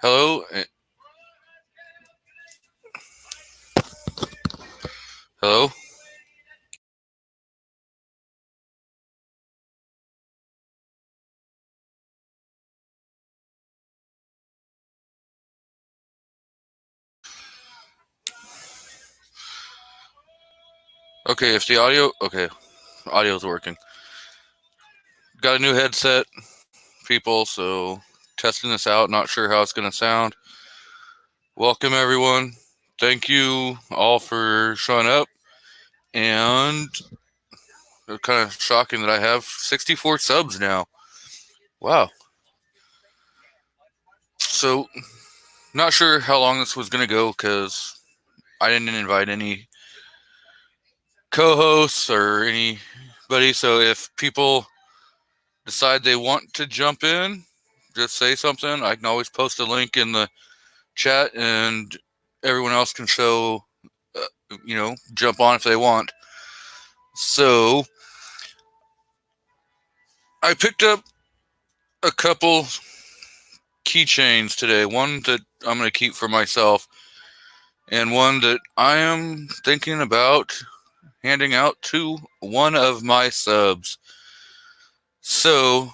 Hello? Hello? Okay, if the audio... Okay, audio's working. Got a new headset, people, so testing this out. Not sure how it's going to sound. Welcome, everyone. Thank you all for showing up. And it's kind of shocking that I have 64 subs now. Wow. So, not sure how long this was going to go because I didn't invite any co-hosts or anybody. So if people decide they want to jump in, just say something. I can always post a link in the chat and everyone else can jump on if they want. So I picked up a couple keychains today. One that I'm going to keep for myself and one that I am thinking about handing out to one of my subs. So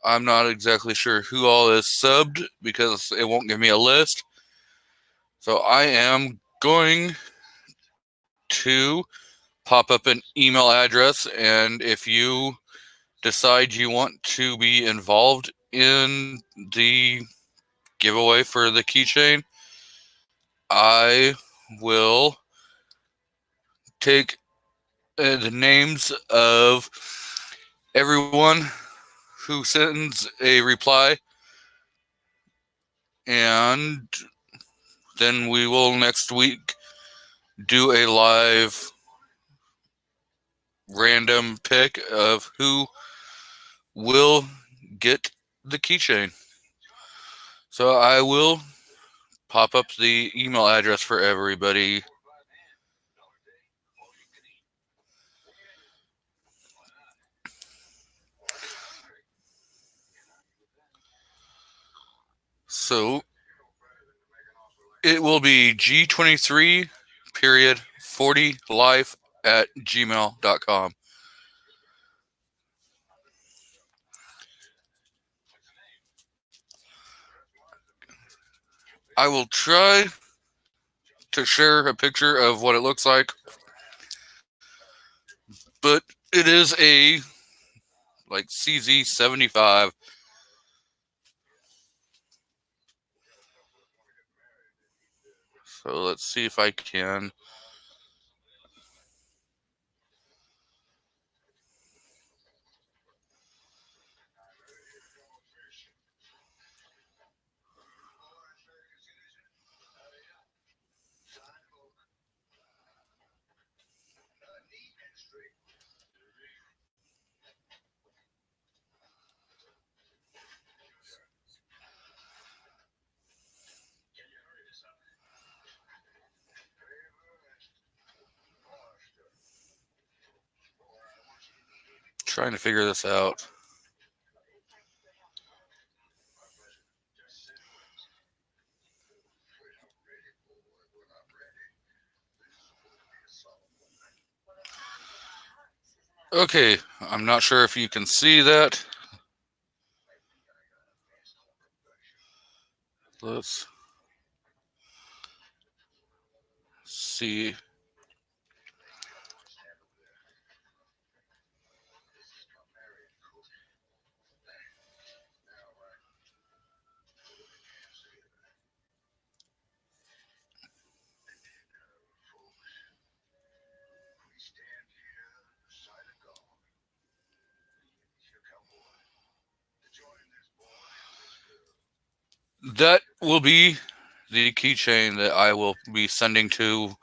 I'm not exactly sure who all is subbed because it won't give me a list. So I am going to pop up an email address, and if you decide you want to be involved in the giveaway for the keychain, I will take the names of everyone who sends a reply, and then we will next week do a live random pick of who will get the keychain. So I will pop up the email address for everybody. So it will be G23 period 40 life at gmail.com. I will try to share a picture of what it looks like, but it is a like CZ75. So let's see if I can. Trying to figure this out. Okay, I'm not sure if you can see that. Let's see. That will be the keychain that I will be sending to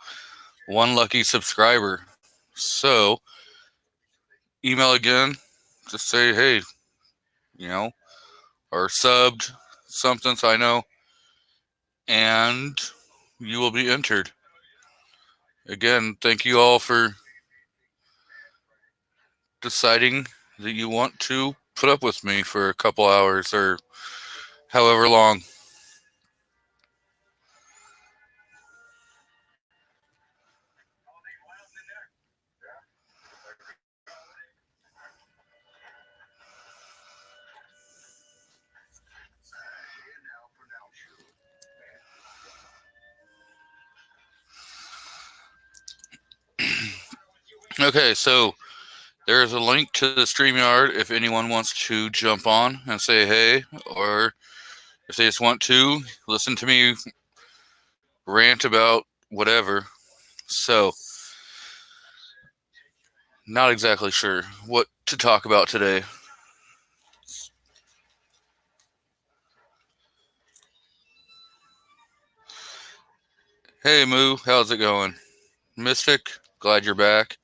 one lucky subscriber. So, email again, just say, hey, you know, or subbed something so I know, and you will be entered. Again, thank you all for deciding that you want to put up with me for a couple hours or however long. Okay, so there's a link to the StreamYard if anyone wants to jump on and say hey, or if they just want to listen to me rant about whatever. So, not exactly sure what to talk about today. Hey Moo, how's it going? Mystic, glad you're back.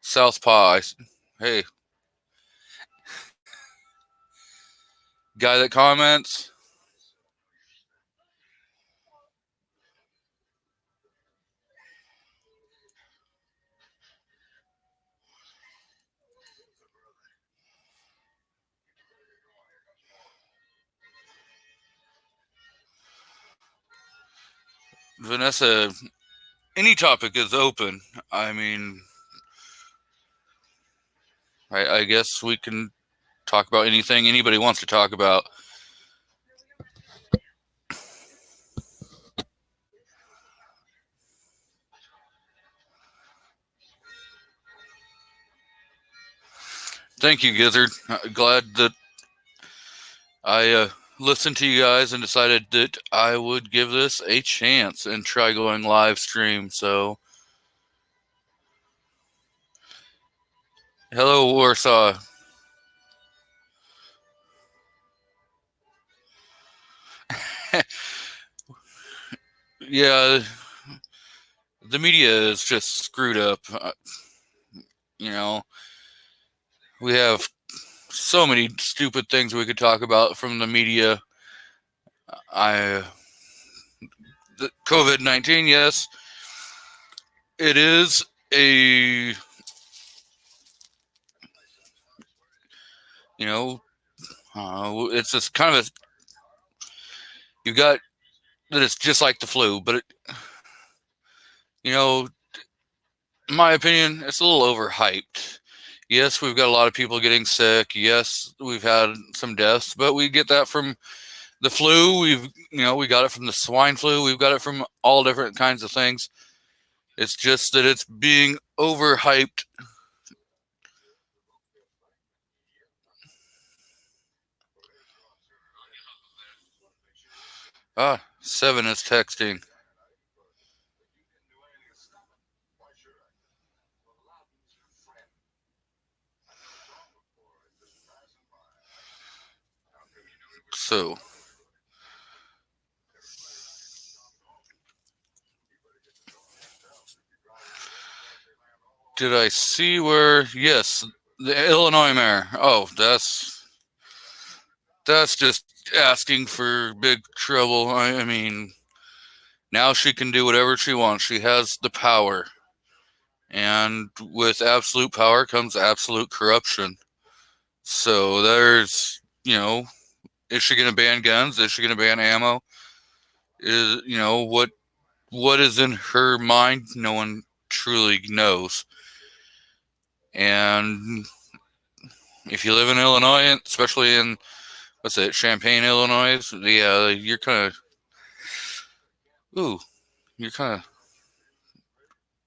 Southpaw, hey, guy that comments. Vanessa, any topic is open. I mean, I guess we can talk about anything anybody wants to talk about. Thank you, Gizzard. Glad that I listened to you guys and decided that I would give this a chance and try going live stream. So, hello, Warsaw. Yeah, the media is just screwed up. You know, we have so many stupid things we could talk about from the media. I COVID-19, yes, it is a you know it's just kind of a you got that it's just like the flu, but you know, in my opinion, it's a little overhyped. Yes, we've got a lot of people getting sick. Yes, we've had some deaths, but we get that from the flu. We got it from the swine flu. We've got it from all different kinds of things. It's just that it's being overhyped. Ah, Seven is texting. So, did I see where? Yes, the Illinois mayor. Oh, that's just asking for big trouble. I mean, now she can do whatever she wants. She has the power. And with absolute power comes absolute corruption. So is she going to ban guns? Is she going to ban ammo? What is in her mind? No one truly knows. And if you live in Illinois, especially in what's it, Champaign, Illinois, yeah, ooh, you're kind of,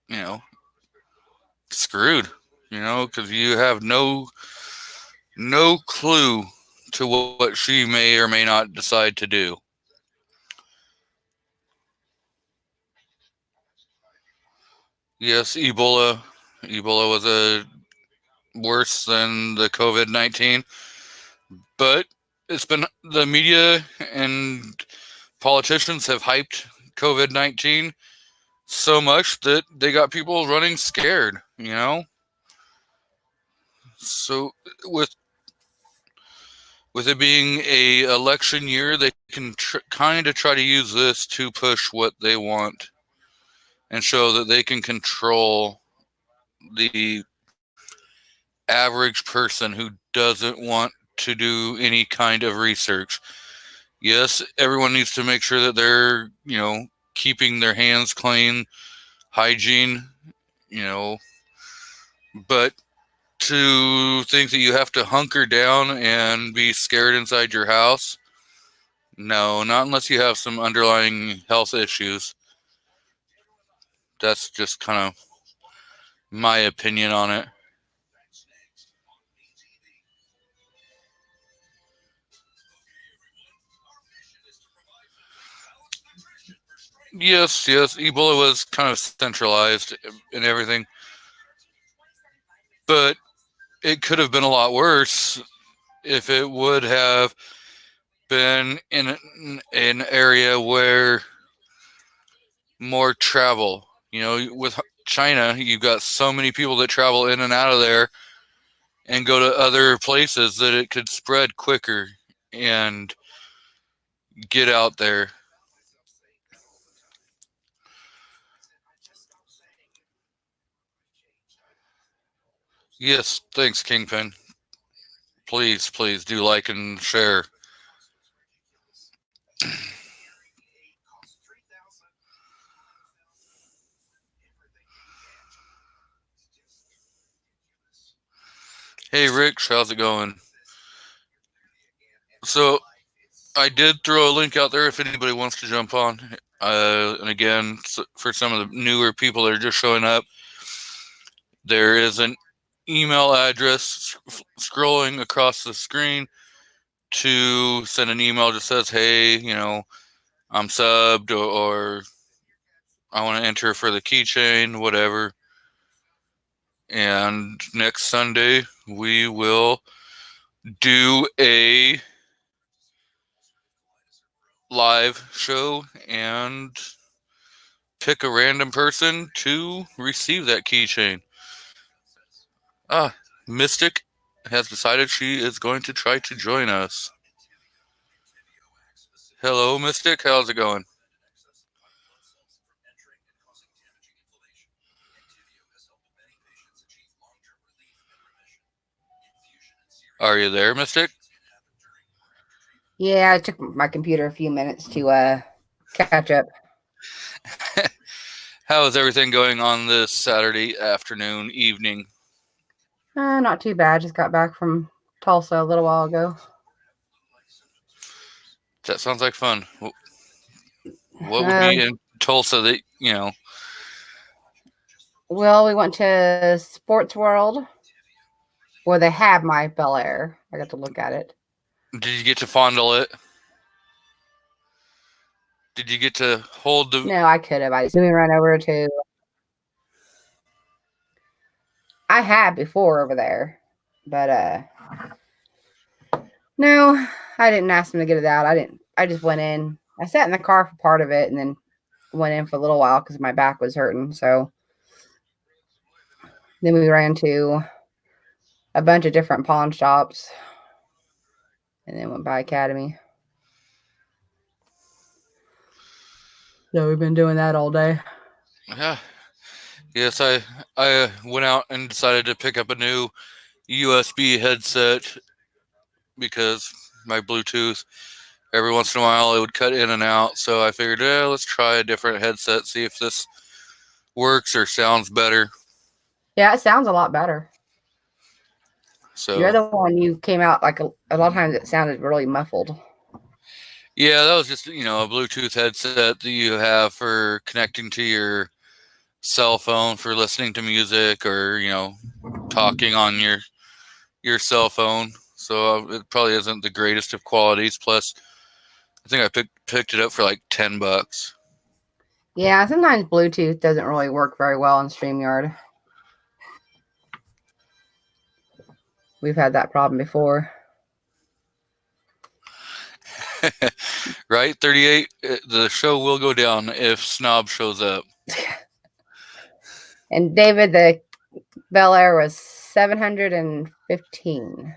you know, screwed, because you have no clue to what she may or may not decide to do. Yes, Ebola. Ebola was worse than the COVID-19, but it's been the media and politicians have hyped COVID-19 so much that they got people running scared. So with with it being a election year, they can kind of try to use this to push what they want and show that they can control the average person who doesn't want to do any kind of research. Yes, everyone needs to make sure that they're, keeping their hands clean, hygiene, you know, but to think that you have to hunker down and be scared inside your house, no, not unless you have some underlying health issues. That's just kind of my opinion on it. Yes, yes, Ebola was kind of centralized and everything, but it could have been a lot worse if it would have been in an area where more travel. You know, with China, you've got so many people that travel in and out of there and go to other places that it could spread quicker and get out there. Yes, thanks, Kingpin. Please, please do like and share. Hey, Rich, how's it going? So, I did throw a link out there if anybody wants to jump on. And again, for some of the newer people that are just showing up, there is an email address scrolling across the screen to send an email that says, hey, I'm subbed, or I want to enter for the keychain, whatever. And next Sunday, we will do a live show and pick a random person to receive that keychain. Ah, Mystic has decided she is going to try to join us. Hello, Mystic. How's it going? Are you there, Mystic? Yeah, it took my computer a few minutes to catch up. How is everything going on this Saturday afternoon, evening? Not too bad. Just got back from Tulsa a little while ago. That sounds like fun. What would Uh, be in Tulsa that, well, we went to Sports World where they have my Bel Air. I got to look at it. did you get to fondle it? Did you get to hold the. No, I could have. I just ran over to. I had before over there, but no, I didn't ask them to get it out. I didn't. I just went in. I sat in the car for part of it, and then went in for a little while because my back was hurting. So then we ran to a bunch of different pawn shops, and then went by Academy. So we've been doing that all day. Yeah. Yes, I went out and decided to pick up a new USB headset because my Bluetooth, every once in a while, it would cut in and out. So I figured, let's try a different headset, see if this works or sounds better. Yeah, it sounds a lot better. So You're the one you came out like a lot of times it sounded really muffled. yeah, that was just a Bluetooth headset that you have for connecting to your cell phone for listening to music or talking on your cell phone. So it probably isn't the greatest of qualities. Plus, I think I picked it up for like $10. Yeah, sometimes Bluetooth doesn't really work very well in StreamYard. We've had that problem before. Right, 38. The show will go down if Snob shows up. And David, the Bel Air was 715.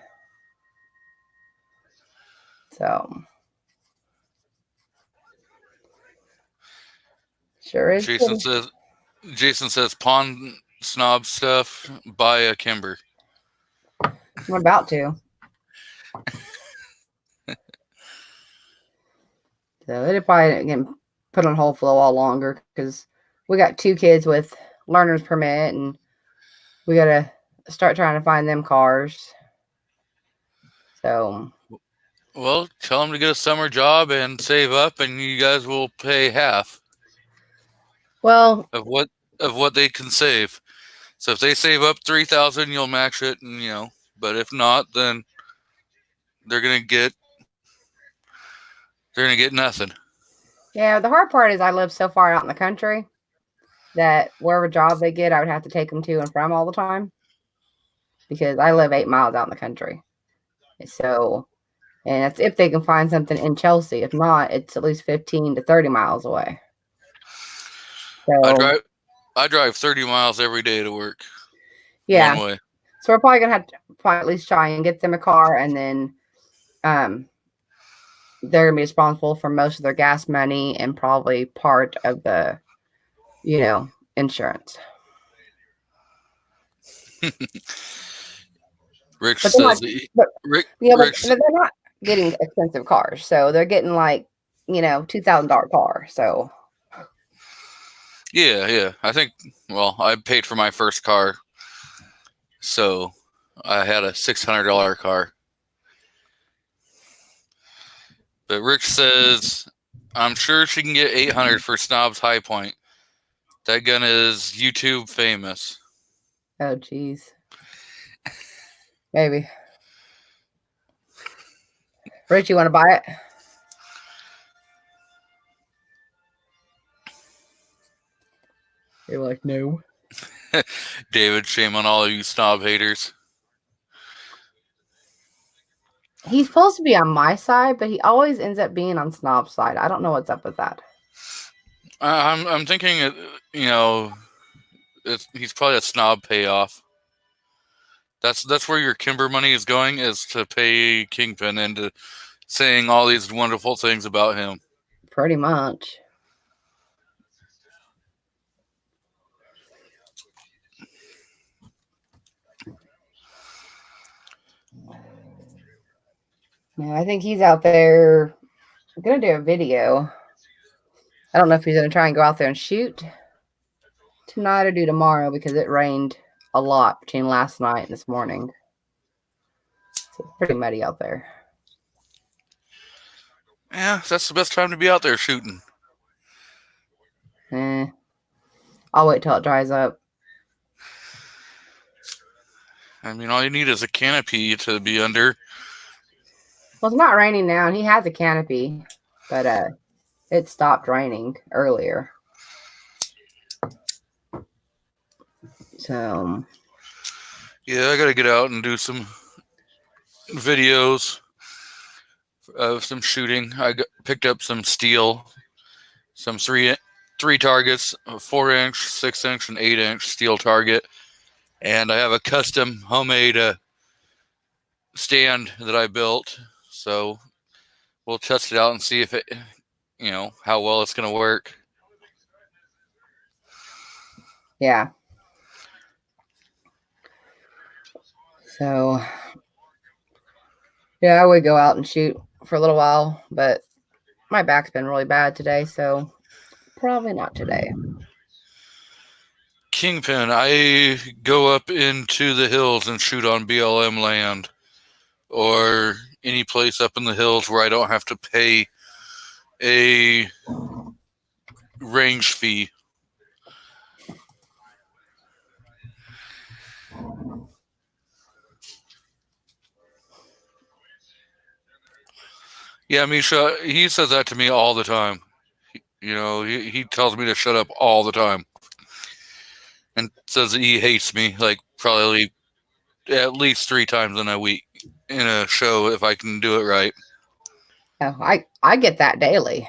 So sure is. Jason says pawn snob stuff. Buy a Kimber. I'm about to. So it'll probably get put on hold for a while longer because we got 2 kids with learner's permit, and we got to start trying to find them cars. So, well, tell them to get a summer job and save up, and you guys will pay half. Well, of what they can save. So if they save up 3,000, you'll match it, and But if not, then they're gonna get nothing. Yeah, the hard part is I live so far out in the country that wherever job they get, I would have to take them to and from all the time because I live 8 miles out in the country. So, and that's if they can find something in Chelsea. If not, it's at least 15 to 30 miles away. So, I drive 30 miles every day to work. yeah. One way. So we're probably gonna have to at least try and get them a car, and then they're gonna be responsible for most of their gas money and probably part of the, insurance. Rick But says they're not getting expensive cars, so they're getting like $2,000 car. So yeah. I think I paid for my first car, so I had a $600 car. But Rick says, I'm sure she can get 800 for Snob's High Point. That gun is YouTube famous. Oh, geez. Maybe. Rich, you want to buy it? You're like, no. David, shame on all of you Snob haters. He's supposed to be on my side, but he always ends up being on Snob's side. I don't know what's up with that. I'm thinking, he's probably a Snob payoff. That's where your Kimber money is going, is to pay Kingpin and to saying all these wonderful things about him. Pretty much. Yeah, I think he's out there going to do a video. I don't know if he's going to try and go out there and shoot tonight or do tomorrow because it rained a lot between last night and this morning. So it's pretty muddy out there. Yeah, that's the best time to be out there shooting. I'll wait till it dries up. I mean, all you need is a canopy to be under. Well, it's not raining now, and he has a canopy, but it stopped raining earlier. So, yeah, I got to get out and do some videos of some shooting. I picked up some steel, some three targets, a 4-inch, 6-inch, and 8-inch steel target, and I have a custom homemade stand that I built. So we'll test it out and see if it, how well it's going to work. Yeah. So, yeah, I would go out and shoot for a little while, but my back's been really bad today, so probably not today. Kingpin, I go up into the hills and shoot on BLM land or any place up in the hills where I don't have to pay a range fee. Yeah, Misha, he says that to me all the time. He tells me to shut up all the time. And says that he hates me, like, probably at least 3 times in a week in a show if I can do it right. Oh, I get that daily.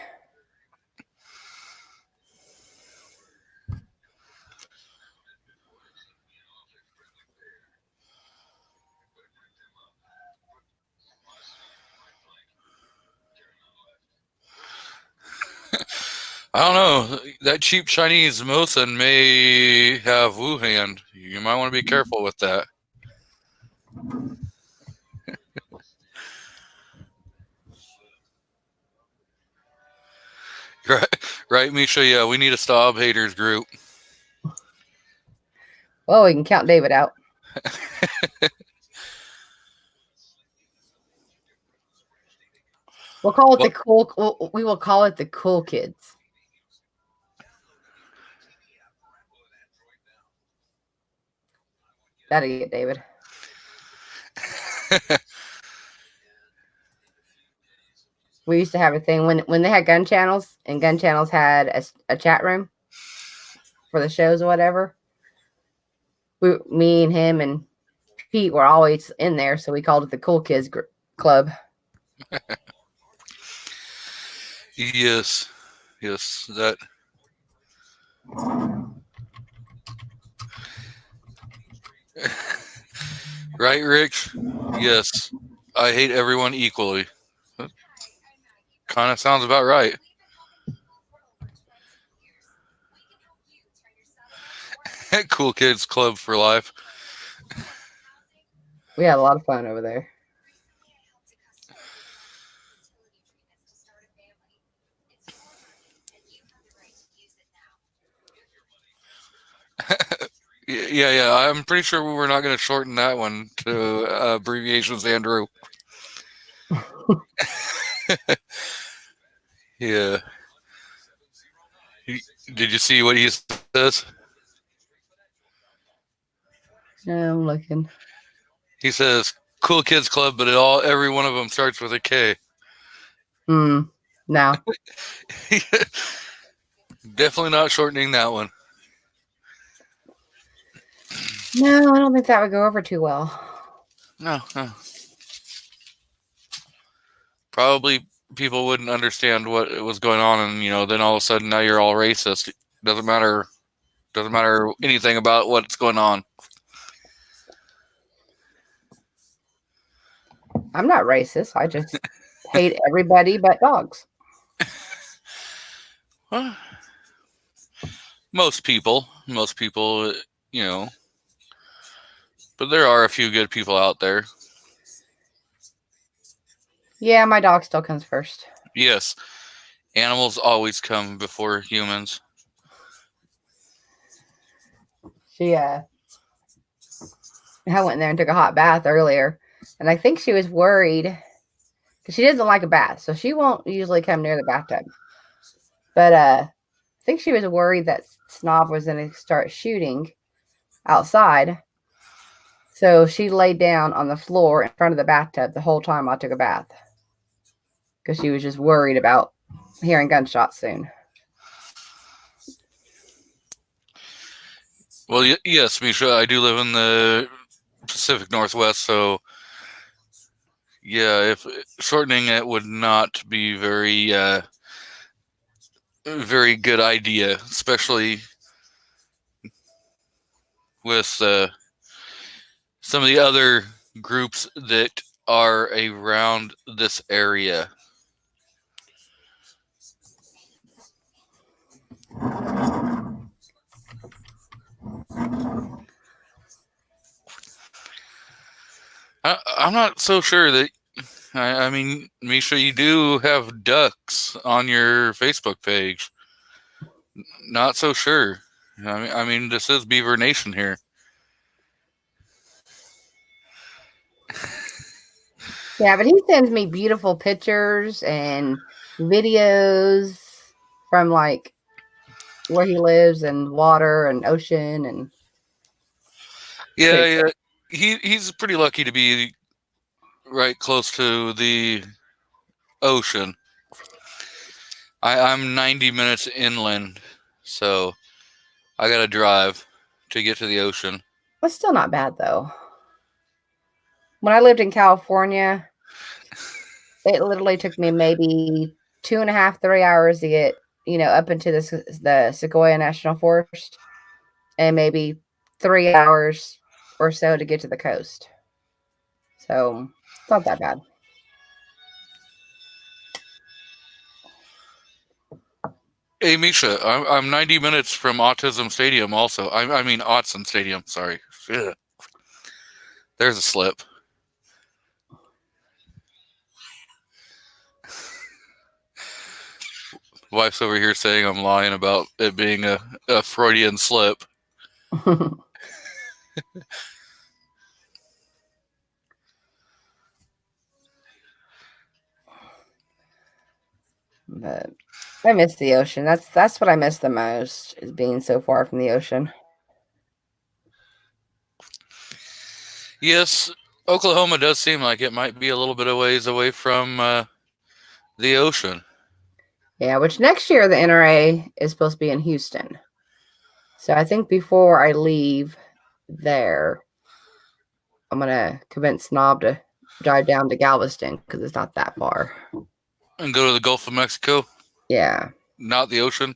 I don't know. That cheap Chinese Mosin may have Wuhan. You might want to be careful with that. Right, Misha? Yeah, we need a Stop Haters group. Well, we can count David out. We'll call it the cool. We will call it the cool kids. That'll get David. We used to have a thing when they had gun channels, and gun channels had a chat room for the shows or whatever. Me and him and Pete were always in there, so we called it the Cool Kids Club. Yes, that. Right, Rich? Yes, I hate everyone equally. Kind of sounds about right. Cool Kids Club for life. We had a lot of fun over there. Yeah. I'm pretty sure we're not going to shorten that one to abbreviations, Andrew. Yeah. Did you see what he says? No, I'm looking. He says Cool Kids Club, but every one of them starts with a K. No. Definitely not shortening that one. No, I don't think that would go over too well. No. Probably people wouldn't understand what was going on, and then all of a sudden now you're all racist. Doesn't matter anything about what's going on. I'm not racist. I just hate everybody but dogs. Well, most people, but there are a few good people out there. Yeah, my dog still comes first. Yes. Animals always come before humans. I went in there and took a hot bath earlier, and I think she was worried because she doesn't like a bath, so she won't usually come near the bathtub. But I think she was worried that Snob was going to start shooting outside, so she laid down on the floor in front of the bathtub the whole time I took a bath because she was just worried about hearing gunshots soon. Well, yes, Misha, I do live in the Pacific Northwest, so yeah, if shortening it would not be very good idea, especially with some of the other groups that are around this area. I'm not so sure that. I mean, Misha, you do have ducks on your Facebook page. Not so sure. I mean, this is Beaver Nation here. Yeah, but he sends me beautiful pictures and videos from like where he lives and water and ocean and yeah. He's pretty lucky to be right close to the ocean. I'm 90 minutes inland, so I gotta drive to get to the ocean. That's still not bad though. When I lived in California, it literally took me maybe 2.5, 3 hours to get, up into the Sequoia National Forest, and maybe 3 hours or so to get to the coast. So it's not that bad. Hey, Misha, I'm 90 minutes from Autism Stadium also. I mean, Autzen Stadium, sorry. Ugh. There's a slip. Wife's over here saying I'm lying about it being a Freudian slip. But I miss the ocean. That's what I miss the most, is being so far from the ocean. Yes, Oklahoma does seem like it might be a little bit of ways away from the ocean. Yeah, which next year the NRA is supposed to be in Houston. So I think before I leave there, I'm gonna convince Snob to drive down to Galveston because it's not that far. And go to the Gulf of Mexico, Yeah. not the ocean.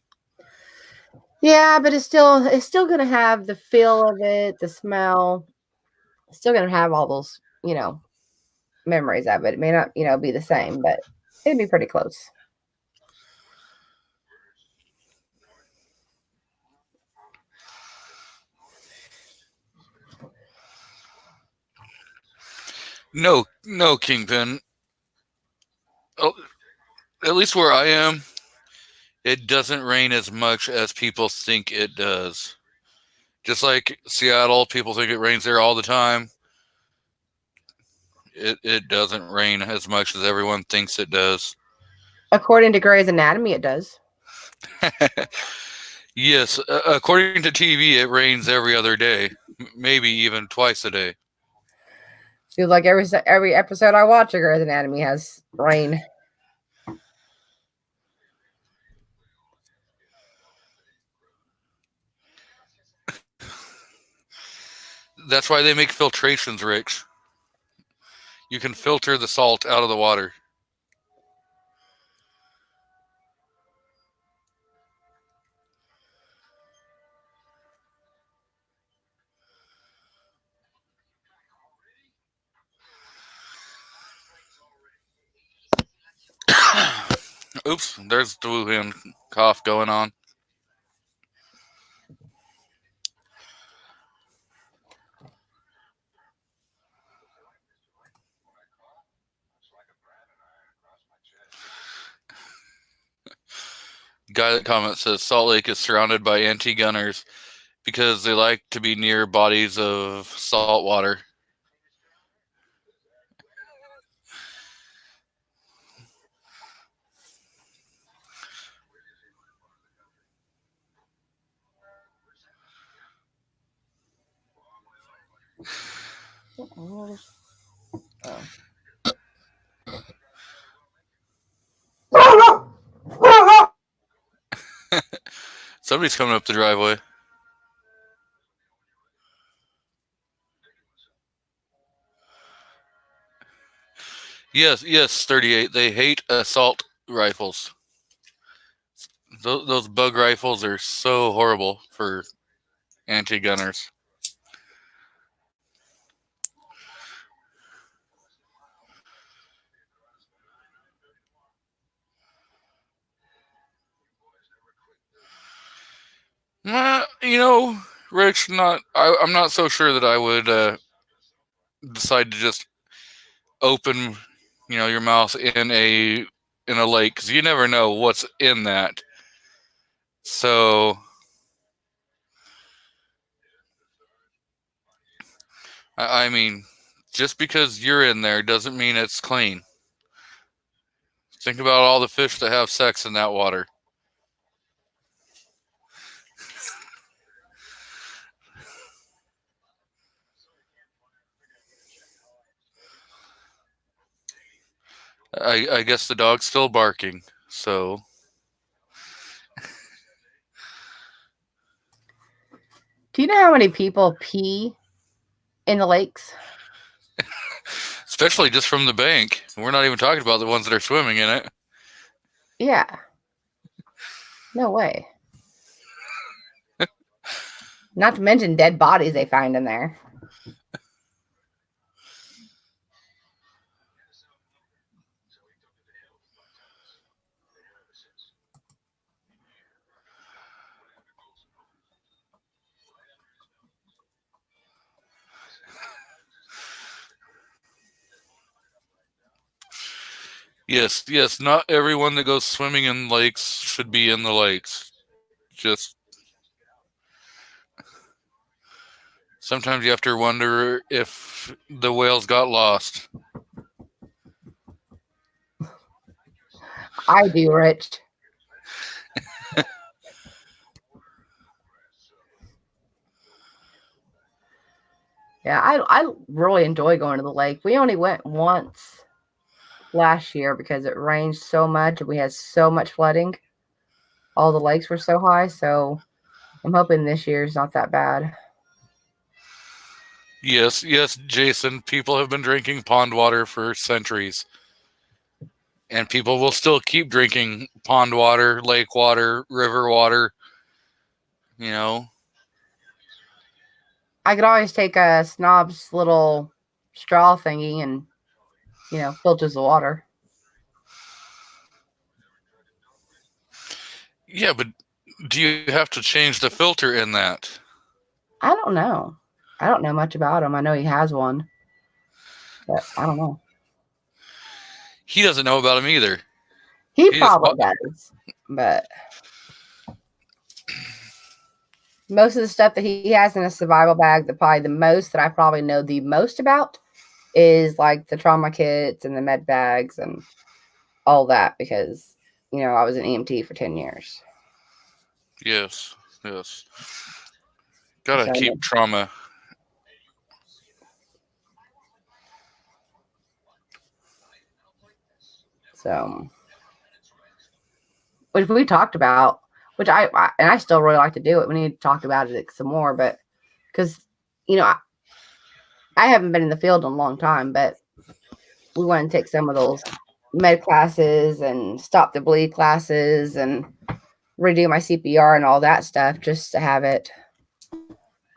Yeah, but it's still gonna have the feel of it, the smell. It's still gonna have all those, memories of it. It may not, be the same, but it'd be pretty close. No, no, Kingpin. Oh, at least where I am, it doesn't rain as much as people think it does. Just like Seattle, people think it rains there all the time. It doesn't rain as much as everyone thinks it does. According to Grey's Anatomy, it does. Yes, according to TV, it rains every other day, maybe even twice a day. Feels like every episode I watch of Grey's Anatomy has rain. That's why they make filtrations, Rich. You can filter the salt out of the water. Oops, there's the Wuhan cough going on. Guy that comments says Salt Lake is surrounded by anti-gunners because they like to be near bodies of salt water. Oh. Somebody's coming up the driveway. Yes, 38. They hate assault rifles. Those bug rifles are so horrible for anti-gunners. Rich, I'm not so sure that I would decide to just open, your mouth in a lake because you never know what's in that. So, I mean, just because you're in there doesn't mean it's clean. Think about all the fish that have sex in that water. I guess the dog's still barking. So, Do you know how many people pee in the lakes? especially just from the bank. We're not even talking about the ones that are swimming in it. Yeah. No way. Not to mention dead bodies they find in there. Yes, not everyone that goes swimming in lakes should be in the lakes. Just sometimes you have to wonder if the whales got lost. I do, Rich. Yeah, I really enjoy going to the lake. We only went once last year because it rained so much and we had so much flooding. All the lakes were so high, so I'm hoping this year's not that bad. Yes, yes, Jason. People have been drinking pond water for centuries, and people will still keep drinking pond water, lake water, river water. You know, I could always take a snob's little straw thingy and, filters the water. yeah, but do you have to change the filter in that? I don't know. I don't know much about him. I know he has one, but I don't know. He doesn't know about them either. He He just probably does, but most of the stuff that he has in a survival bag, probably the most that I probably know the most about is like the trauma kits and the med bags and all that because, I was an EMT for 10 years. yes, yes. Gotta So, keep trauma. so which we talked about, which I still really like to do it. We need to talk about it some more, but because, I haven't been in the field in a long time, but we want to take some of those med classes and stop the bleed classes and redo my CPR and all that stuff just to have it.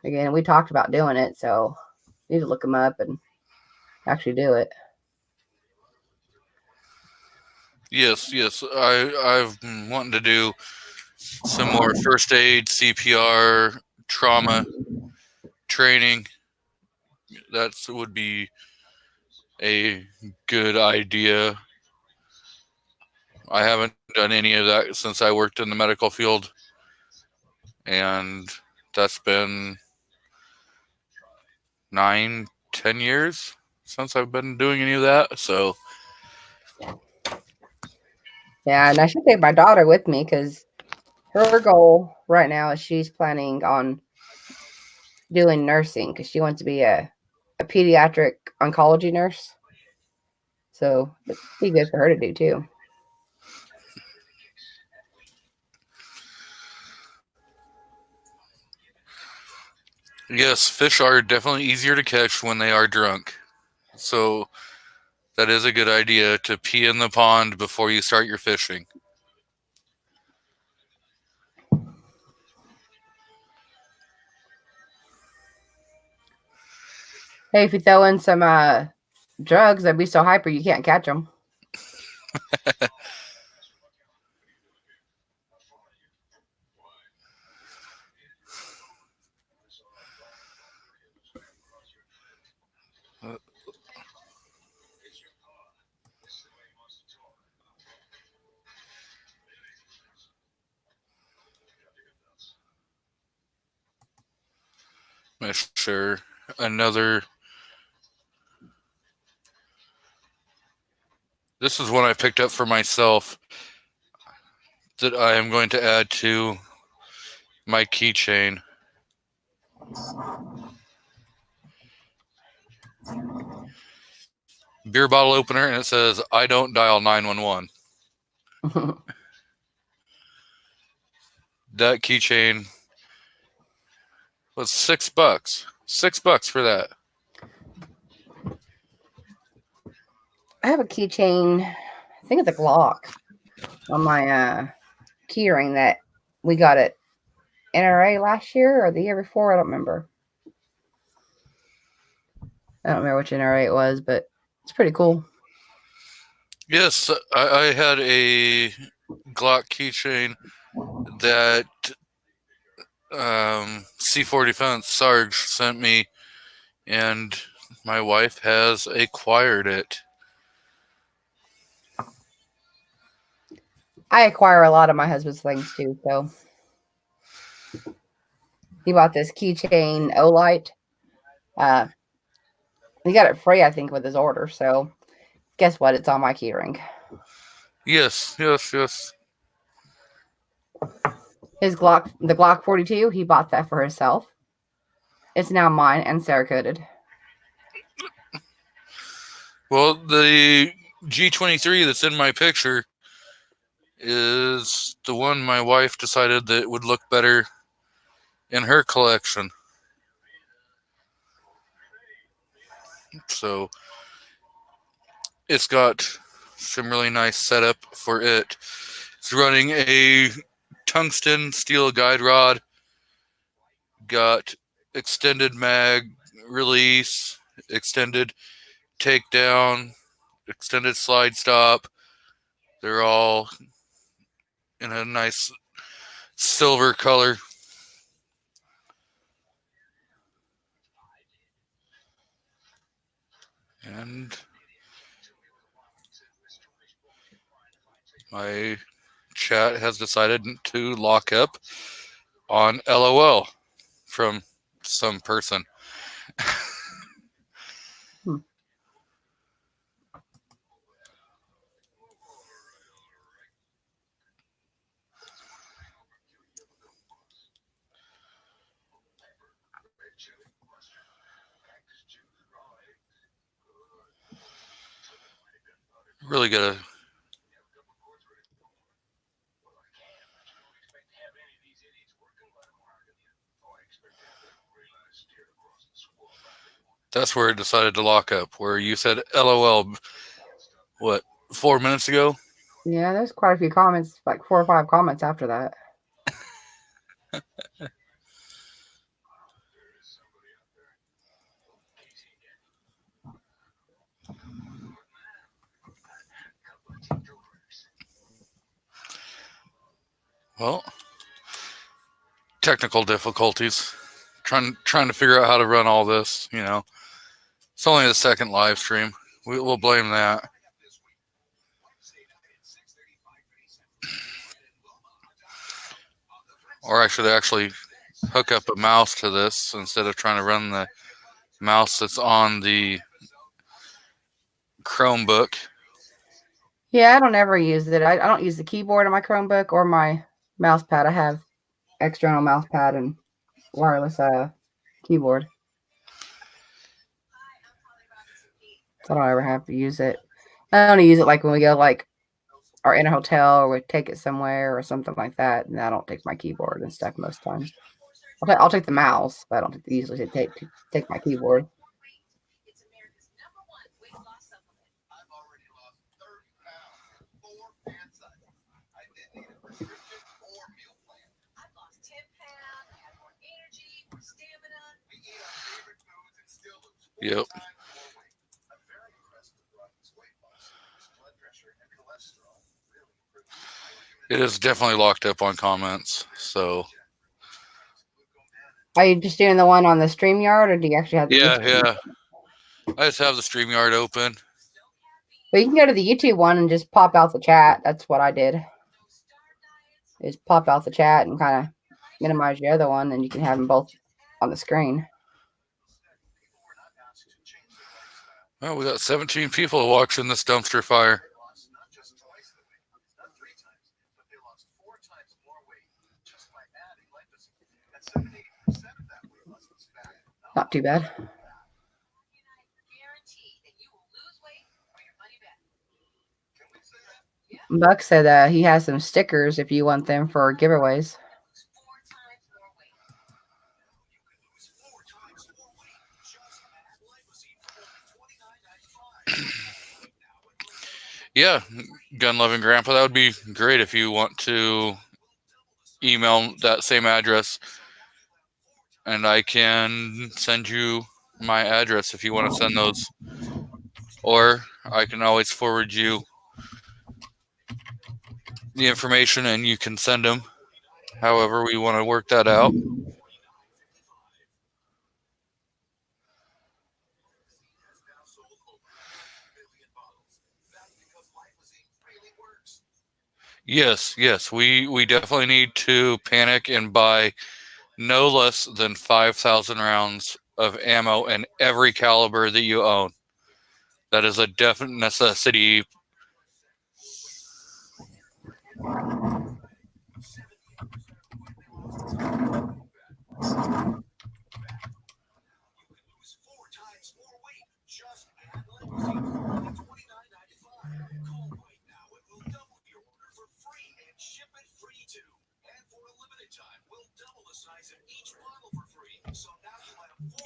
Again, we talked about doing it, so need to look them up and actually do it. Yes, yes. I've been wanting to do some more first aid, CPR, trauma training. That would be a good idea. I haven't done any of that since I worked in the medical field, and that's been 9, 10 years since I've been doing any of that. So, Yeah, and I should take my daughter with me because her goal right now is she's planning on doing nursing because she wants to be a pediatric oncology nurse. So it'd be good for her to do too. yes, fish are definitely easier to catch when they are drunk. So, that is a good idea to pee in the pond before you start your fishing. Hey, if you throw in some drugs, they'd be so hyper you can't catch them. Make sure another. This is one I picked up for myself that I am going to add to my keychain. Beer bottle opener, and it says, "I don't dial 911." That keychain was $6. $6 for that. I have a keychain. I think it's a Glock on my keyring that we got at NRA last year or the year before. I don't remember. I don't remember which NRA it was, but it's pretty cool. Yes, I had a Glock keychain that C4 Defense Sarge sent me, and my wife has acquired it. I acquire a lot of my husband's things too. So he bought this keychain Olight. He got it free, I think, with his order. So guess what? It's on my keyring. Yes, yes, yes. The Glock 42, he bought that for himself. It's now mine and Cerakoted. Well, the G23 that's in my picture is the one my wife decided that would look better in her collection. So it's got some really nice setup for it. It's running a tungsten steel guide rod, got extended mag release, extended takedown, extended slide stop. They're all in a nice silver color. And my chat has decided to lock up on LOL from some person. Really gotta. That's where it decided to lock up. Where you said LOL, what, 4 minutes ago? Yeah, there's quite a few comments, like 4 or 5 comments after that. Well, technical difficulties. Trying to figure out how to run all this. It's only the second live stream. We'll blame that. Or I should actually hook up a mouse to this instead of trying to run the mouse that's on the Chromebook. Yeah, I don't ever use it. I don't use the keyboard on my Chromebook or my mouse pad. I have external mouse pad and wireless keyboard. So I don't ever have to use it. I only use it like when we go or in a hotel or we take it somewhere or something like that. And I don't take my keyboard and stuff most times. I'll take the mouse, but I don't usually take my keyboard. Yep. It is definitely locked up on comments. So. Are you just doing the one on the StreamYard, or do you actually have the Yeah. I just have the StreamYard open. Well, you can go to the YouTube one and just pop out the chat. That's what I did. Is pop out the chat and kind of minimize your other one, and you can have them both on the screen. Well, we got 17 people watching this dumpster fire. Not too bad. Buck said he has some stickers if you want them for giveaways. Yeah, Gun Loving Grandpa, that would be great if you want to email that same address, and I can send you my address if you want to send those. Or I can always forward you the information and you can send them. However we want to work that out. Yes, we definitely need to panic and buy no less than 5,000 rounds of ammo in every caliber that you own. That is a definite necessity.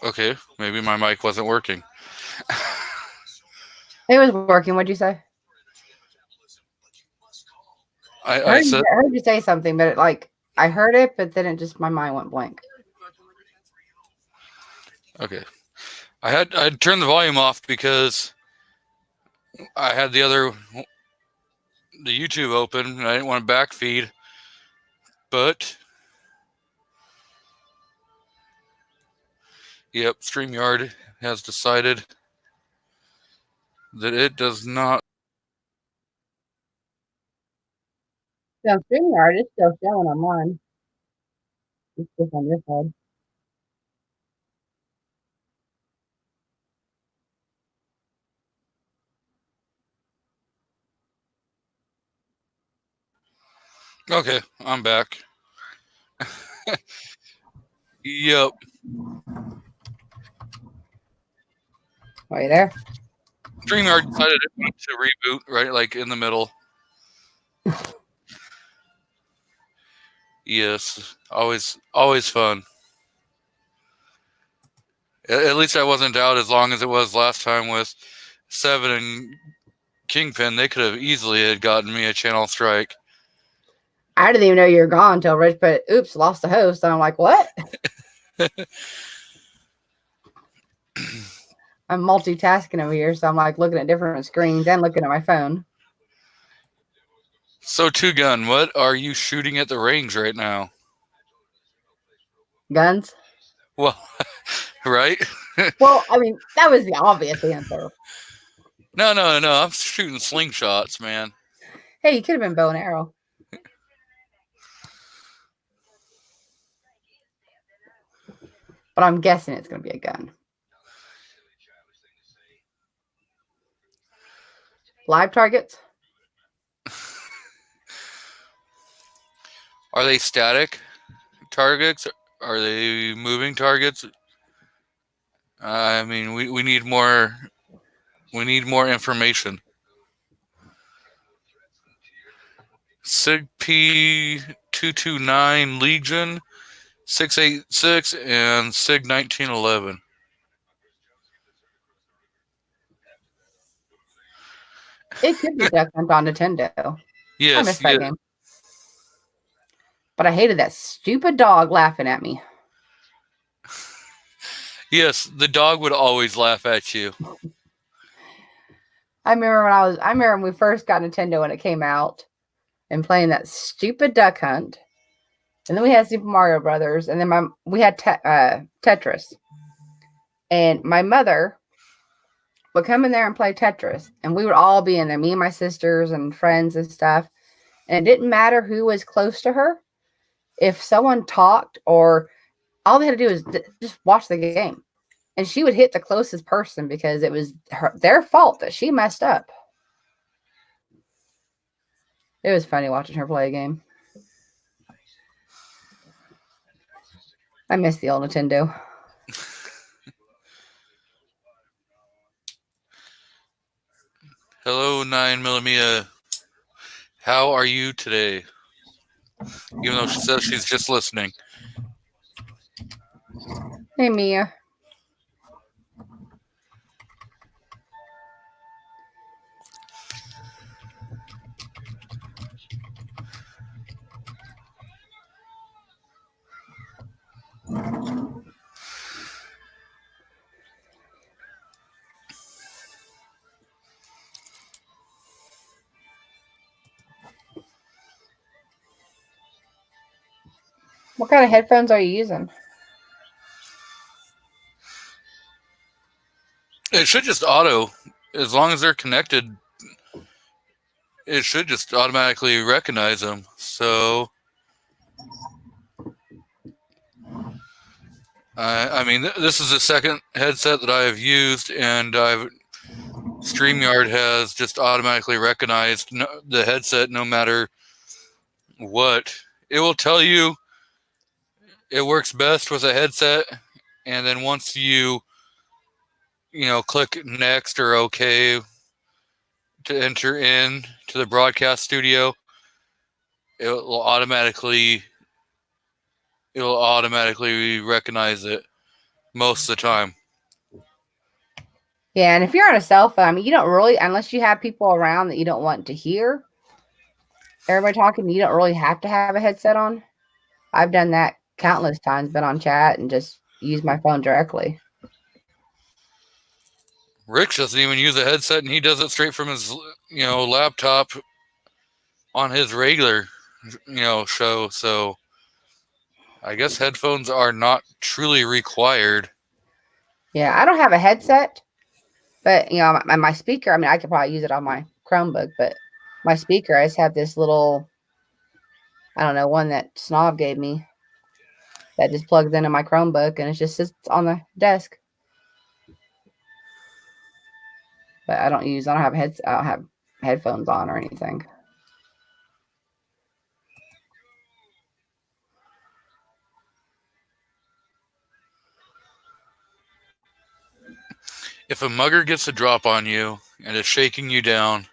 Okay, maybe my mic wasn't working. It was working. What'd you say? I said, I heard you say something, but I heard it, but then it just my mind went blank. okay. I'd turned the volume off because I had the YouTube open and I didn't want to backfeed. But yep, StreamYard has decided that it does not. Yeah, StreamYard is still showing on mine. It's just on your side. Okay, I'm back. Yep. Are you there? StreamYard decided it wanted to reboot right like in the middle. Yes, always fun. At least I wasn't out as long as it was last time with Seven and Kingpin. They could have easily had gotten me a channel strike. I didn't even know you were gone until Rich put, oops, lost the host. And I'm like, what? I'm multitasking over here. So I'm like looking at different screens and looking at my phone. So, Two Gun, what are you shooting at the range right now? Guns? Well, right? Well, I mean, that was the obvious answer. No. I'm shooting slingshots, man. Hey, you could have been bow and arrow. But I'm guessing it's going to be a gun. Live targets? Are they static targets? Are they moving targets? I mean, we need more. We need more information. SIG P229 Legion 686 and SIG 1911. It could be Duck Hunt on Nintendo. Yes, I missed that game. But I hated that stupid dog laughing at me. Yes, the dog would always laugh at you. I remember when we first got Nintendo when it came out and playing that stupid Duck Hunt. And then we had Super Mario Brothers, and then we had Tetris. And my mother would come in there and play Tetris, and we would all be in there, me and my sisters and friends and stuff. And it didn't matter who was close to her. If someone talked, or all they had to do was just watch the game, and she would hit the closest person because it was their fault that she messed up. It was funny watching her play a game. I miss the old Nintendo. Hello, 9mm. How are you today? Even though she says she's just listening. Hey, Mia. What kind of headphones are you using? It should just auto, as long as they're connected, it should just automatically recognize them. So, I mean, this is the second headset that I have used, and StreamYard has just automatically recognized the headset no matter what. It will tell you it works best with a headset, and then once you click next or OK to enter in to the broadcast studio, it will automatically recognize it. most of the time. Yeah, and if you're on a cell phone, I mean, you don't really, unless you have people around that you don't want to hear everybody talking, you don't really have to have a headset on. I've done that countless times, been on chat and just use my phone directly. Rick doesn't even use a headset, and he does it straight from his, laptop on his regular, show. So I guess headphones are not truly required. Yeah, I don't have a headset, but my speaker. I mean, I could probably use it on my Chromebook, but my speaker, I just have this little, I don't know, one that Snob gave me that just plugs into my Chromebook and it just sits on the desk. But I don't have headphones on or anything. If a mugger gets a drop on you and is shaking you down,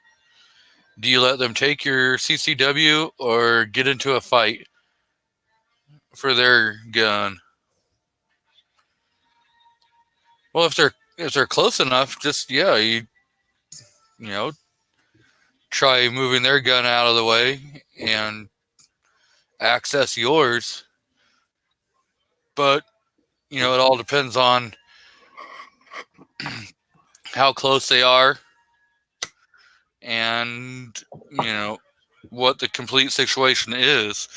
do you let them take your CCW or get into a fight for their gun? Well, if they're close enough, just you know try moving their gun out of the way and access yours. But it all depends on how close they are and what the complete situation is.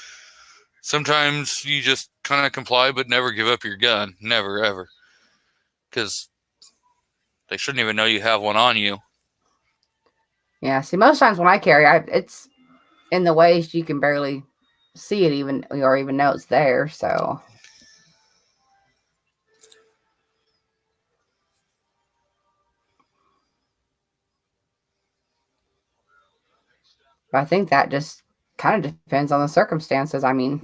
Sometimes you just kind of comply, but never give up your gun. Never, ever. Because they shouldn't even know you have one on you. Yeah, see, most times when I carry, it's in the waist you can barely see it even or even know it's there. So I think that just kind of depends on the circumstances. I mean,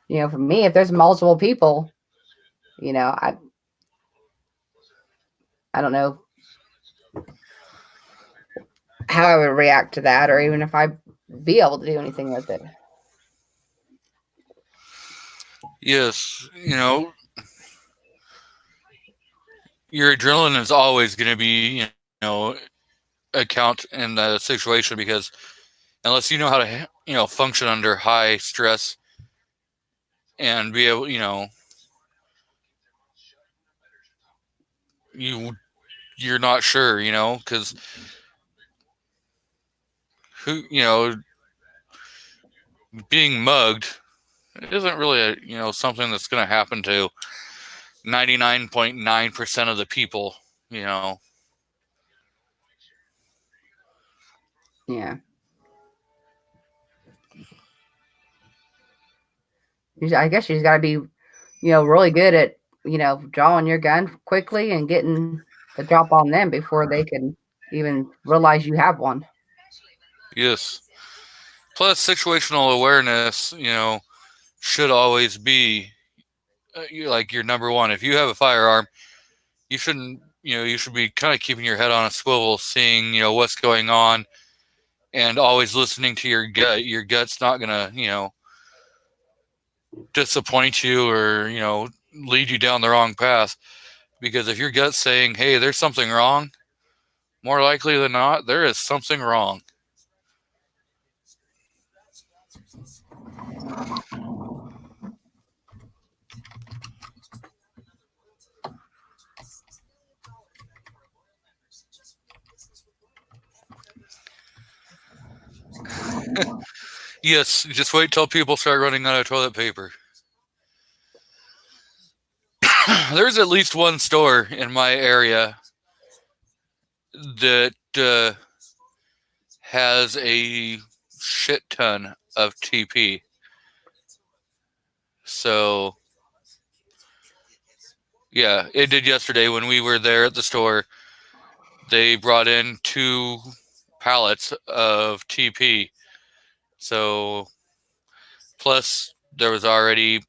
for me, if there's multiple people, I don't know how I would react to that, or even if I'd be able to do anything with it. Yes, your adrenaline is always going to be, account in the situation because unless you know how to, function under high stress and be able, you're not sure, because who, being mugged isn't really something that's going to happen to 99.9% of the people, Yeah. I guess you just got to be, really good at, drawing your gun quickly and getting the drop on them before they can even realize you have one. Yes. Plus, situational awareness, should always be like your number one. If you have a firearm, you shouldn't, you should be kind of keeping your head on a swivel, seeing, what's going on, and always listening to your gut. Your gut's not gonna, disappoint you or lead you down the wrong path. Because if your gut's saying, "Hey, there's something wrong," more likely than not, there is something wrong. Yes, just wait till people start running out of toilet paper. There's at least one store in my area that has a shit ton of TP. So, yeah, it did yesterday when we were there at the store. They brought in 2 pallets of TP. So, plus there was already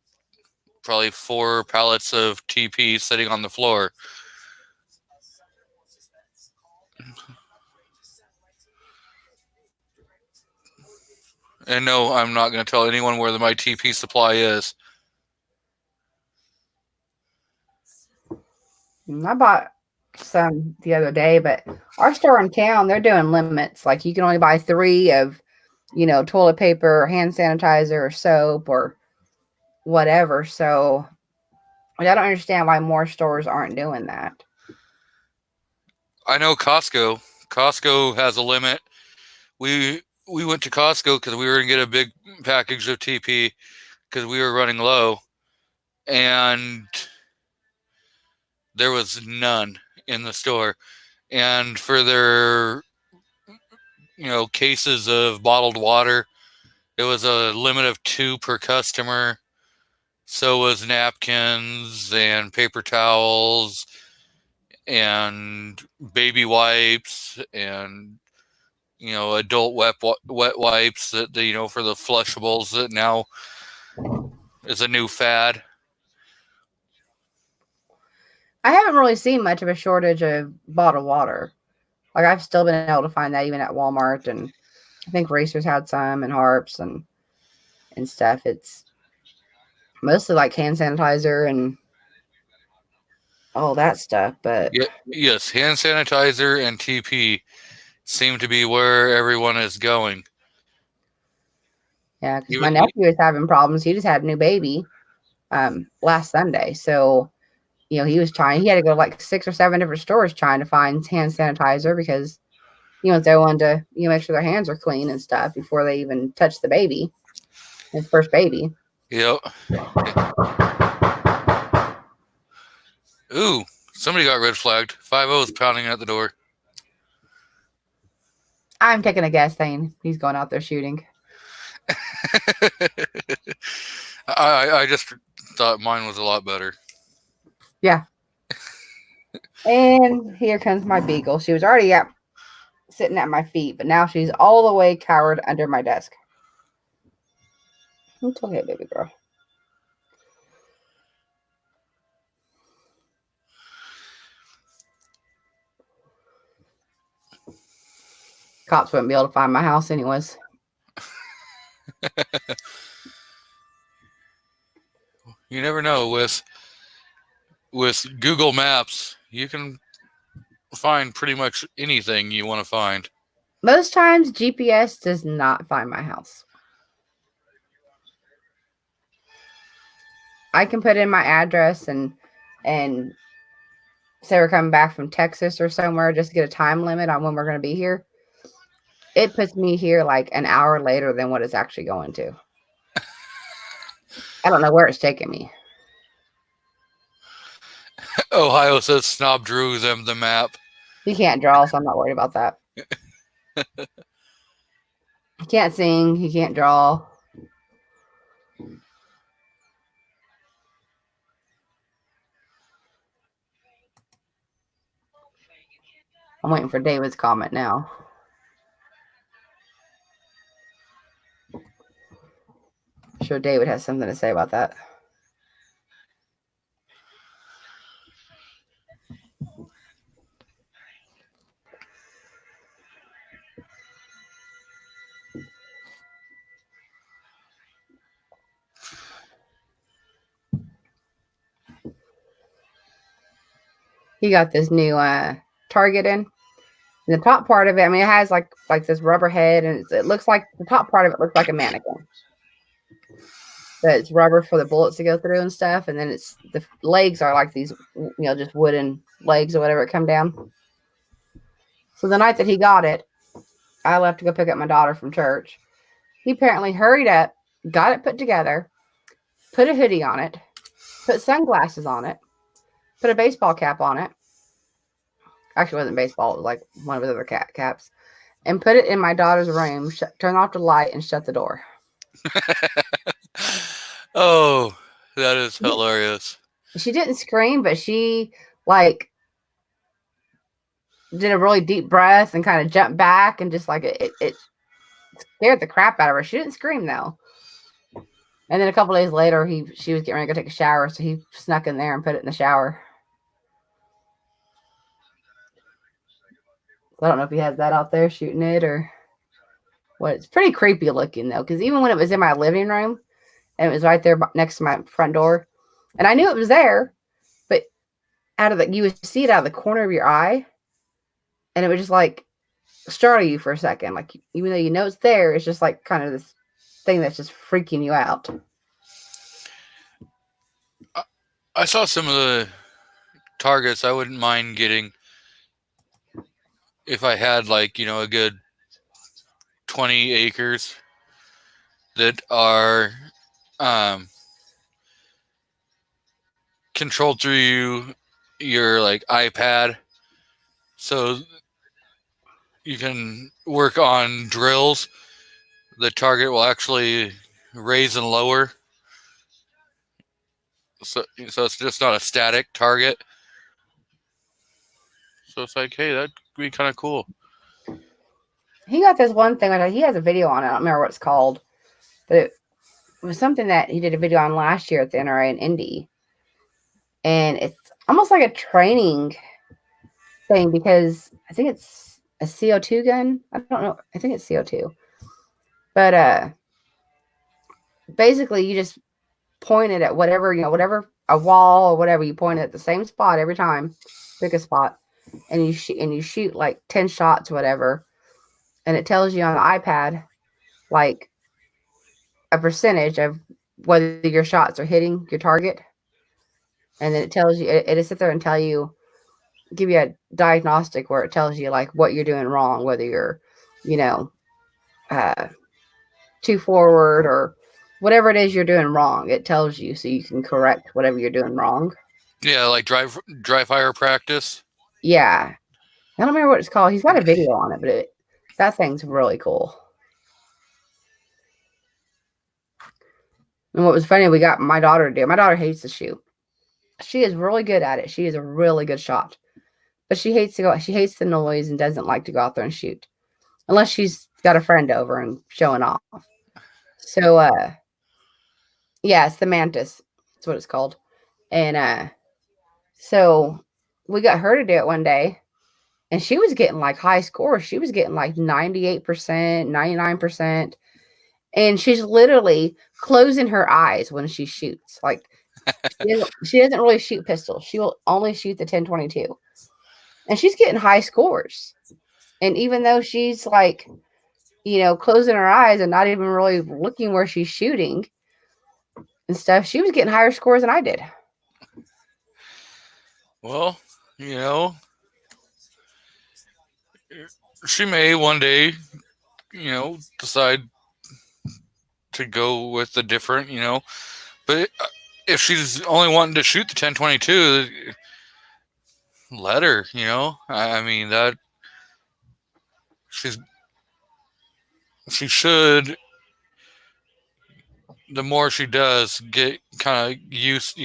probably 4 pallets of TP sitting on the floor. And no, I'm not going to tell anyone where my TP supply is. I bought some the other day, but our store in town, they're doing limits. Like you can only buy 3 of, toilet paper, or hand sanitizer, or soap, or whatever. So I don't understand why more stores aren't doing that. I know Costco. Costco has a limit. We went to Costco because we were gonna get a big package of TP because we were running low, and there was none in the store. And for their cases of bottled water, it was a limit of 2 per customer. So was napkins and paper towels and baby wipes and adult wet wipes that for the flushables that now is a new fad. I haven't really seen much of a shortage of bottled water. Like I've still been able to find that even at Walmart, and I think Racers had some, and Harps and stuff. It's mostly like hand sanitizer and all that stuff. But yes, hand sanitizer and TP seem to be where everyone is going. Yeah, because my nephew is having problems. He just had a new baby last Sunday. So, he was trying. He had to go to like 6 or 7 different stores trying to find hand sanitizer because, they wanted to, make sure their hands are clean and stuff before they even touch the baby, his first baby. Yep. Ooh, somebody got red flagged. 5-0 is pounding at the door. I'm taking a guess saying he's going out there shooting. I just thought mine was a lot better. Yeah. And here comes my beagle. She was already sitting at my feet, but now she's all the way cowered under my desk. It's okay, baby girl. Cops wouldn't be able to find my house anyways. You never know with Google Maps. You can find pretty much anything you want to find. Most times GPS does not find my house. I can put in my address and say we're coming back from Texas or somewhere just to get a time limit on when we're going to be here. It puts me here like an hour later than what it's actually going to. I don't know where it's taking me. Ohio says Snob drew them the map. He can't draw, so I'm not worried about that. He can't sing. He can't draw. I'm waiting for David's comment now. I'm sure David has something to say about that. He got this new Target in. And the top part of it, it has like this rubber head, and it looks like the top part of it looks like a mannequin. But it's rubber for the bullets to go through and stuff, and then the legs are like these, just wooden legs or whatever come down. So the night that he got it, I left to go pick up my daughter from church. He apparently hurried up, got it put together, put a hoodie on it, put sunglasses on it, put a baseball cap on it. Actually, it wasn't baseball. It was like one of his other caps. And put it in my daughter's room, turn off the light, and shut the door. Oh, that is hilarious. She didn't scream, but she did a really deep breath and kind of jumped back and just it scared the crap out of her. She didn't scream though. And then a couple days later, she was getting ready to go take a shower, so he snuck in there and put it in the shower. I don't know if he has that out there shooting it or what. It's pretty creepy looking though, because even when it was in my living room and it was right there next to my front door, and I knew it was there, but you would see it out of the corner of your eye, and it would just like startle you for a second. Like even though you know it's there, it's just like kind of this thing that's just freaking you out. I saw some of the targets I wouldn't mind getting if I had like, a good 20 acres that are controlled through your like iPad, so you can work on drills. The target will actually raise and lower, so it's just not a static target. So it's like, hey, that'd be kind of cool. He got this one thing. He has a video on it. I don't remember what it's called, but it was something that he did a video on last year at the NRA in Indy, and it's almost like a training thing because I think it's a CO2 gun. I don't know. I think it's CO2, but basically you just point it at whatever whatever a wall or whatever. You point it at the same spot every time. Pick a spot, and you shoot like 10 shots, whatever, and it tells you on the iPad like a percentage of whether your shots are hitting your target, and then it tells you it'll sit there and give you a diagnostic where it tells you like what you're doing wrong, whether you're too forward or whatever it is you're doing wrong. It tells you so you can correct whatever you're doing wrong. Yeah, like dry fire practice. Yeah, I don't remember what it's called. He's got a video on it, but that thing's really cool. And what was funny, we got my daughter to do. My daughter hates to shoot. She is really good at it. She is a really good shot, but she hates the noise and doesn't like to go out there and shoot unless she's got a friend over and showing off. So, yeah, it's the Mantis. That's what it's called. And so we got her to do it one day, and she was getting like high scores. She was getting like 98%, 99%. And she's literally closing her eyes when she shoots. Like she doesn't really shoot pistols. She will only shoot the 10-22. And she's getting high scores. And even though she's like, closing her eyes and not even really looking where she's shooting and stuff, she was getting higher scores than I did. Well, she may one day, decide to go with the different, but if she's only wanting to shoot the 10-22, let her, I mean that she should, the more she does, get kind of used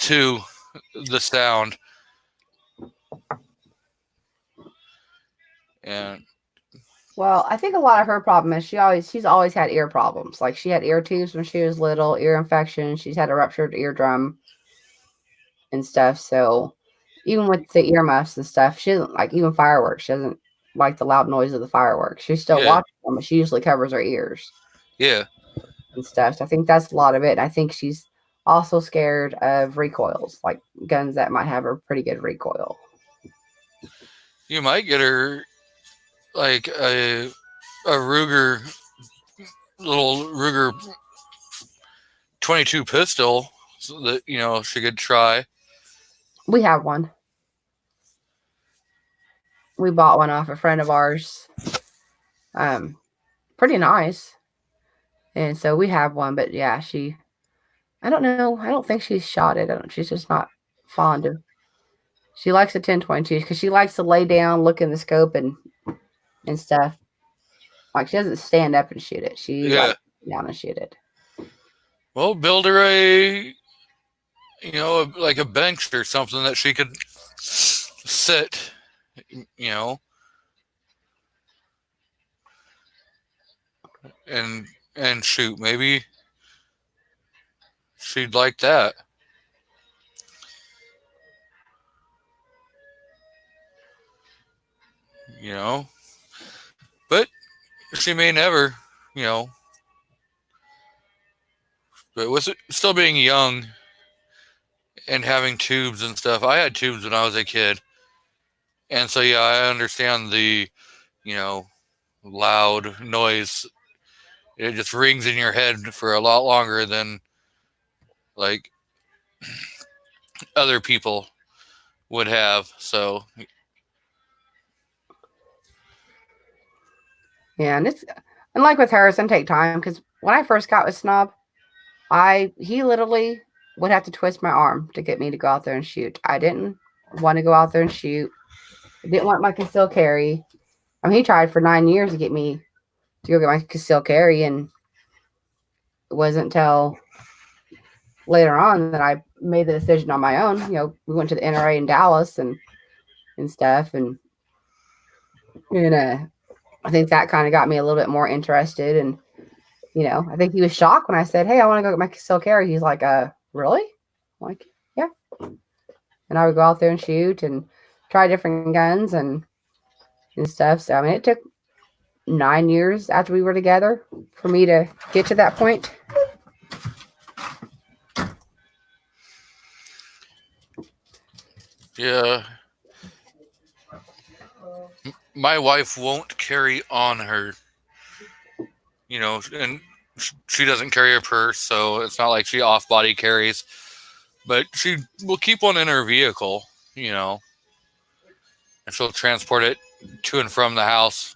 to the sound. And well, I think a lot of her problem is she's always had ear problems. Like she had ear tubes when she was little, ear infection. She's had a ruptured eardrum and stuff. So even with the earmuffs and stuff, she doesn't like even fireworks. She doesn't like the loud noise of the fireworks. She still watches them, but she usually covers her ears. Yeah. And stuff. So I think that's a lot of it. I think she's also scared of recoils, like guns that might have a pretty good recoil. You might get her like a Ruger, little Ruger 22 pistol, so that she could try. We have one. We bought one off a friend of ours. Pretty nice. And so we have one, but yeah, I don't know. I don't think she's shot it. She's just not fond of. She likes the 10-22 because she likes to lay down, look in the scope and stuff. Like she doesn't stand up and shoot it. She likes to lay down and shoot it. Well, build her like a bench or something that she could sit, and shoot. Maybe she'd like that. But she may never, but with it still being young and having tubes and stuff. I had tubes when I was a kid. And so, yeah, I understand the, you know, loud noise. It just rings in your head for a lot longer than like other people would have. So, Yeah, and like with hers, and take time because when I first got with Snob, he literally would have to twist my arm to get me to go out there and shoot. I didn't want to go out there and shoot. I didn't want my concealed carry. I mean, he tried for 9 years to get me to go get my concealed carry, and it wasn't until later on that I made the decision on my own. We went to the NRA in Dallas and stuff, and I think that kind of got me a little bit more interested. And I think he was shocked when I said, "Hey, I want to go get my concealed carry." He's like, really?" I'm like, yeah. And I would go out there and shoot and try different guns and stuff. So I mean, it took 9 years after we were together for me to get to that point. yeah. My wife won't carry on her, and she doesn't carry a purse, so it's not like she off body carries. But she will keep one in her vehicle, and she'll transport it to and from the house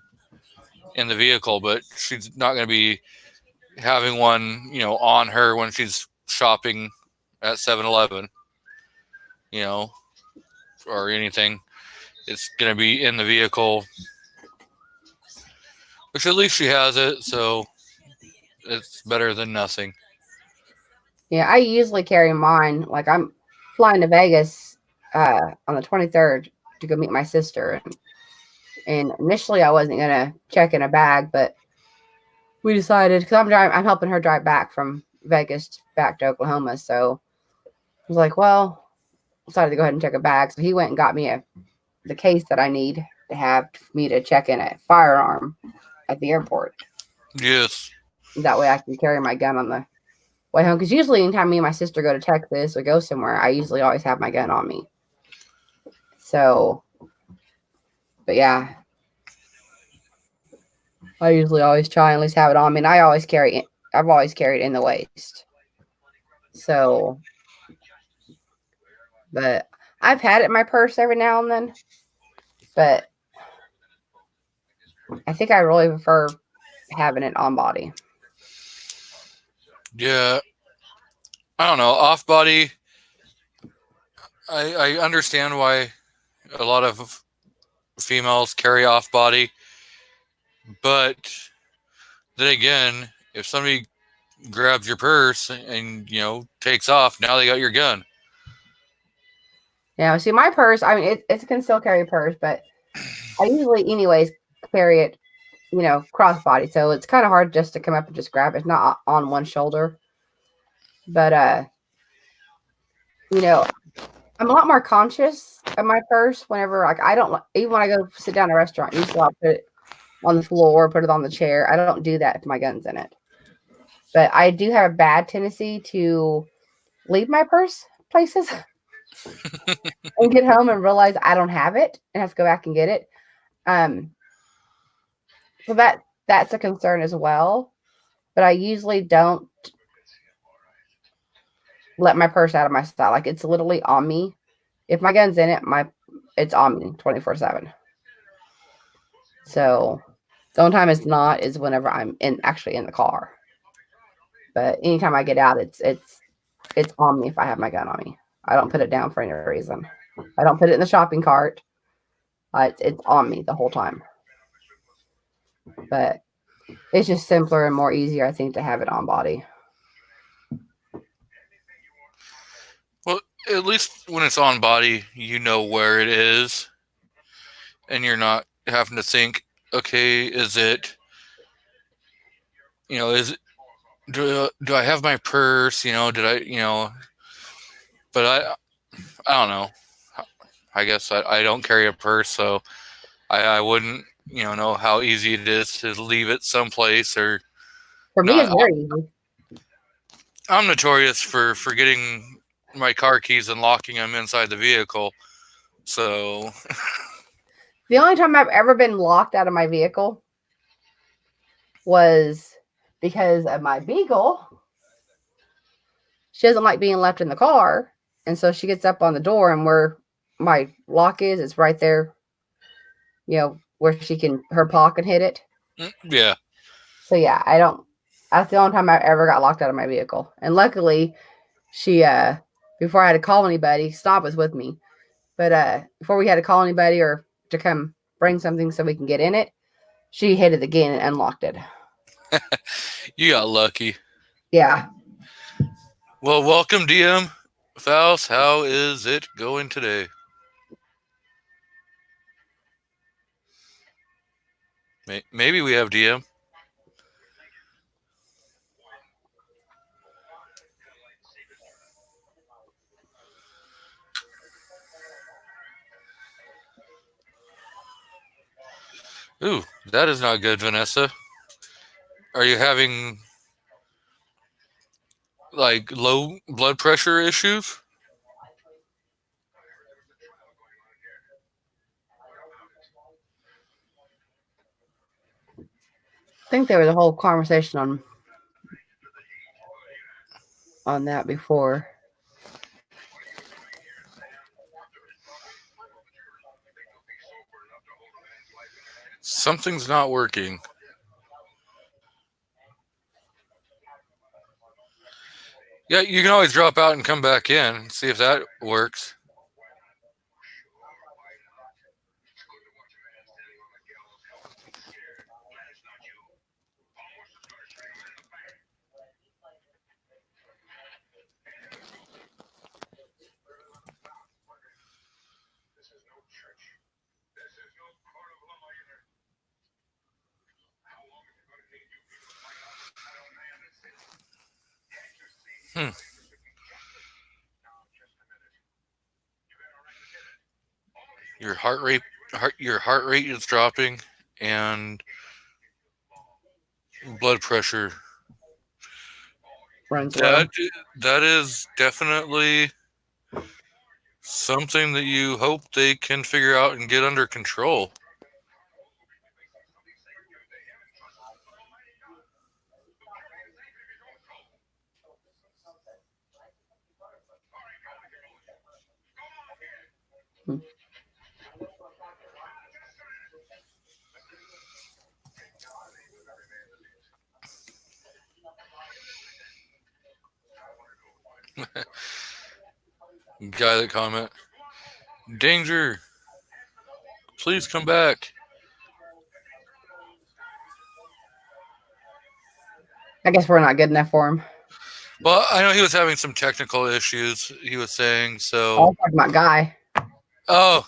in the vehicle. But she's not going to be having one, on her when she's shopping at 7-Eleven, or anything. It's going to be in the vehicle, which at least she has it, so it's better than nothing. Yeah, I usually carry mine. Like I'm flying to Vegas on the 23rd to go meet my sister, and initially I wasn't gonna check in a bag, but we decided because I'm helping her drive back from Vegas back to Oklahoma, so I was like, well, decided to go ahead and check a bag. So he went and got me the case that I need to have for me to check in a firearm at the airport. Yes. That way I can carry my gun on the way home. Because usually anytime me and my sister go to Texas or go somewhere, I usually always have my gun on me. So, but yeah, I usually always try and at least have it on me. And I've always carried it in the waist. So, but I've had it in my purse every now and then. But I think I really prefer having it on body. Yeah. I don't know. Off body, I understand why a lot of females carry off body. But then again, if somebody grabs your purse and, takes off, now they got your gun. Yeah, see, my purse, I mean, it's a concealed carry purse, but I usually, anyways, carry it, crossbody. So it's kind of hard just to come up and just grab it. It's not on one shoulder. But, I'm a lot more conscious of my purse whenever, like, I don't, even when I go sit down at a restaurant, usually I'll put it on the floor, put it on the chair. I don't do that if my gun's in it. But I do have a bad tendency to leave my purse places and get home and realize I don't have it and have to go back and get it. So that's a concern as well. But I usually don't let my purse out of my style. Like it's literally on me. If my gun's in it, it's on me 24/7. So the only time it's not is whenever I'm actually in the car. But anytime I get out, it's on me if I have my gun on me. I don't put it down for any reason. I don't put it in the shopping cart. It's on me the whole time. But it's just simpler and more easier, I think, to have it on body. Well, at least when it's on body, you know where it is. And you're not having to think, okay, is it, do I have my purse? Did I, but I don't know. I guess I don't carry a purse, so I wouldn't, know how easy it is to leave it someplace or. For me, it's very easy. I'm notorious for forgetting my car keys and locking them inside the vehicle. So The only time I've ever been locked out of my vehicle was because of my beagle. She doesn't like being left in the car. And so she gets up on the door, and where my lock is, it's right there, where her paw can hit it. yeah. So yeah, that's the only time I ever got locked out of my vehicle. And luckily she, before I had to call anybody, Stomp was with me. But before we had to call anybody or to come bring something so we can get in it, she hit it again and unlocked it. You got lucky. Yeah. Well, welcome, DM. Faust, how is it going today? Maybe we have DM. Ooh, that is not good, Vanessa. Are you having like low blood pressure issues? I think there was a whole conversation on that before. Something's not working. Yeah, you can always drop out and come back in, see if that works. Your heart rate is dropping, and blood pressure. Runs low. That is definitely something that you hope they can figure out and get under control. Guy that comment, danger, please come back. I guess we're not good enough for him. Well, I know he was having some technical issues, he was saying, so. I was talking about Guy. Oh.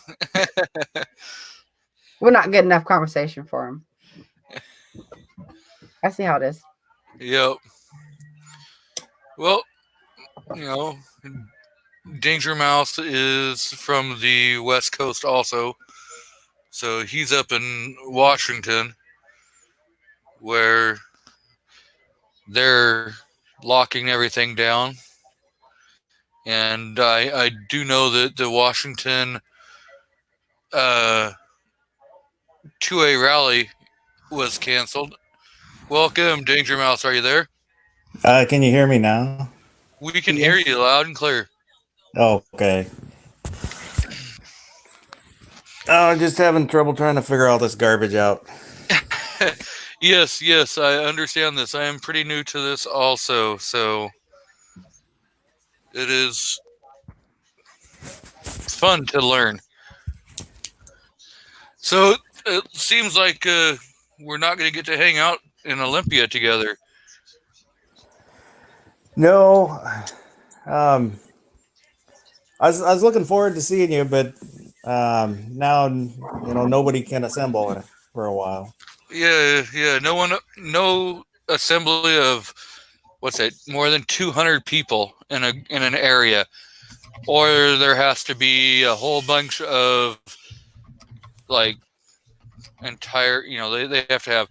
We're not good enough conversation for him. I see how it is. Yep. Well, Danger Mouse is from the West Coast also. So he's up in Washington, where they're locking everything down. And I do know that the Washington 2A rally was canceled. Welcome, Danger Mouse. Are you there? Can you hear me now? We can hear you loud and clear. Oh, okay. I'm just having trouble trying to figure all this garbage out. Yes, I understand this. I am pretty new to this also, so it is fun to learn. So it seems like we're not going to get to hang out in Olympia together. No, I was looking forward to seeing you, but now nobody can assemble for a while. Yeah. No assembly of more than 200 people in an area, or there has to be a whole bunch of entire. They have to have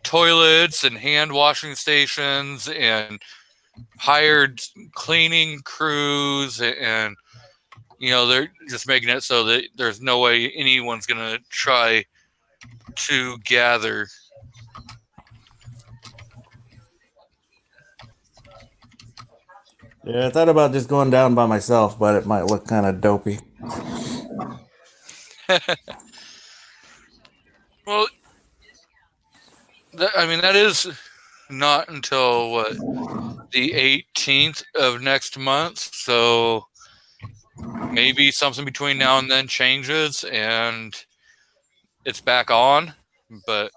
toilets and hand washing stations and hired cleaning crews, and they're just making it so that there's no way anyone's gonna try to gather. Yeah, I thought about just going down by myself, but it might look kind of dopey. Well, that is not until the 18th of next month, so maybe something between now and then changes and it's back on, but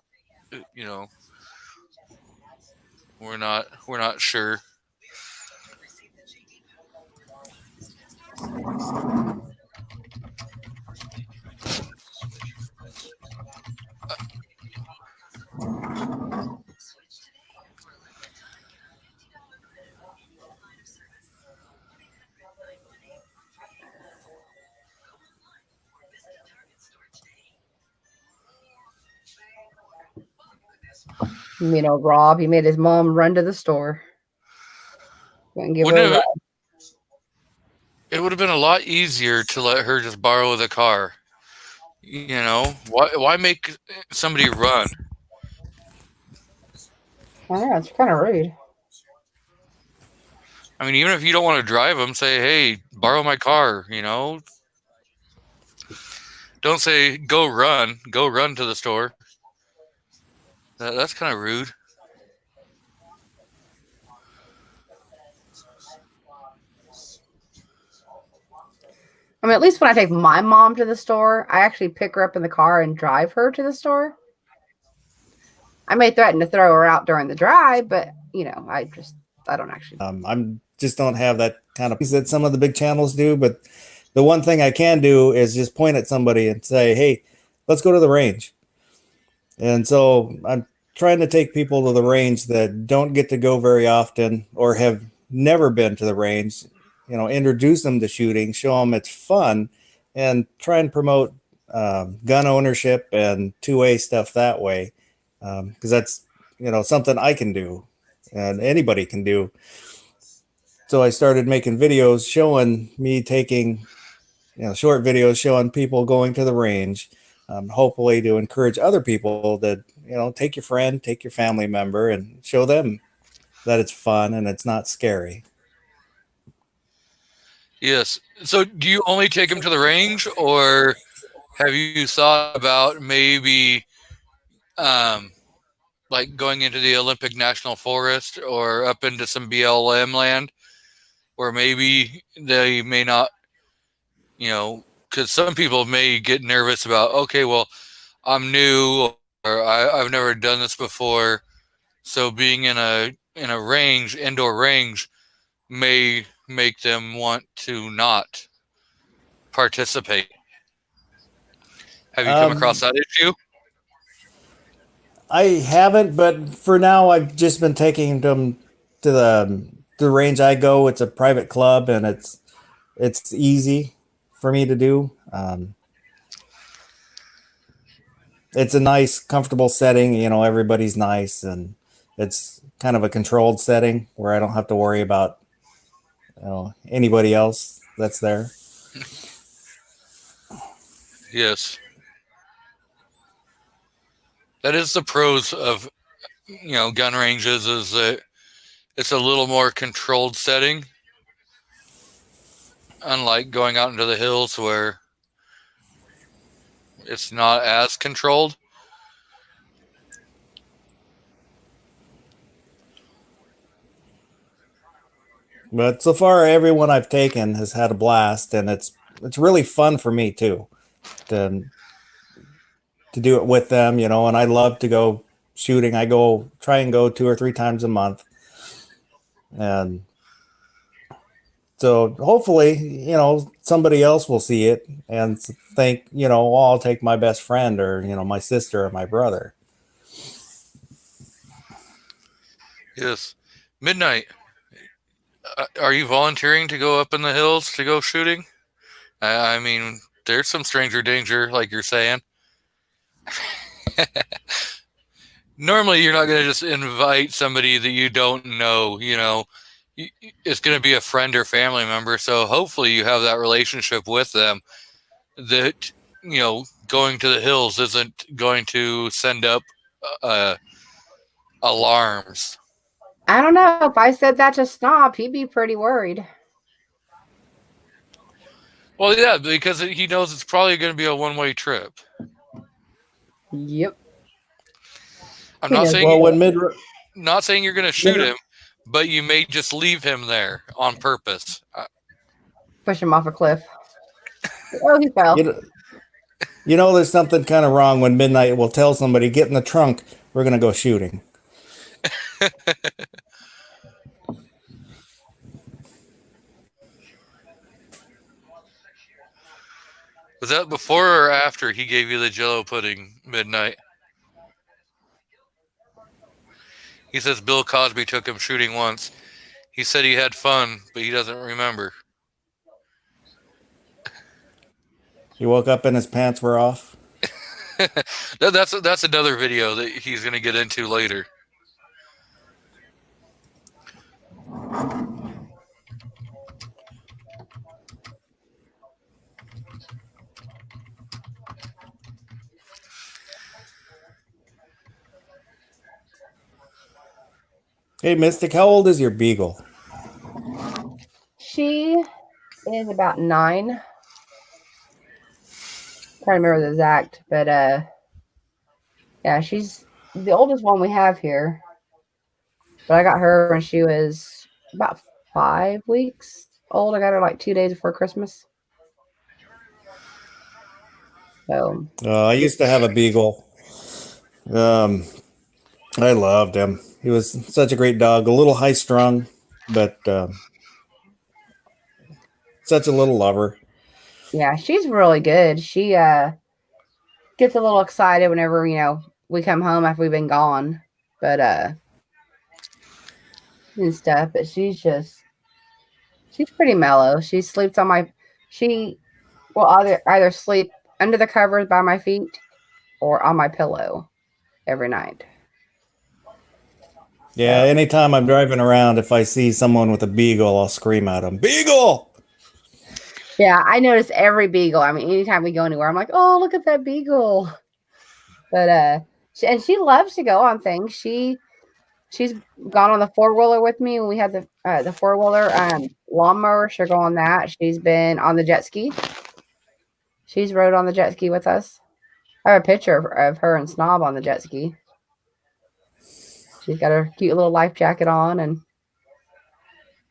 we're not sure. Rob, he made his mom run to the store. And give her a ride. It would have been a lot easier to let her just borrow the car. Why make somebody run? I know, it's kind of rude. I mean, even if you don't want to drive them, say, hey, borrow my car, Don't say, go run to the store. That's kind of rude. I mean, at least when I take my mom to the store, I actually pick her up in the car and drive her to the store. I may threaten to throw her out during the drive, but I don't actually. I'm just don't have that kind of piece that some of the big channels do. But the one thing I can do is just point at somebody and say, "Hey, let's go to the range." And so I'm trying to take people to the range that don't get to go very often or have never been to the range. Introduce them to shooting, show them it's fun, and try and promote gun ownership and 2A stuff that way, because that's something I can do and anybody can do. So I started making videos showing me taking short videos showing people going to the range, hopefully to encourage other people that take your friend, take your family member, and show them that it's fun and it's not scary. Yes. So do you only take them to the range, or have you thought about maybe like going into the Olympic National Forest or up into some BLM land where maybe they may not, because some people may get nervous about, okay, well, I'm new or I've never done this before. So being in a range, indoor range, may make them want to not participate. Have you come across that issue? I haven't, but for now, I've just been taking them to the range I go. It's a private club, and it's easy for me to do. It's a nice, comfortable setting. Everybody's nice, and it's kind of a controlled setting where I don't have to worry about anybody else that's there. Yes. That is the pros of gun ranges, is that it's a little more controlled setting, unlike going out into the hills where it's not as controlled. But so far, everyone I've taken has had a blast, and it's really fun for me too to do it with them. And I love to go shooting. I try and go 2 or 3 times a month, and so hopefully somebody else will see it and think oh, I'll take my best friend or my sister or my brother. Yes. Midnight. Are you volunteering to go up in the hills to go shooting? I mean, there's some stranger danger, like you're saying. Normally, you're not going to just invite somebody that you don't know. You it's going to be a friend or family member. So hopefully you have that relationship with them that, going to the hills isn't going to send up alarms. I don't know. If I said that to Snob, he'd be pretty worried. Well, yeah, because he knows it's probably going to be a one-way trip. Yep. I'm He not knows saying Well, when not saying you're going to shoot him, but you may just leave him there on purpose. Push him off a cliff. Oh, he fell. there's something kind of wrong when Midnight will tell somebody, get in the trunk, we're going to go shooting. Was that before or after he gave you the Jello pudding, Midnight? He says Bill Cosby took him shooting once. He said he had fun, but he doesn't remember. He woke up and his pants were off. That's another video that he's going to get into later. Hey, Mystic, how old is your beagle? She is about 9. Trying to remember the exact, but yeah, she's the oldest one we have here. But I got her when she was about 5 weeks old. I got her like 2 days before Christmas. So I used to have a beagle. I loved him. He was such a great dog, a little high strung, but such a little lover. yeah, she's really good. She gets a little excited whenever, we come home after we've been gone. But and stuff. But she's pretty mellow. She sleeps on she will either sleep under the covers by my feet or on my pillow every night. Yeah, anytime I'm driving around, if I see someone with a beagle, I'll scream at them, "Beagle!" Yeah, I notice every beagle. I mean, anytime we go anywhere, I'm like, "Oh, look at that beagle!" But she loves to go on things. She's gone on the 4-wheeler with me when we had the 4-wheeler lawnmower. She'll go on that. She's been on the jet ski. She's rode on the jet ski with us. I have a picture of her and Snob on the jet ski. She's got her cute little life jacket on. And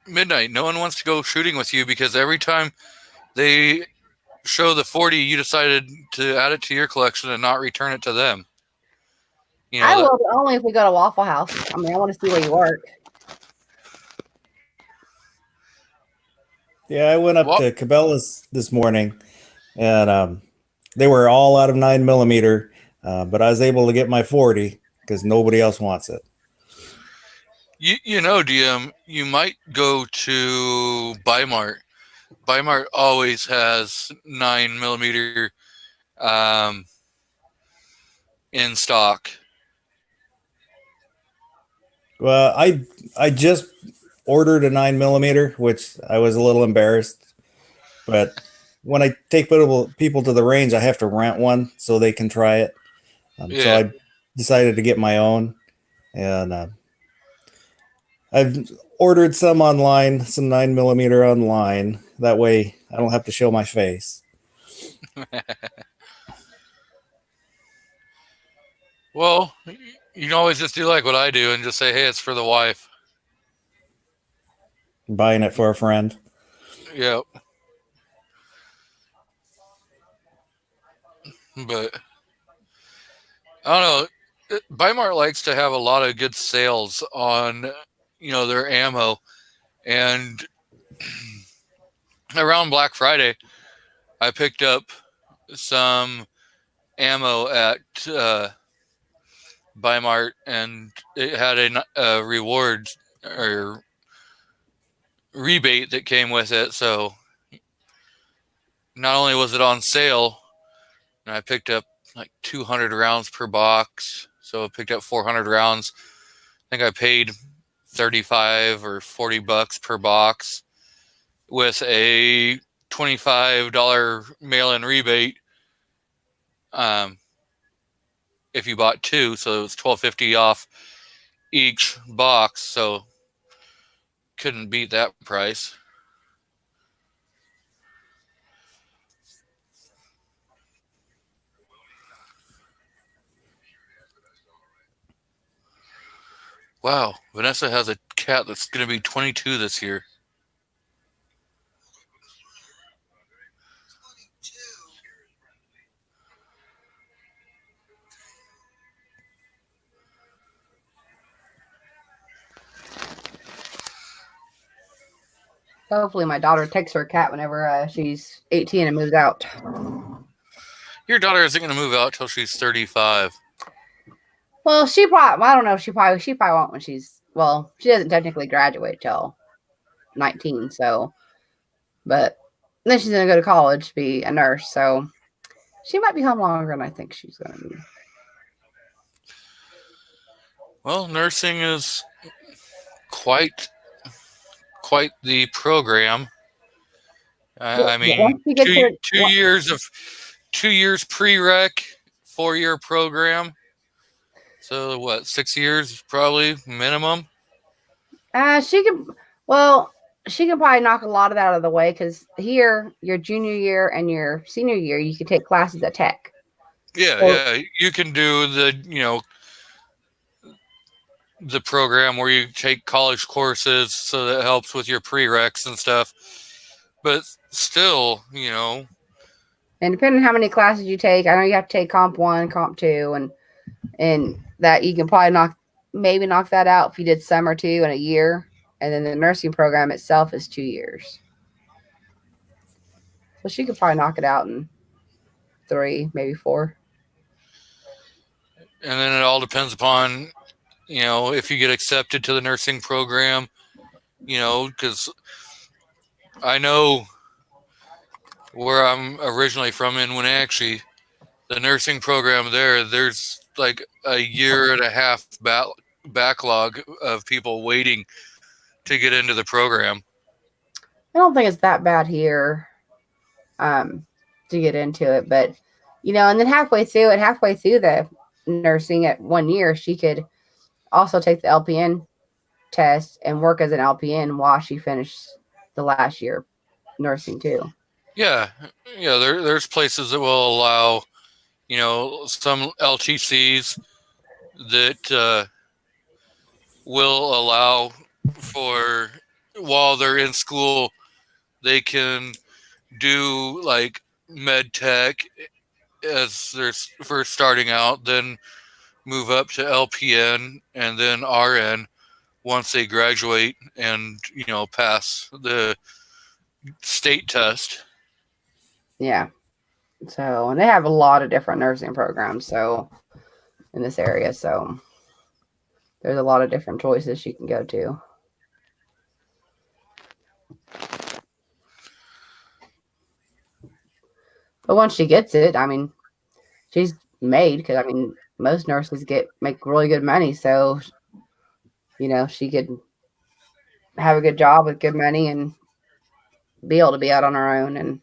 Midnight, no one wants to go shooting with you because every time they show the 40, you decided to add it to your collection and not return it to them. I will, but only if we go to Waffle House. I mean, I want to see where you work. Yeah, I went up to Cabela's this morning, and they were all out of 9mm, but I was able to get my 40 because nobody else wants it. DM, you might go to Bi-Mart. Bi-Mart always has 9mm in stock. Well, I just ordered a 9mm, which I was a little embarrassed, but when I take people to the range, I have to rent one so they can try it. So I decided to get my own, and I've ordered some online, some 9mm online. That way I don't have to show my face. Well, you can always just do like what I do and just say, hey, it's for the wife. I'm buying it for a friend. Yep. But I don't know. Bi-Mart likes to have a lot of good sales on, their ammo. And around Black Friday, I picked up some ammo at Bi-Mart, and it had a reward or rebate that came with it. So not only was it on sale, and I picked up like 200 rounds per box. So I picked up 400 rounds. I think I paid $35 or $40 per box with a $25 mail-in rebate if you bought two, so it was $12.50 off each box, so couldn't beat that price. Wow, Vanessa has a cat that's going to be 22 this year. Hopefully, my daughter takes her cat whenever she's 18 and moves out. Your daughter isn't going to move out till she's 35. Well, she probably, I don't know, she probably won't when she's, well, she doesn't technically graduate till 19, so, but then she's going to go to college to be a nurse, so she might be home longer than I think she's going to be. Well, nursing is quite the program. I mean, two years prereq, 4-year program. So what, 6 years probably minimum? She can probably knock a lot of that out of the way, because here, your junior year and your senior year, you can take classes at Tech. Yeah, you can do the program where you take college courses, so that helps with your prereqs and stuff. But still, and depending on how many classes you take, I know you have to take Comp 1, Comp 2, and that you can probably knock that out if you did some or two in a year. And then the nursing program itself is 2 years. So she could probably knock it out in 3, maybe 4. And then it all depends upon, if you get accepted to the nursing program, because I know where I'm originally from in Wenatchee, the nursing program there's like a year and a half backlog of people waiting to get into the program. I don't think it's that bad here to get into it, but and then halfway through the nursing at 1 year, she could also take the LPN test and work as an LPN while she finished the last year nursing too. Yeah, there's places that will allow, some LTCs that will allow for, while they're in school, they can do like med tech as they're first starting out, then move up to LPN and then RN once they graduate and pass the state test. Yeah. So, and they have a lot of different nursing programs so in this area, so there's a lot of different choices she can go to. But once she gets it, I mean, she's made, because I mean, most nurses make really good money, so she could have a good job with good money and be able to be out on her own and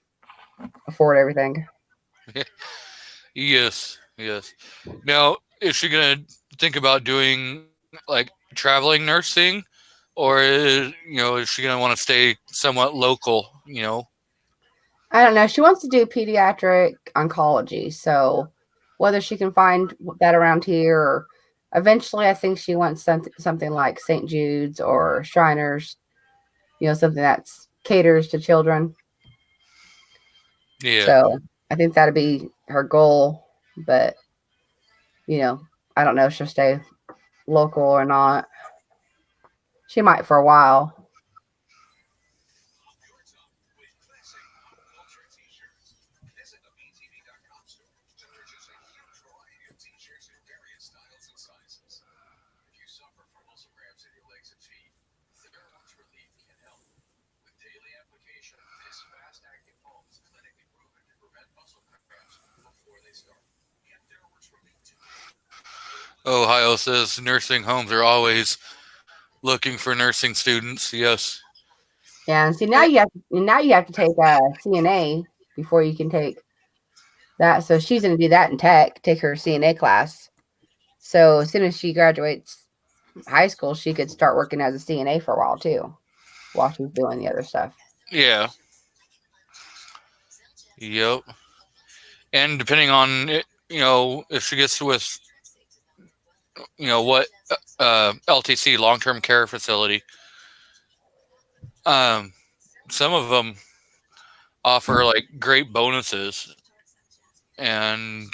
afford everything. Yes. Now, is she gonna think about doing like traveling nursing, or is she gonna want to stay somewhat local? I don't know. She wants to do pediatric oncology, so whether she can find that around here, or eventually, I think she wants something like St. Jude's or Shriners, something that caters to children. Yeah. So I think that'd be her goal, but I don't know if she'll stay local or not. She might for a while. Ohio says nursing homes are always looking for nursing students. Yes. Yeah, and see now you have to take CNA before you can take that. So she's going to do that in tech, take her CNA class. So as soon as she graduates high school, she could start working as a CNA for a while too, while she's doing the other stuff. Yeah. Yep. And depending on it, if she gets with what LTC, long-term care facility, some of them offer like great bonuses, and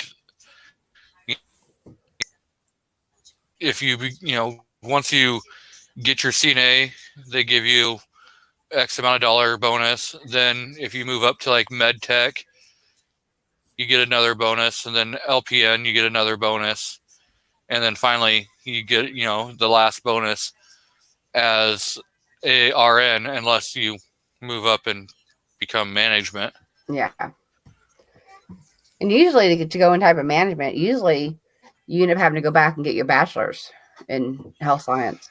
if once you get your CNA, they give you X amount of dollar bonus. Then if you move up to like med tech, you get another bonus, and then LPN, you get another bonus, and then finally you get the last bonus as a RN, unless you move up and become management. Yeah. And usually to go in type of management, usually you end up having to go back and get your bachelor's in health science.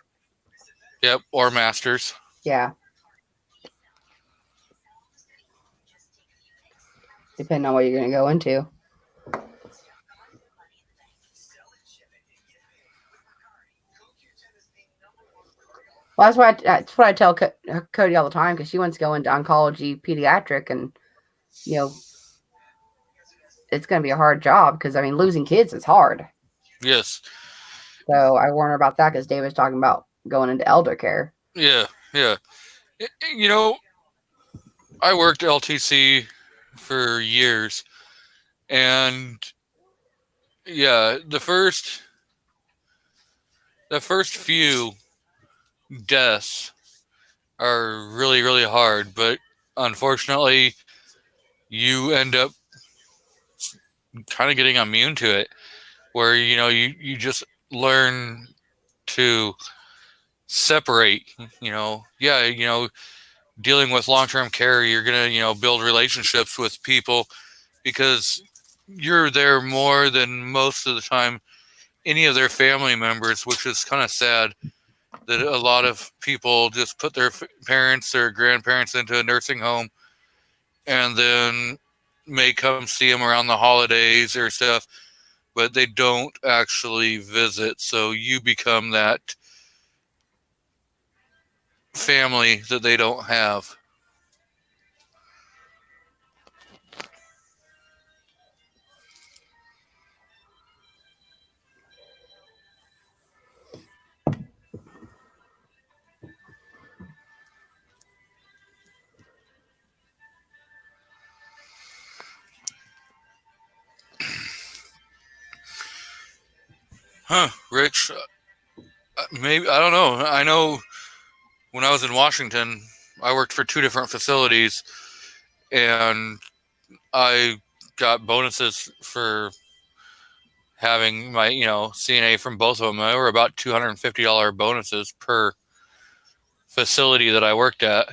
Yep, or masters. Yeah. Depending on what you're going to go into. Well, that's what I tell Cody all the time, because she wants to go into oncology pediatric, and it's going to be a hard job because losing kids is hard. Yes. So I warn her about that, because David's talking about going into elder care. Yeah. I worked LTC for years, and yeah, the first few deaths are really, really hard, but unfortunately you end up kind of getting immune to it, where you just learn to separate. Dealing with long-term care, you're gonna build relationships with people, because you're there more than most of the time any of their family members, which is kind of sad that a lot of people just put their parents or grandparents into a nursing home and then may come see them around the holidays or stuff, but they don't actually visit. So you become that family that they don't have. Huh, Rich? Maybe, I don't know. I know when I was in Washington, I worked for 2 different facilities, and I got bonuses for having my CNA from both of them. They were about $250 bonuses per facility that I worked at.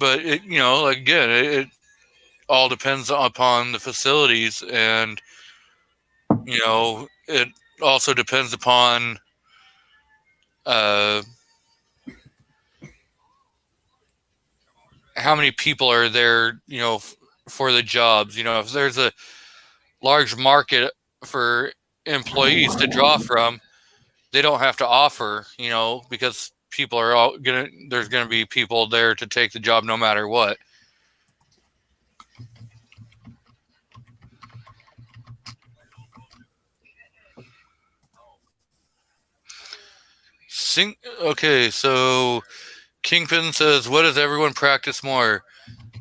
But it all depends upon the facilities, and it also depends upon how many people are there for the jobs. If there's a large market for employees to draw from, they don't have to offer, because people are there's gonna be people there to take the job no matter what. Okay, so Kingpin says, what does everyone practice more?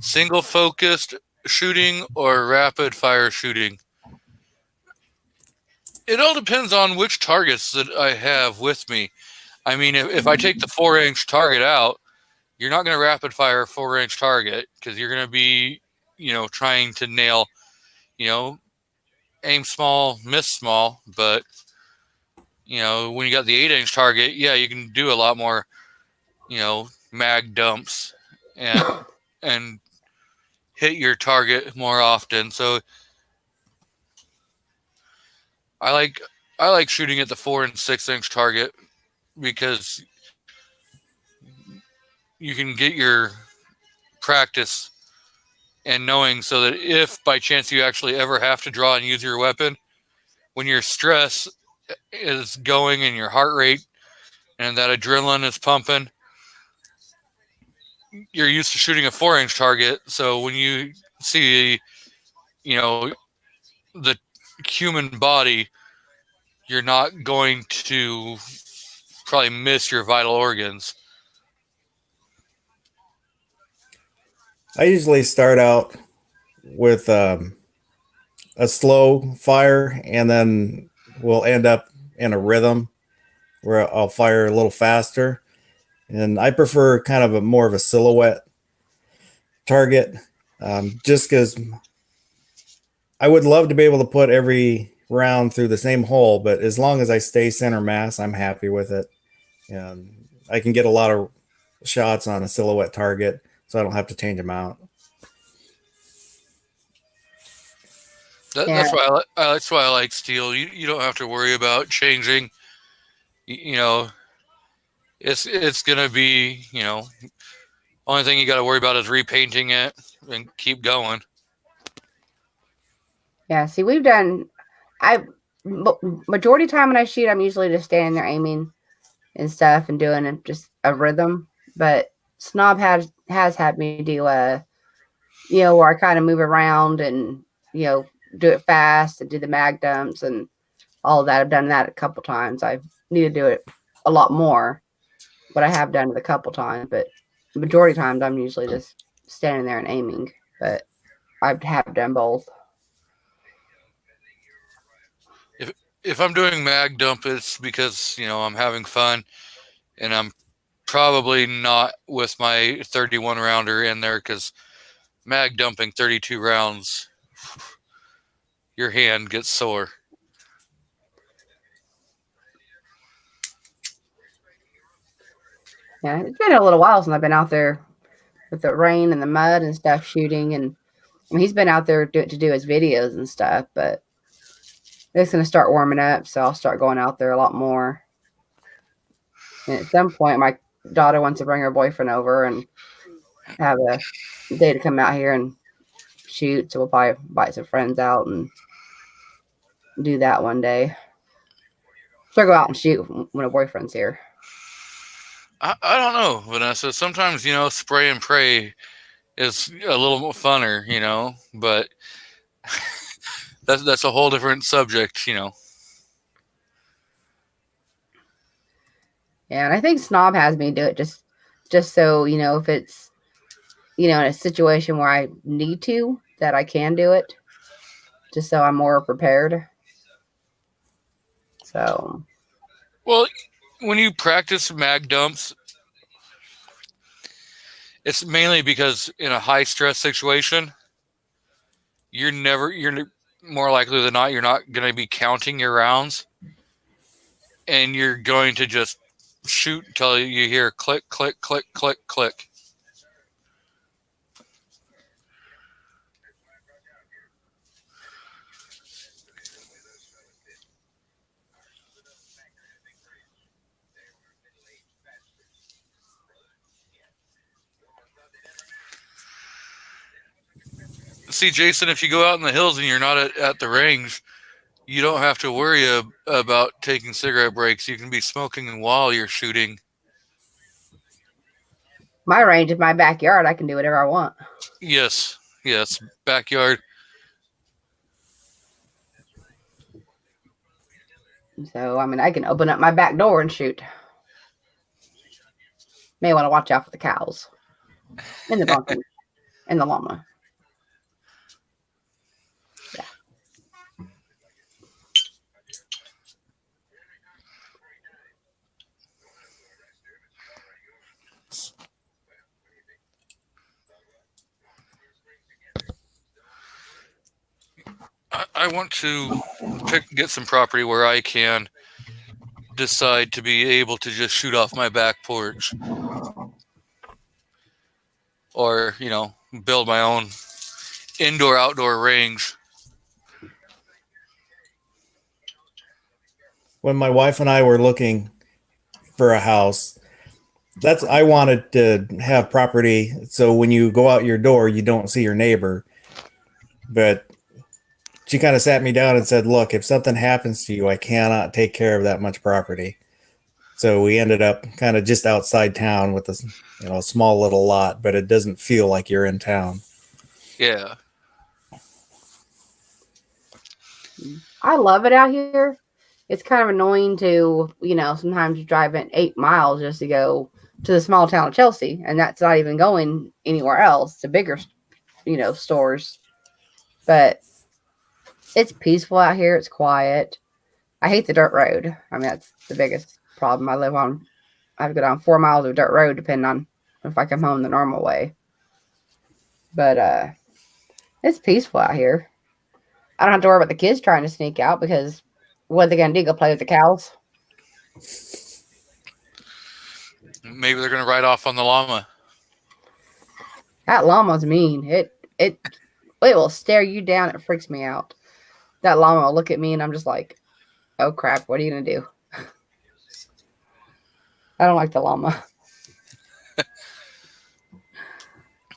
Single focused shooting or rapid fire shooting? It all depends on which targets that I have with me. If I take the 4-inch target out, you're not going to rapid fire a 4-inch target, because you're going to be, trying to nail, aim small, miss small. But, when you got the 8-inch target, yeah, you can do a lot more, mag dumps and hit your target more often. So I like I like shooting at the 4 and 6 inch target because you can get your practice and knowing so that if by chance you actually ever have to draw and use your weapon, when your stress is going and your heart rate and that adrenaline is pumping, you're used to shooting a 4 inch target. So when you see, the human body, you're not going to probably miss your vital organs. I usually start out with a slow fire, and then we'll end up in a rhythm where I'll fire a little faster. And I prefer kind of more of a silhouette target, just because I would love to be able to put every round through the same hole, but as long as I stay center mass, I'm happy with it. And I can get a lot of shots on a silhouette target, so I don't have to change them out. That's why I like steel. You don't have to worry about changing. It's gonna be, only thing you got to worry about is repainting it and keep going. Yeah, see, majority of the time when I shoot, I'm usually just standing there aiming and stuff and doing just a rhythm. But Snob has had me do where I kind of move around and do it fast and do the mag dumps and all of that. I've done that a couple times. I need to do it a lot more, but I have done it a couple times. But the majority of times, I'm usually just standing there and aiming. But I have done both. If I'm doing mag dump, it's because I'm having fun, and I'm probably not with my 31 rounder in there because mag dumping 32 rounds, your hand gets sore. Yeah, it's been a little while since I've been out there with the rain and the mud and stuff shooting, and he's been out there to do his videos and stuff, but it's going to start warming up, so I'll start going out there a lot more. And at some point, my daughter wants to bring her boyfriend over and have a day to come out here and shoot, so we'll probably invite some friends out and do that one day. So go out and shoot when a boyfriend's here. I don't know, Vanessa. Sometimes, spray and pray is a little more funner, but that's a whole different subject, Yeah, and I think Snob has me do it just so, if it's, in a situation where I need to, that I can do it, just so I'm more prepared. So. Well, when you practice mag dumps, it's mainly because in a high stress situation, you're more likely than not, you're not going to be counting your rounds, and you're going to just shoot until you hear click, click, click, click, click. See, Jason, if you go out in the hills and you're not at the range, you don't have to worry about taking cigarette breaks. You can be smoking while you're shooting. My range is my backyard. I can do whatever I want. Yes, backyard. So, I can open up my back door and shoot. May want to watch out for the cows and the donkey and the llama. Yeah. I want to get some property where I can decide to be able to just shoot off my back porch, or build my own indoor outdoor range. when my wife and I were looking for a house, I wanted to have property so when you go out your door, you don't see your neighbor. But she kind of sat me down and said, "Look, if something happens to you, I cannot take care of that much property." So we ended up kind of just outside town with a small little lot, but it doesn't feel like you're in town. Yeah. I love it out here. It's kind of annoying to, sometimes you drive in 8 miles just to go to the small town of Chelsea, and that's not even going anywhere else to bigger, stores. But it's peaceful out here. It's quiet. I hate the dirt road. I mean, that's the biggest problem. I have to go down 4 miles of dirt road depending on if I come home the normal way. But it's peaceful out here. I don't have to worry about the kids trying to sneak out because what are they going to do? Go play with the cows? Maybe they're going to ride off on the llama. That llama's mean. It will stare you down. It freaks me out. That llama will look at me and I'm just like, oh crap, what are you going to do? I don't like the llama.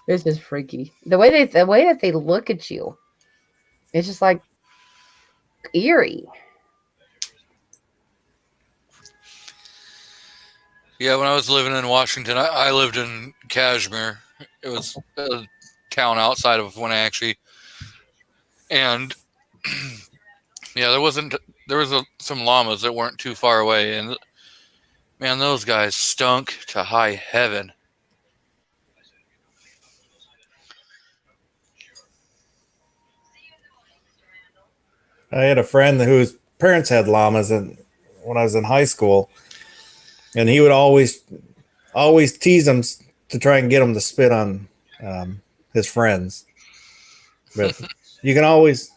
This is freaky. The way that they look at you, it's just like eerie. Yeah, when I was living in Washington, I lived in Kashmir. It was a town outside of Wenatchee. And yeah, there was some llamas that weren't too far away. And man, those guys stunk to high heaven. I had a friend whose parents had llamas when I was in high school, and he would always tease them to try and get them to spit on his friends. But you can always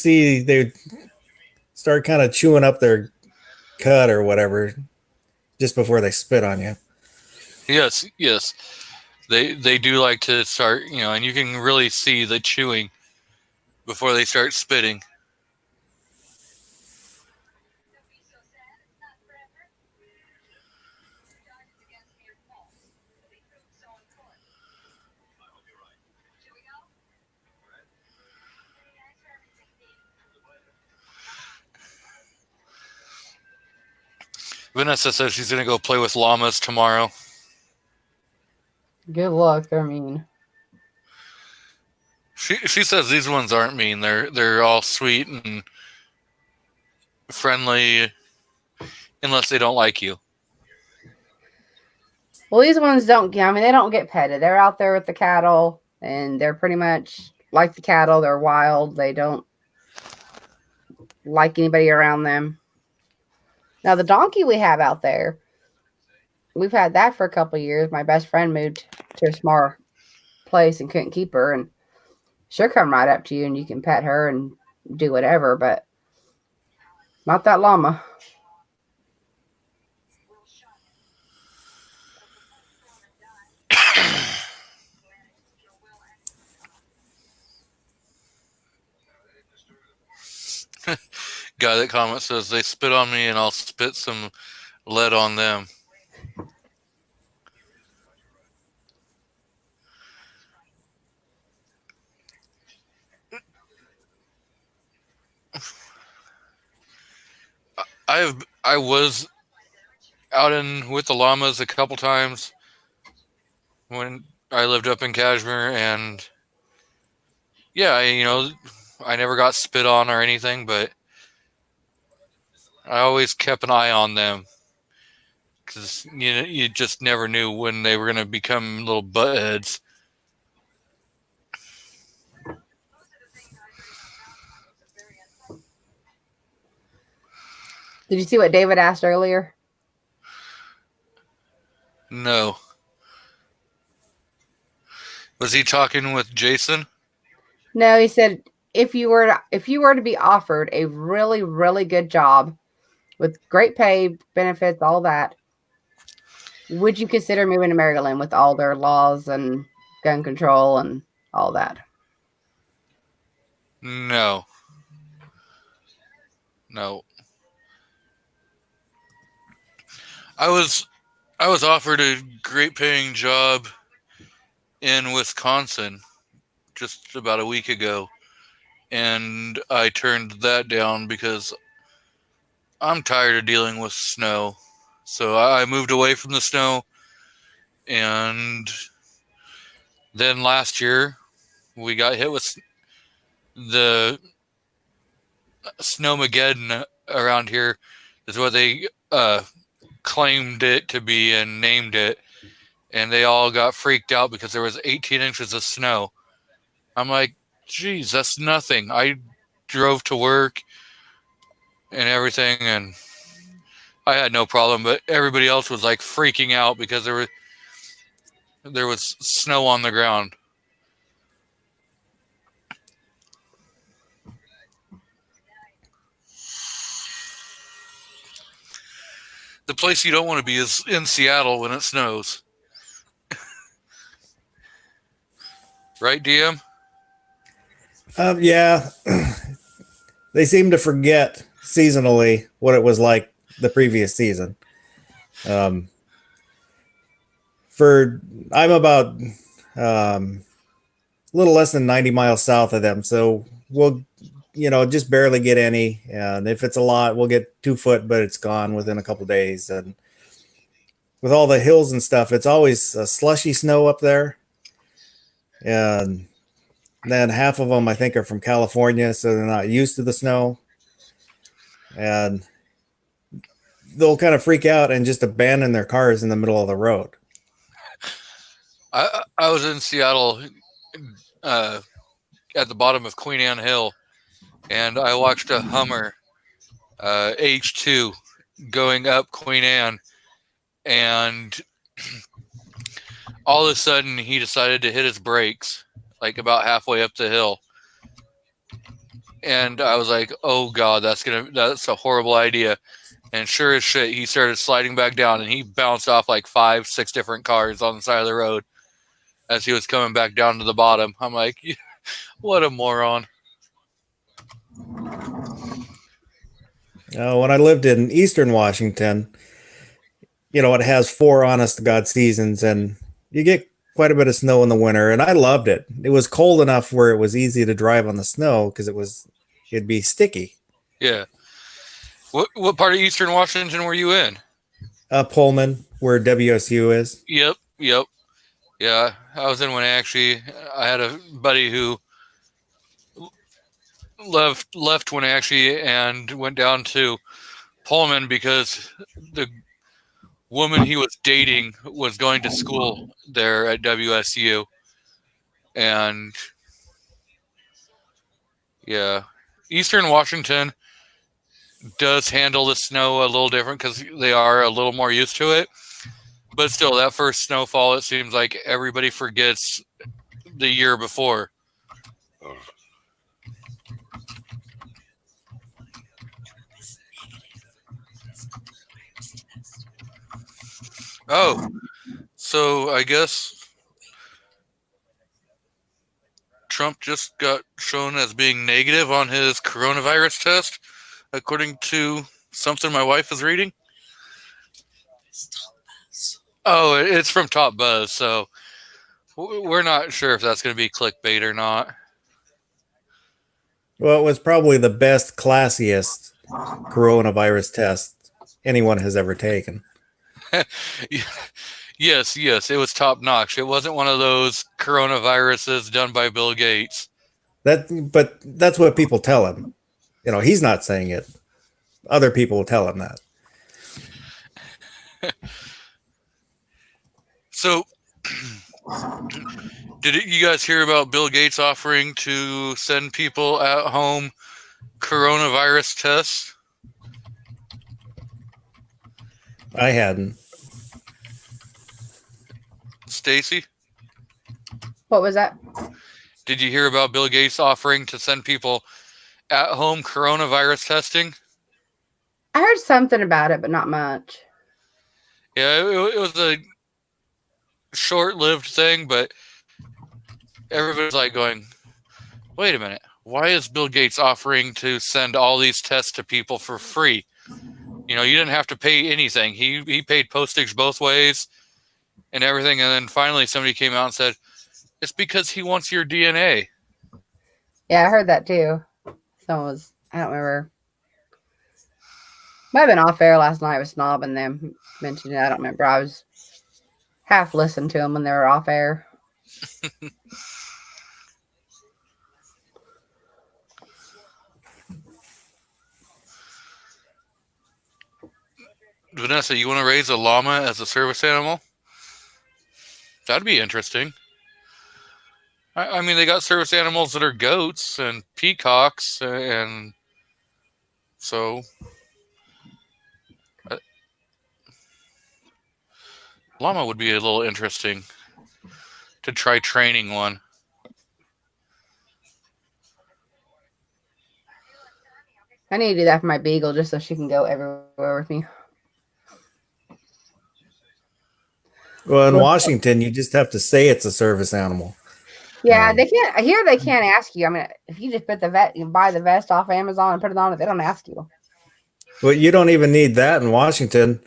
see they start kind of chewing up their cud or whatever just before they spit on you. Yes. They do like to start, and you can really see the chewing before they start spitting. Vanessa says she's going to go play with llamas tomorrow. Good luck. They're mean. She says these ones aren't mean. They're all sweet and friendly, unless they don't like you. Well, these ones they don't get petted. They're out there with the cattle, and they're pretty much like the cattle. They're wild. They don't like anybody around them. Now, the donkey we have out there, we've had that for a couple of years. My best friend moved to a smaller place and couldn't keep her, and she'll come right up to you, and you can pet her and do whatever, but not that llama. Guy that comment says they spit on me and I'll spit some lead on them. I was out with the llamas a couple times when I lived up in Kashmir, and yeah, I never got spit on or anything, but I always kept an eye on them because you just never knew when they were going to become little buttheads. Did you see what David asked earlier? No. Was he talking with Jason? No, he said if you were to be offered a really, really good job with great pay, benefits, all that, would you consider moving to Maryland with all their laws and gun control and all that? No. I was offered a great paying job in Wisconsin just about a week ago, and I turned that down because I'm tired of dealing with snow. So I moved away from the snow, and then last year we got hit with the Snowmageddon around here, is what they claimed it to be and named it, and they all got freaked out because there was 18 inches of snow. I'm like, geez, that's nothing. I drove to work and everything, and I had no problem, but everybody else was like freaking out because there was snow on the ground. The place you don't want to be is in Seattle when it snows. Right, DM? Yeah, they seem to forget seasonally what it was like the previous season. I'm about a little less than 90 miles south of them, so we'll just barely get any. And if it's a lot, we'll get 2 foot, but it's gone within a couple days. And with all the hills and stuff, it's always slushy snow up there. And then half of them, I think, are from California, so they're not used to the snow. And they'll kind of freak out and just abandon their cars in the middle of the road. I was in Seattle at the bottom of Queen Anne Hill, and I watched a Hummer H2 going up Queen Anne, and all of a sudden he decided to hit his brakes like about halfway up the hill. And I was like, oh God, that's a horrible idea. And sure as shit, he started sliding back down, and he bounced off like 5-6 different cars on the side of the road as he was coming back down to the bottom. I'm like, what a moron. When I lived in Eastern Washington, it has 4 honest to God seasons, and you get quite a bit of snow in the winter, and I loved it. It was cold enough where it was easy to drive on the snow because it'd be sticky. Yeah. What part of Eastern Washington were you in? Pullman, where WSU is. Yep. Yeah, I was in Wenatchee. I had a buddy who left Wenatchee and went down to Pullman because the woman he was dating was going to school there at WSU. And yeah, Eastern Washington does handle the snow a little different because they are a little more used to it. But still, that first snowfall, it seems like everybody forgets the year before. Oh, so I guess Trump just got shown as being negative on his coronavirus test, according to something my wife is reading. Oh, it's from Top Buzz, so we're not sure if that's going to be clickbait or not. Well, it was probably the best, classiest coronavirus test anyone has ever taken. Yes, it was top notch. It wasn't one of those coronaviruses done by Bill Gates. But that's what people tell him. He's not saying it. Other people will tell him that. So, did you guys hear about Bill Gates offering to send people at home coronavirus tests? I hadn't. Stacy? What was that? Did you hear about Bill Gates offering to send people at home coronavirus testing? I heard something about it, but not much. Yeah, it was a short-lived thing, but everybody's like going, wait a minute, why is Bill Gates offering to send all these tests to people for free? You know, you didn't have to pay anything. He paid postage both ways and everything. And then finally somebody came out and said, it's because he wants your DNA. Yeah, I heard that too. Someone was, I don't remember. Might have been off air last night with Snob and them mentioning it. I don't remember. I was half listened to them when they were off air. Vanessa, you want to raise a llama as a service animal? That'd be interesting. I mean, they got service animals that are goats and peacocks, and so llama would be a little interesting to try training one. I need to do that for my beagle just so she can go everywhere with me. Well, in Washington, you just have to say it's a service animal. Yeah, they can't. Here they can't ask you. I mean, if you just put the vet, you buy the vest off Amazon and put it on it, they don't ask you. Well, you don't even need that in Washington.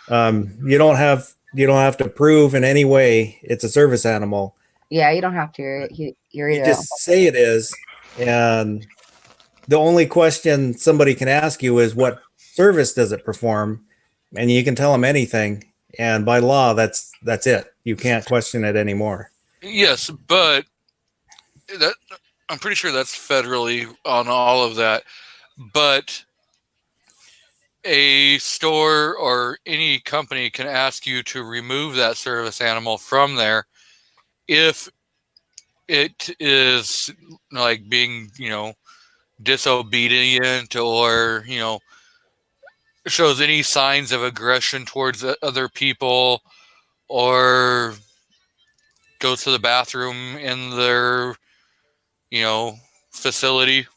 You don't have to prove in any way it's a service animal. Yeah, you don't have to. You're You just say it is, and the only question somebody can ask you is what service does it perform, and you can tell them anything. And by law, that's it. You can't question it anymore. Yes, but that I'm pretty sure that's federally on all of that. But a store or any company can ask you to remove that service animal from there if it is like being, disobedient or, shows any signs of aggression towards other people or goes to the bathroom in their, facility.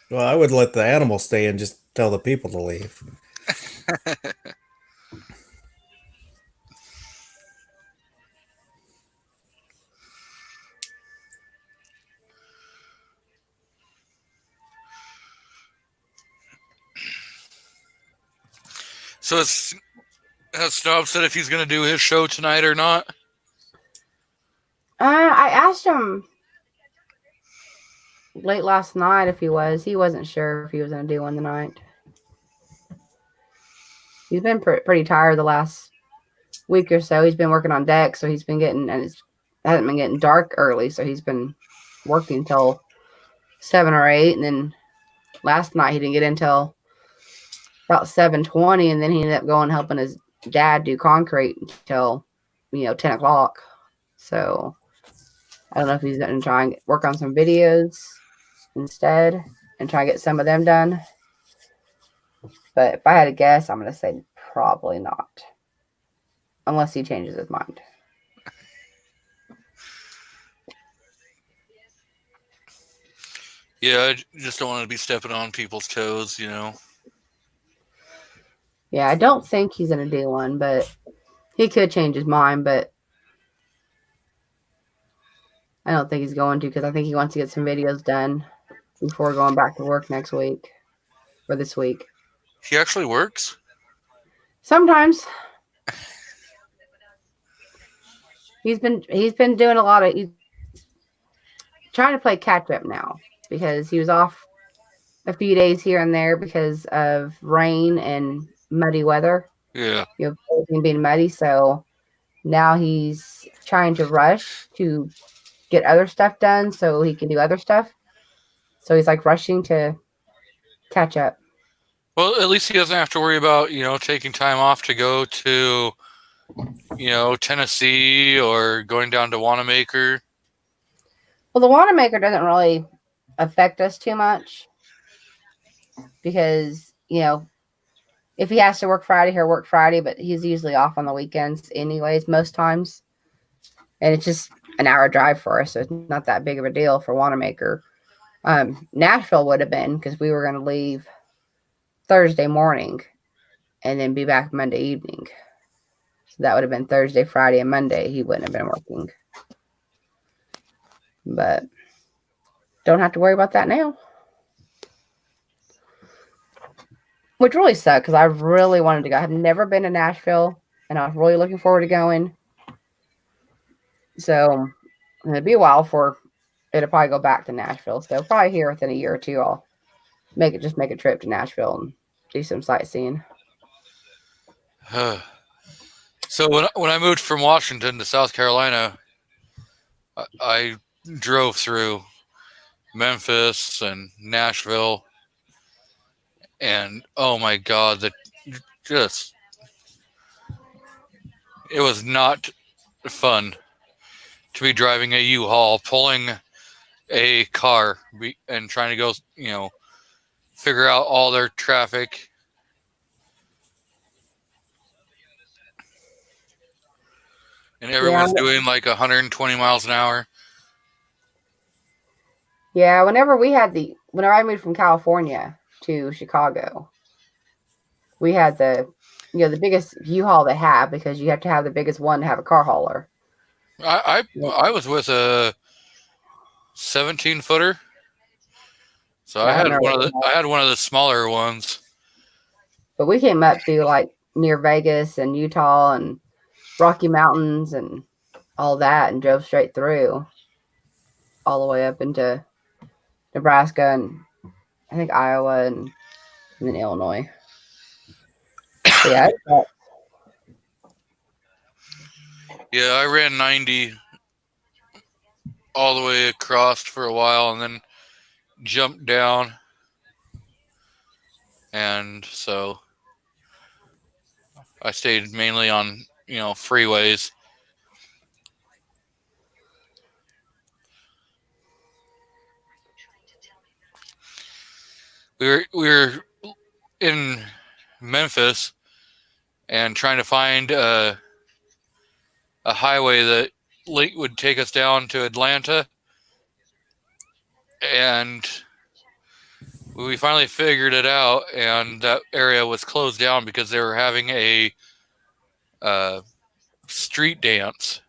Well, I would let the animal stay and just tell the people to leave. So has Snob said if he's going to do his show tonight or not? I asked him late last night if he was. He wasn't sure if he was going to do one tonight. He's been pretty tired the last week or so. He's been working on deck, so he's been getting, and it hasn't been getting dark early, so he's been working until 7 or 8, and then last night he didn't get in until about 7:20, and then he ended up going helping his dad do concrete until 10 o'clock. So I don't know if he's going to try and work on some videos instead and try and get some of them done. But if I had to guess, I'm going to say probably not, unless he changes his mind. Yeah, I just don't want to be stepping on people's toes, Yeah, I don't think he's going to do one, but he could change his mind, but I don't think he's going to because I think he wants to get some videos done before going back to work next week or this week. He actually works? Sometimes. He's been doing a lot of he's trying to play catch up now because he was off a few days here and there because of rain and muddy weather. Yeah. Everything being muddy. So now he's trying to rush to get other stuff done so he can do other stuff. So he's like rushing to catch up. Well, at least he doesn't have to worry about, taking time off to go to, Tennessee or going down to Wanamaker. Well, the Wanamaker doesn't really affect us too much because, if he has to work Friday, he'll work Friday, but he's usually off on the weekends anyways, most times. And it's just an hour drive for us, so it's not that big of a deal for Wanamaker. Nashville would have been because we were going to leave Thursday morning and then be back Monday evening. So that would have been Thursday, Friday, and Monday. He wouldn't have been working. But don't have to worry about that now. Which really sucked because I really wanted to go. I've never been to Nashville, and I was really looking forward to going. So it'd be a while for it'll probably go back to Nashville. So probably here within a year or two, I'll make a trip to Nashville and do some sightseeing. So when I moved from Washington to South Carolina, I drove through Memphis and Nashville, and oh my God, just it was not fun to be driving a U-Haul, pulling a car, and trying to go, figure out all their traffic. And everyone's doing like 120 miles an hour. Yeah, whenever I moved from California to Chicago, we had the biggest U-Haul they have because you have to have the biggest one to have a car hauler. I was with a 17-footer, so I had one of the smaller ones. But we came up to like near Vegas and Utah and Rocky Mountains and all that, and drove straight through all the way up into Nebraska and I think Iowa and then Illinois. So yeah. Yeah, I ran 90 all the way across for a while and then jumped down. And so I stayed mainly on, freeways. We were in Memphis and trying to find a highway that would take us down to Atlanta, and we finally figured it out, and that area was closed down because they were having a street dance,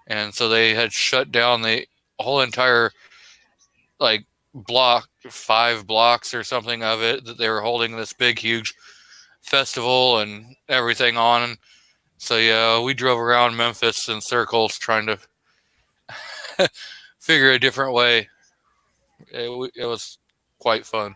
and so they had shut down the whole entire block, 5 blocks or something of it, that they were holding this big huge festival and everything on. So yeah, we drove around Memphis in circles trying to figure a different way. It was quite fun.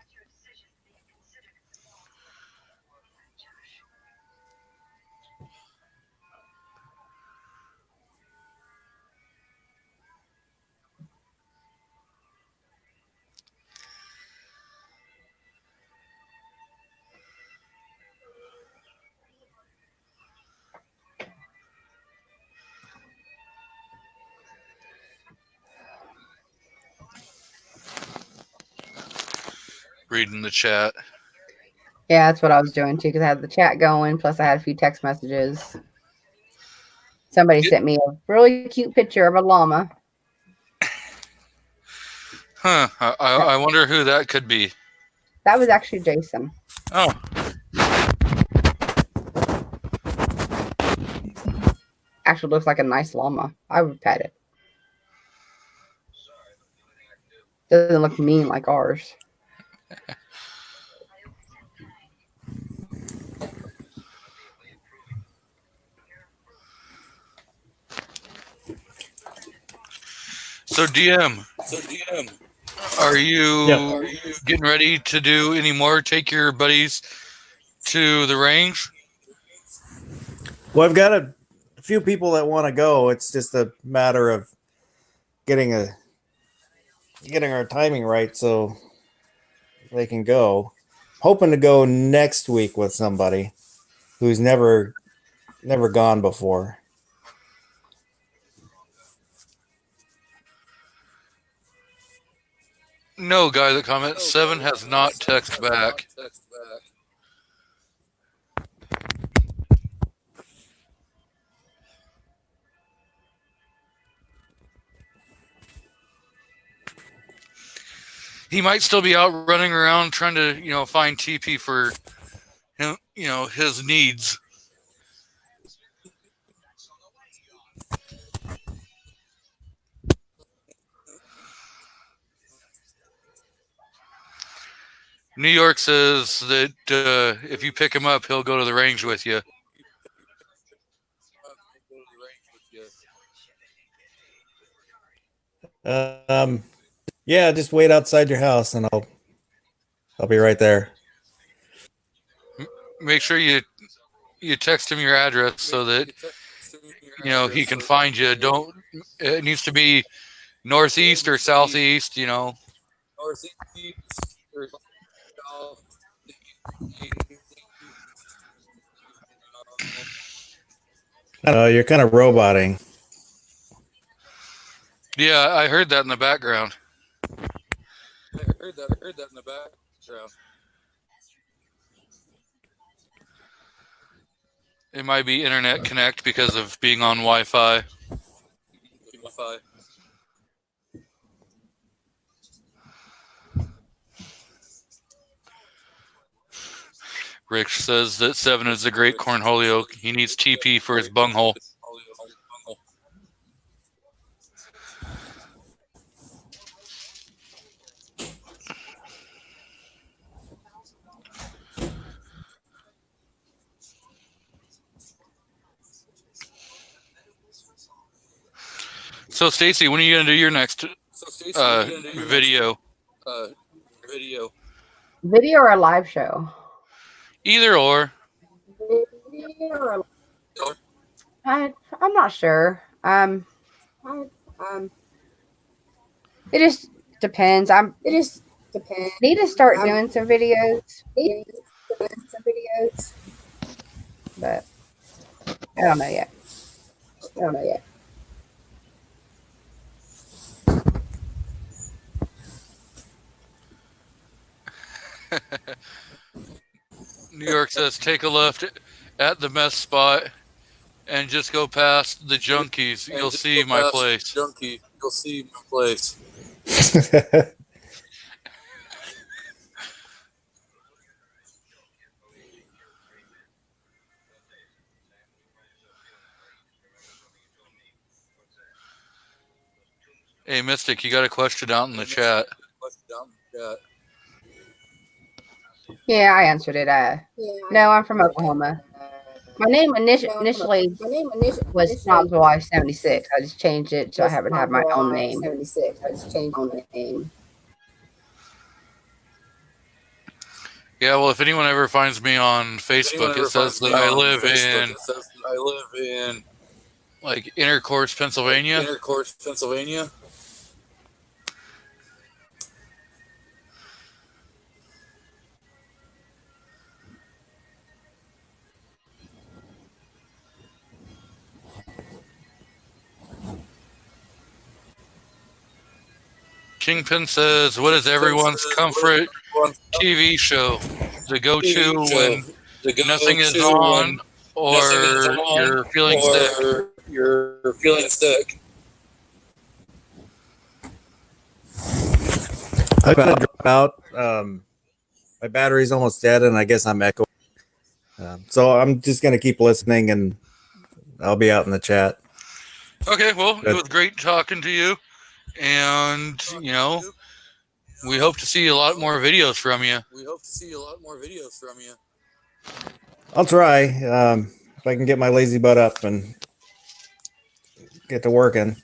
Reading the chat. Yeah, that's what I was doing too because I had the chat going. Plus, I had a few text messages. Somebody sent me a really cute picture of a llama. Huh. I wonder who that could be. That was actually Jason. Oh. Actually looks like a nice llama. I would pet it. Doesn't look mean like ours. So DM, are you getting ready to do any more? Take your buddies to the range? Well, I've got a few people that want to go. It's just a matter of getting our timing right so they can go. Hoping to go next week with somebody who's never gone before. No, guy that comments 7 has not texted back. He might still be out running around trying to, find TP for him, his needs. New York says that if you pick him up, he'll go to the range with you. Um, yeah, just wait outside your house, and I'll be right there. Make sure you text him your address so that he can find you. Don't it needs to be northeast or southeast. I don't know, you're kind of roboting. Yeah, I heard that in the background. It might be internet connect because of being on Wi-Fi. Rich says that 7 is a great cornholio. He needs TP for his bunghole. So, Stacy, when are you going to do your next video? Video or a live show? Either or. I'm not sure. It just depends. Need to start doing some videos, but I don't know yet. New York says take a left at the mess spot and just go past the junkies. You'll see my place. Hey, Mystic, you got a question out in the chat. Yeah, I answered it. No, I'm from Oklahoma. My name initially was Snobs Wife 76. I just changed it so I haven't had my own name. Yeah, well, if anyone ever finds me on Facebook, it says that I live in like Intercourse, Pennsylvania. Kingpin says, what is everyone's comfort TV show? The go-to when nothing is on or you're feeling sick? I'm gonna drop out. My battery's almost dead, and I guess I'm echoing. So I'm just gonna keep listening, and I'll be out in the chat. Okay, well, it was great talking to you, and we hope to see a lot more videos from you. I'll try if I can get my lazy butt up and get to working.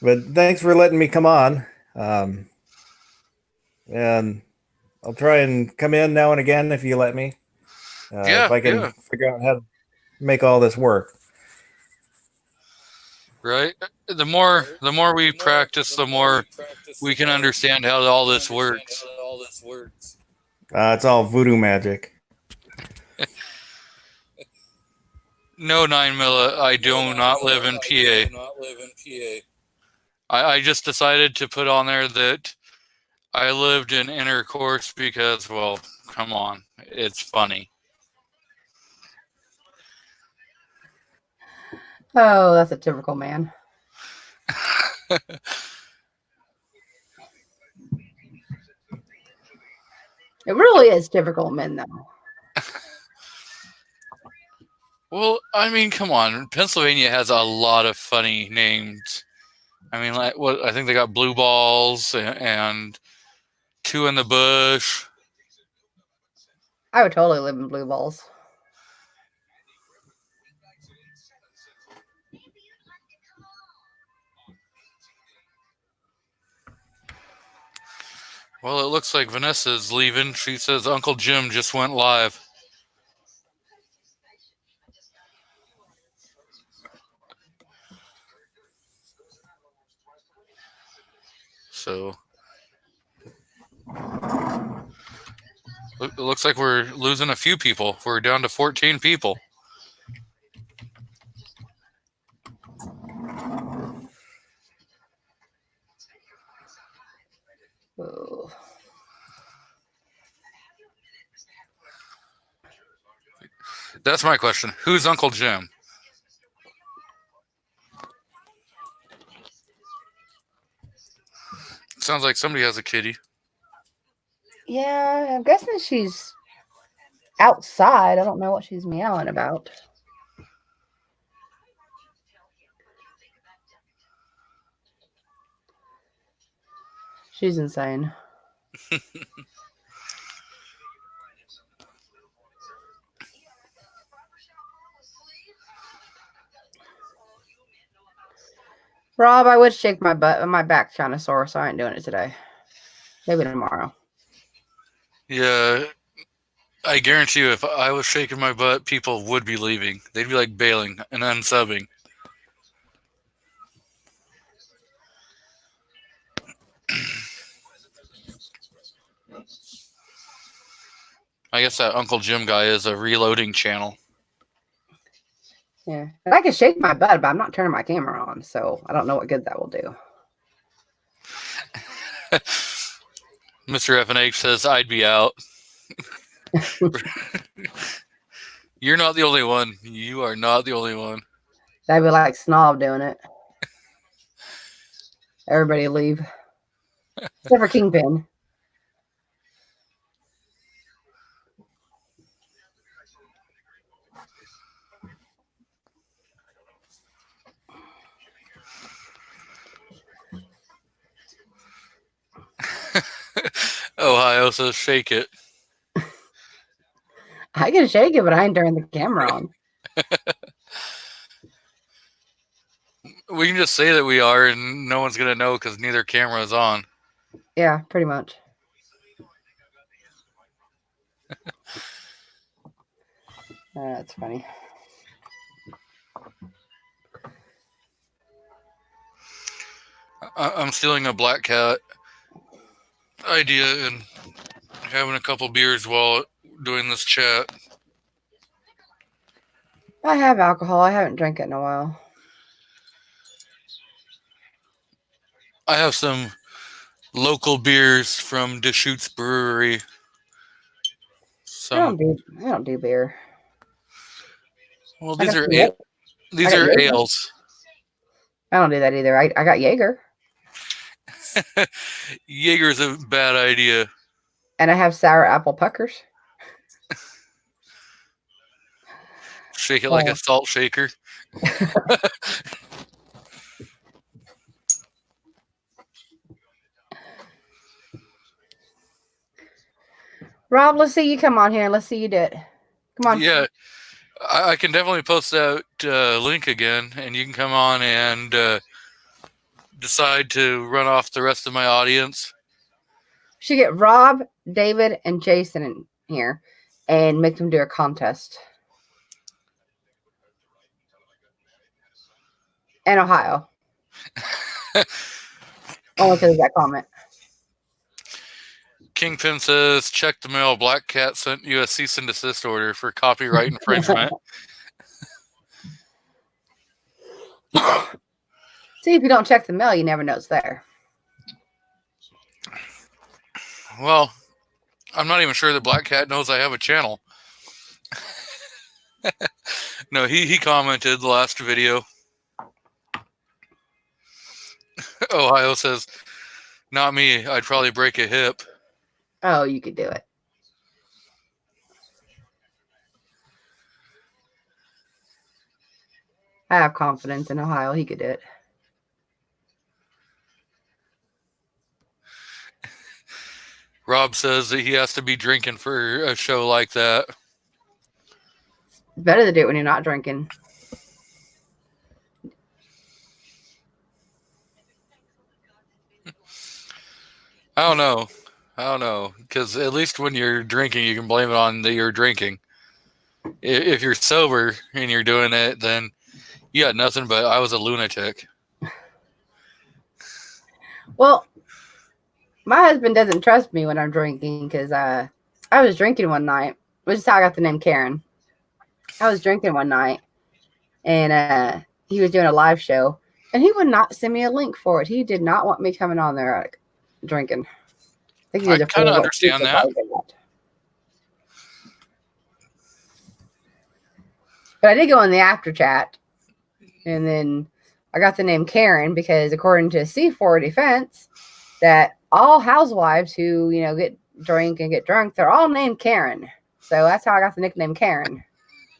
But thanks for letting me come on. And I'll try and come in now and again if you let me. If I can figure out how to make all this work. Right. The more we practice, the more we can understand how all this works. It's all voodoo magic. No, 9mm, I do not live in PA. I just decided to put on there that I lived in Intercourse because, well, come on, it's funny. Oh, that's a typical man. It really is typical men, though. Well, I mean, come on. Pennsylvania has a lot of funny names. I mean, like I think they got Blue Balls and 2 in the bush. I would totally live in blue balls. Well, it looks like Vanessa's leaving. She says Uncle Jim just went live. So it looks like we're losing a few people. We're down to 14 people. Ooh. That's my question. Who's Uncle Jim? Sounds like somebody has a kitty. Yeah, I'm guessing she's outside. I don't know what she's meowing about. She's insane. Rob, I would shake my butt, but my back's kind of sore, so I ain't doing it today. Maybe tomorrow. Yeah, I guarantee you if I was shaking my butt, people would be leaving. They'd be like bailing and unsubbing. I guess that Uncle Jim guy is a reloading channel. Yeah. And I can shake my butt, but I'm not turning my camera on, so I don't know what good that will do. Mr. FNH says I'd be out. You're not the only one. You are not the only one. That'd be like Snob doing it. Everybody leave. Except for Kingpin. Ohio says shake it. I can shake it, but I ain't turning the camera on. We can just say that we are, and no one's gonna know because neither camera is on. Yeah, pretty much. That's funny. I'm stealing a black cat idea and having a couple beers while doing this chat. I have alcohol. I haven't drank it in a while. I have some local beers from Deschutes Brewery. I don't do beer. Well, I these got are Jaeger. ales. I don't do that either. I got Jaeger. Jaeger's a bad idea. And I have sour apple puckers. Shake it like a salt shaker. Rob, let's see you come on here and let's see you do it. Come on. Yeah, I can definitely post that link again, and you can come on and decide to run off the rest of my audience. Should get Rob, David, and Jason in here and make them do a contest. And Ohio. Only because of that comment. Kingpin says, check the mail. Black Cat sent you a cease and desist order for copyright infringement. See, if you don't check the mail, you never know it's there. Well, I'm not even sure that Black Cat knows I have a channel. No, he commented the last video. Ohio says, not me. I'd probably break a hip. Oh, you could do it. I have confidence in Ohio. He could do it. Rob says that he has to be drinking for a show like that. It's better to do it when you're not drinking. I don't know. Because at least when you're drinking, you can blame it on that you're drinking. If you're sober and you're doing it, then you got nothing but I was a lunatic. Well, my husband doesn't trust me when I'm drinking because I was drinking one night, which is how I got the name Karen. I was drinking one night, and he was doing a live show, and he would not send me a link for it. He did not want me coming on there drinking. I think he was I kind of afraid what understand people that. thought about. But I did go in the after chat, and then I got the name Karen because according to C4 Defense, that all housewives who, get drink and get drunk, they're all named Karen. So that's how I got the nickname Karen.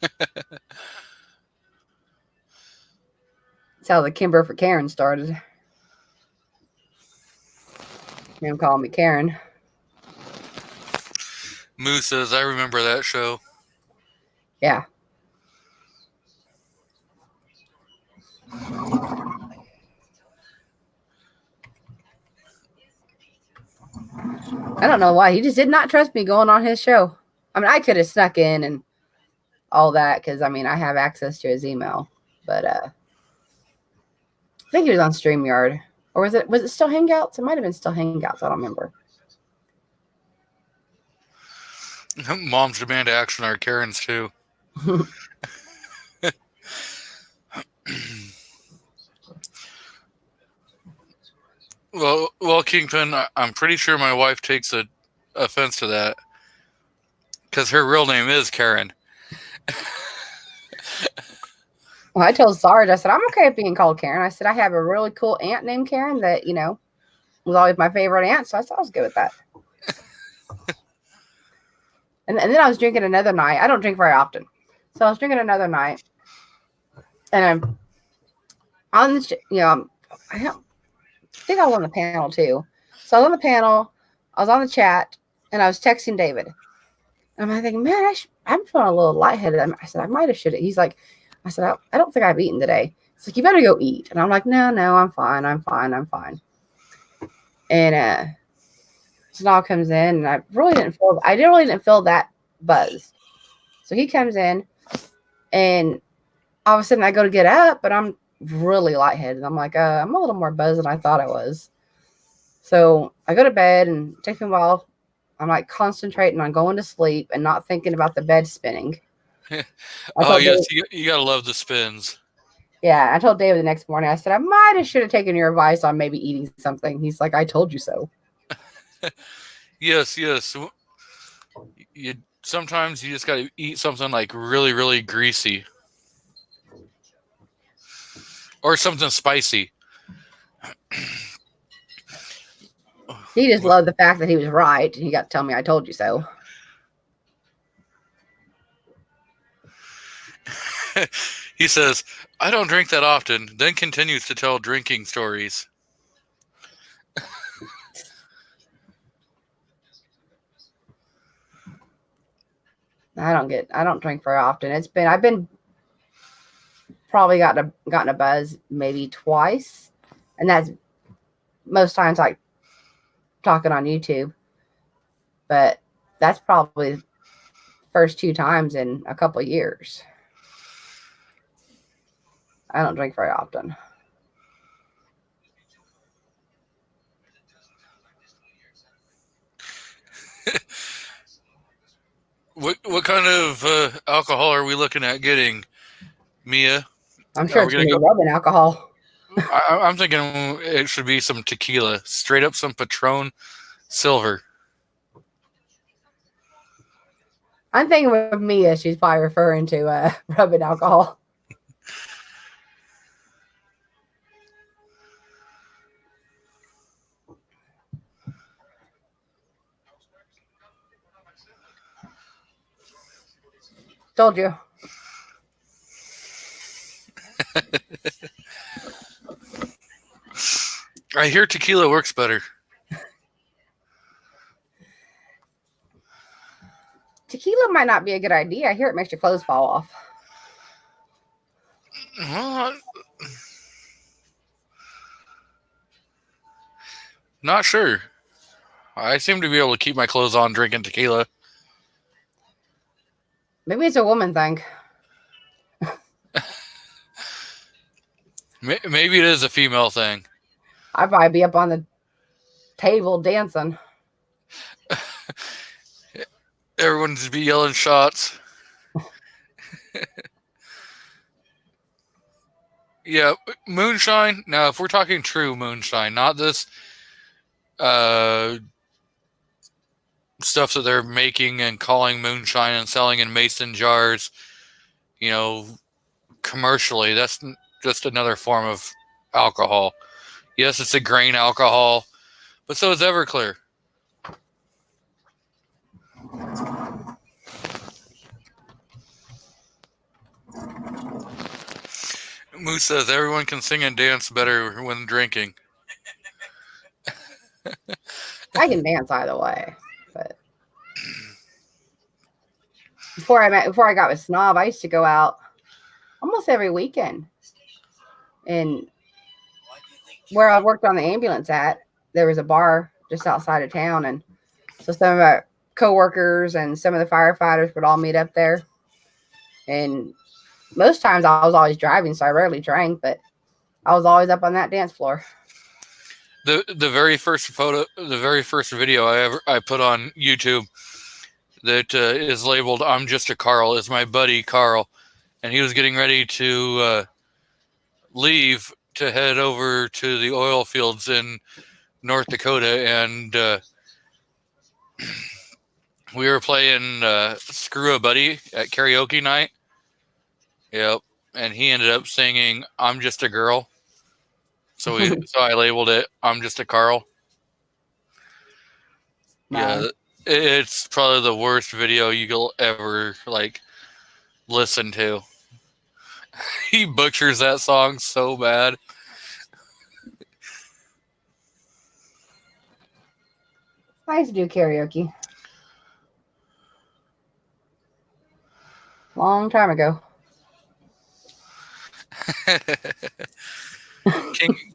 That's how the Kimber for Karen started. Him calling me Karen. Moo says, I remember that show. Yeah. I don't know why. He just did not trust me going on his show. I mean, I could have snuck in and all that because, I have access to his email. But I think he was on StreamYard. Or was it still Hangouts? It might have been still Hangouts. I don't remember. Moms Demand Action are Karens too. Well, Kingpin, I'm pretty sure my wife takes offense to that because her real name is Karen. Well, I told Sarge, I said, I'm okay with being called Karen. I said, I have a really cool aunt named Karen that, was always my favorite aunt. So I said, I was good with that. and then I was drinking another night. I don't drink very often. So I was drinking another night. And I'm on the, I think I was on the panel too. So I was on the panel. I was on the chat. And I was texting David. And I'm thinking, man, I'm feeling a little lightheaded. I said, I might have should have. He's like, I said, I don't think I've eaten today. It's like, you better go eat. And I'm like, no, I'm fine. And Sanal comes in, and I really didn't feel that buzz. So he comes in, and all of a sudden I go to get up, but I'm really lightheaded. I'm like, I'm a little more buzzed than I thought I was. So I go to bed, and it takes me a while. I'm like concentrating on going to sleep and not thinking about the bed spinning. Oh, yes, you got to love the spins. Yeah, I told David the next morning, I said, I should have taken your advice on maybe eating something. He's like, I told you so. Yes. Sometimes you just got to eat something like really, really greasy. Or something spicy. He just loved the fact that he was right. He got to tell me I told you so. He says, I don't drink that often, then continues to tell drinking stories. I don't drink very often. I've been probably gotten a buzz maybe twice. And that's most times like talking on YouTube. But that's probably the first 2 times in a couple of years. I don't drink very often. What kind of alcohol are we looking at getting, Mia? I'm sure it's going to be rubbing alcohol. I'm thinking it should be some tequila. Straight up some Patron Silver. I'm thinking with Mia, she's probably referring to rubbing alcohol. Told you. I hear tequila works better. tequila might not be a good idea. I hear it makes your clothes fall off. Well, not sure. I seem to be able to keep my clothes on drinking tequila. Maybe it's a woman thing. Maybe it is a female thing. I'd probably be up on the table dancing. Everyone just be yelling shots. Yeah, moonshine. Now, if we're talking true moonshine, not this stuff that they're making and calling moonshine and selling in mason jars, commercially, that's just another form of alcohol. Yes, it's a grain alcohol, but so is Everclear. Moose says everyone can sing and dance better when drinking. I can dance either way, but before I got with Snob, I used to go out almost every weekend. And where I worked on the ambulance at, there was a bar just outside of town, and so some of our coworkers and some of the firefighters would all meet up there. And most times I was always driving, so I rarely drank, but I was always up on that dance floor. The very first video I put on YouTube that is labeled "I'm Just a Carl" is my buddy Carl, and he was getting ready to leave to head over to the oil fields in North Dakota, and we were playing Screw a Buddy at karaoke night. Yep, and he ended up singing "I'm Just a Girl." So I labeled it "I'm Just a Carl." Nice. Yeah, it's probably the worst video you'll ever listen to. He butchers that song so bad. I used to do karaoke long time ago.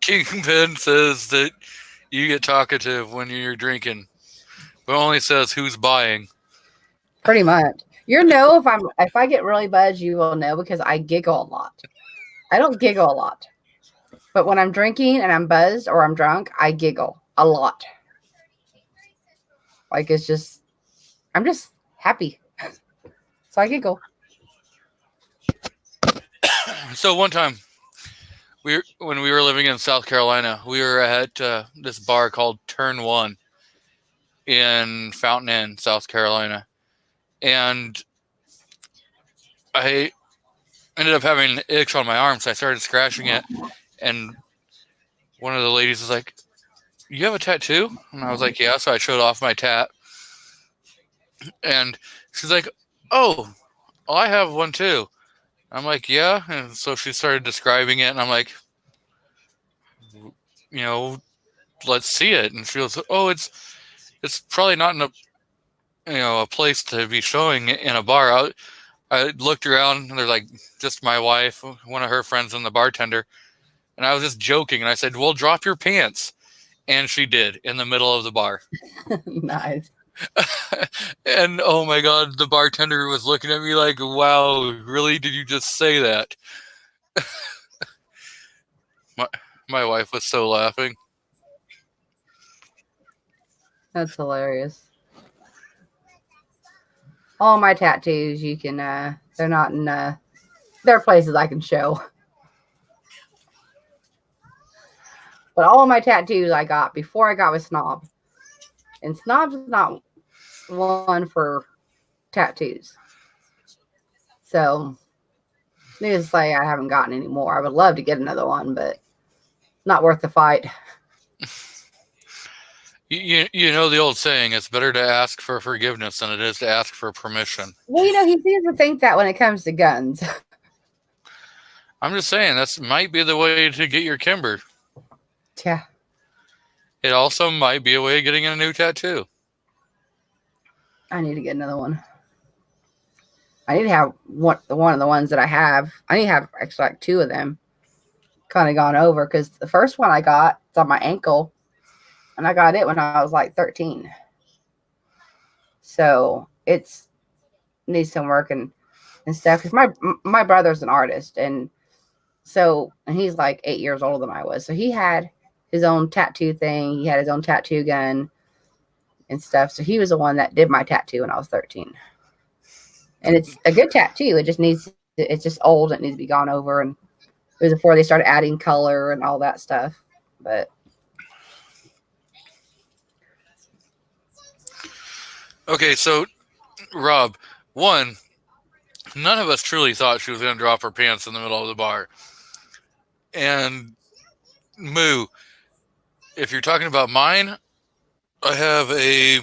Kingpin says that you get talkative when you're drinking, but only says who's buying. Pretty much. You'll know if I get really buzzed, you will know, because I giggle a lot. I don't giggle a lot, but when I'm drinking and I'm buzzed or I'm drunk, I giggle a lot. I'm just happy, so I giggle. So one time, when we were living in South Carolina, we were at this bar called Turn One in Fountain Inn, South Carolina, and I ended up having an itch on my arm, so I started scratching it, and one of the ladies was like, "You have a tattoo?" And I was like, "Yeah." So I showed off my tat, and she's like, "Oh, I have one too." I'm like, "Yeah." And so she started describing it, and I'm like, let's see it. And she goes, "Oh, it's probably not in a place to be showing in a bar." I looked around, and there's just my wife, one of her friends, and the bartender. And I was just joking, and I said, "Well, drop your pants." And she did, in the middle of the bar. Nice. And oh my God, the bartender was looking at me like, "Wow, really? Did you just say that?" My wife was so laughing. That's hilarious. All my tattoos, you can, they're not in, they're places I can show. But all of my tattoos I got before I got with Snob. And Snob's not one for tattoos. So, needless to say, I haven't gotten any more. I would love to get another one, but not worth the fight. You know the old saying, it's better to ask for forgiveness than it is to ask for permission. Well, he seems to think that when it comes to guns. I'm just saying, that might be the way to get your Kimber. Yeah. It also might be a way of getting a new tattoo. I need to get another one. I need to have one of the ones that I have. I need to have actually like two of them kind of gone over because the first one I got is on my ankle, and I got it when I was like 13. So it's needs some work and stuff. Because my brother's an artist, and he's like 8 years older than I was. So he had his own tattoo thing. He had his own tattoo gun and stuff. So he was the one that did my tattoo when I was 13. And it's a good tattoo. It's just old. It needs to be gone over. And it was before they started adding color and all that stuff. But Okay, so Rob, one, none of us truly thought she was going to drop her pants in the middle of the bar. And Moo, if you're talking about mine, I have a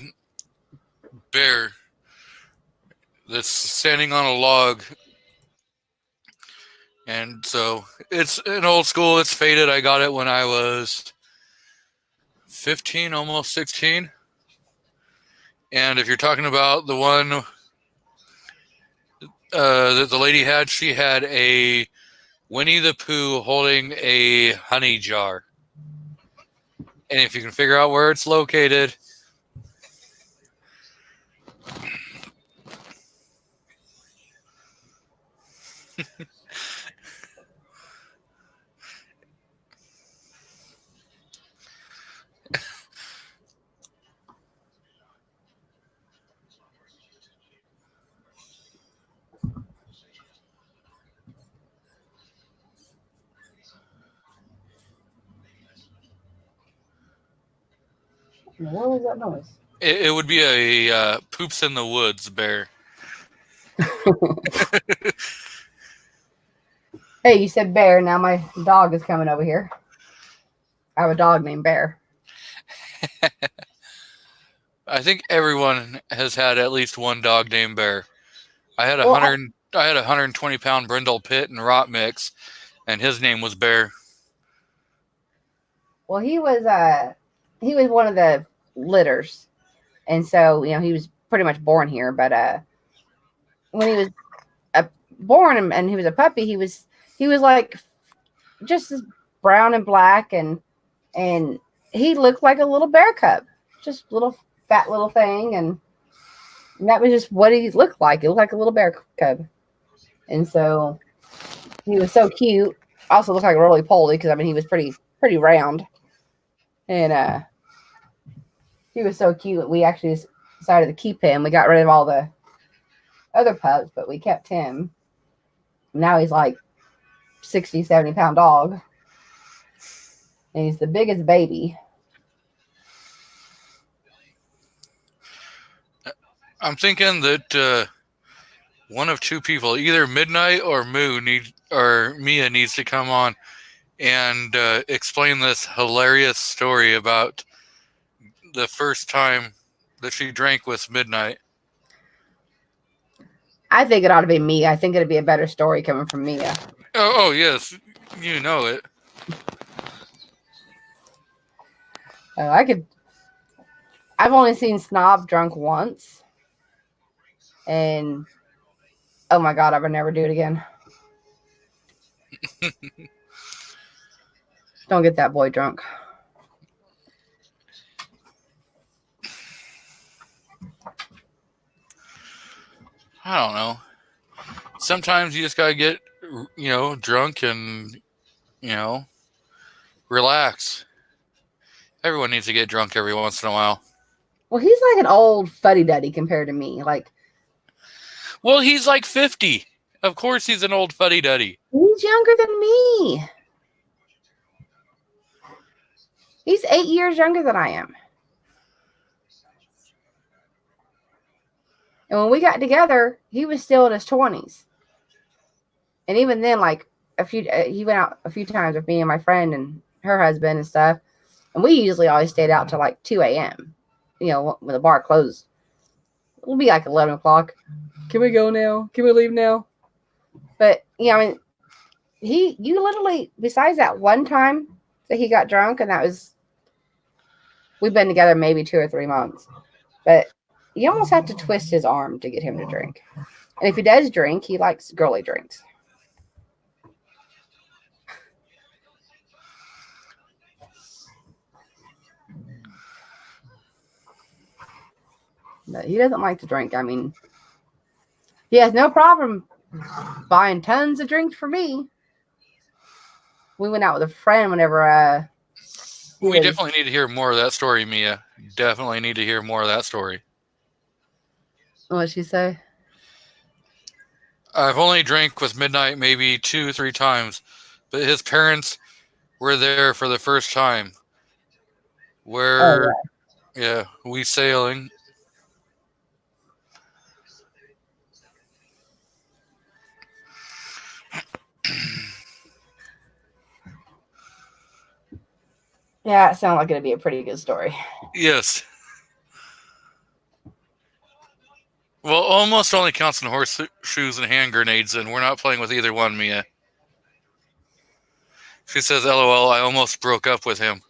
bear that's standing on a log. And so it's an old school, it's faded. I got it when I was 15, almost 16. And if you're talking about the one that the lady had, she had a Winnie the Pooh holding a honey jar. And if you can figure out where it's located, what was that noise? it would be a Poops in the Woods bear. Hey, you said bear. Now my dog is coming over here. I have a dog named Bear. I think everyone has had at least one dog named Bear. I had a Well, 120-pound brindle pit and rot mix, and his name was Bear. Well, he was one of the litters, and so he was pretty much born here. But when he was born and he was a puppy, he was like just as brown and black, and he looked like a little bear cub, just little fat little thing, and that was just what he looked like. It looked like a little bear cub, and so he was so cute. Also looked like a roly poly because he was pretty round. And he was so cute. We actually decided to keep him. We got rid of all the other pups, but we kept him. Now he's like 60, 70-pound dog. And he's the biggest baby. I'm thinking that one of two people, either Midnight or Mia needs to come on and explain this hilarious story about the first time that she drank with Midnight. I think it ought to be Mia. I think it'd be a better story coming from Mia. Oh yes, you know it. I've only seen Snob drunk once. And oh my God, I would never do it again. Don't get that boy drunk. I don't know. Sometimes you just gotta get, drunk and, relax. Everyone needs to get drunk every once in a while. Well, he's like an old fuddy-duddy compared to me. Well, he's like 50. Of course he's an old fuddy-duddy. He's younger than me. He's 8 years younger than I am. And when we got together, he was still in his 20s. And even then, he went out a few times with me and my friend and her husband and stuff. And we usually always stayed out till like 2 a.m. When the bar closed. It'll be like 11 o'clock. Can we go now? Can we leave now? But, you literally, besides that one time that he got drunk, and we've been together maybe 2 or 3 months. But you almost have to twist his arm to get him to drink. And if he does drink, he likes girly drinks. But he doesn't like to drink. I mean, he has no problem buying tons of drinks for me. We went out with a friend whenever we definitely need to hear more of that story, Mia. Definitely need to hear more of that story. What'd she say? I've only drank with Midnight maybe 2-3 times, but his parents were there for the first time. Where, yeah, we sailing. Yeah, it sounds like it'd be a pretty good story. Yes. Well, almost only counts in horseshoes and hand grenades, and we're not playing with either one, Mia. She says, LOL, I almost broke up with him.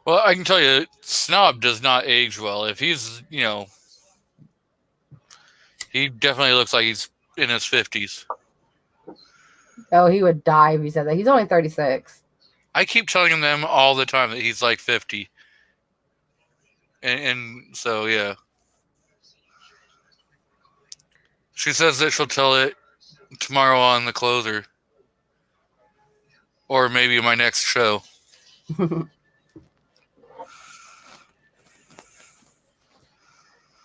Well, I can tell you, Snob does not age well. If he's, he definitely looks like he's in his 50s. Oh, he would die if he said that. He's only 36. I keep telling them all the time that he's like 50. And so, yeah. She says that she'll tell it tomorrow on the closer. Or maybe my next show.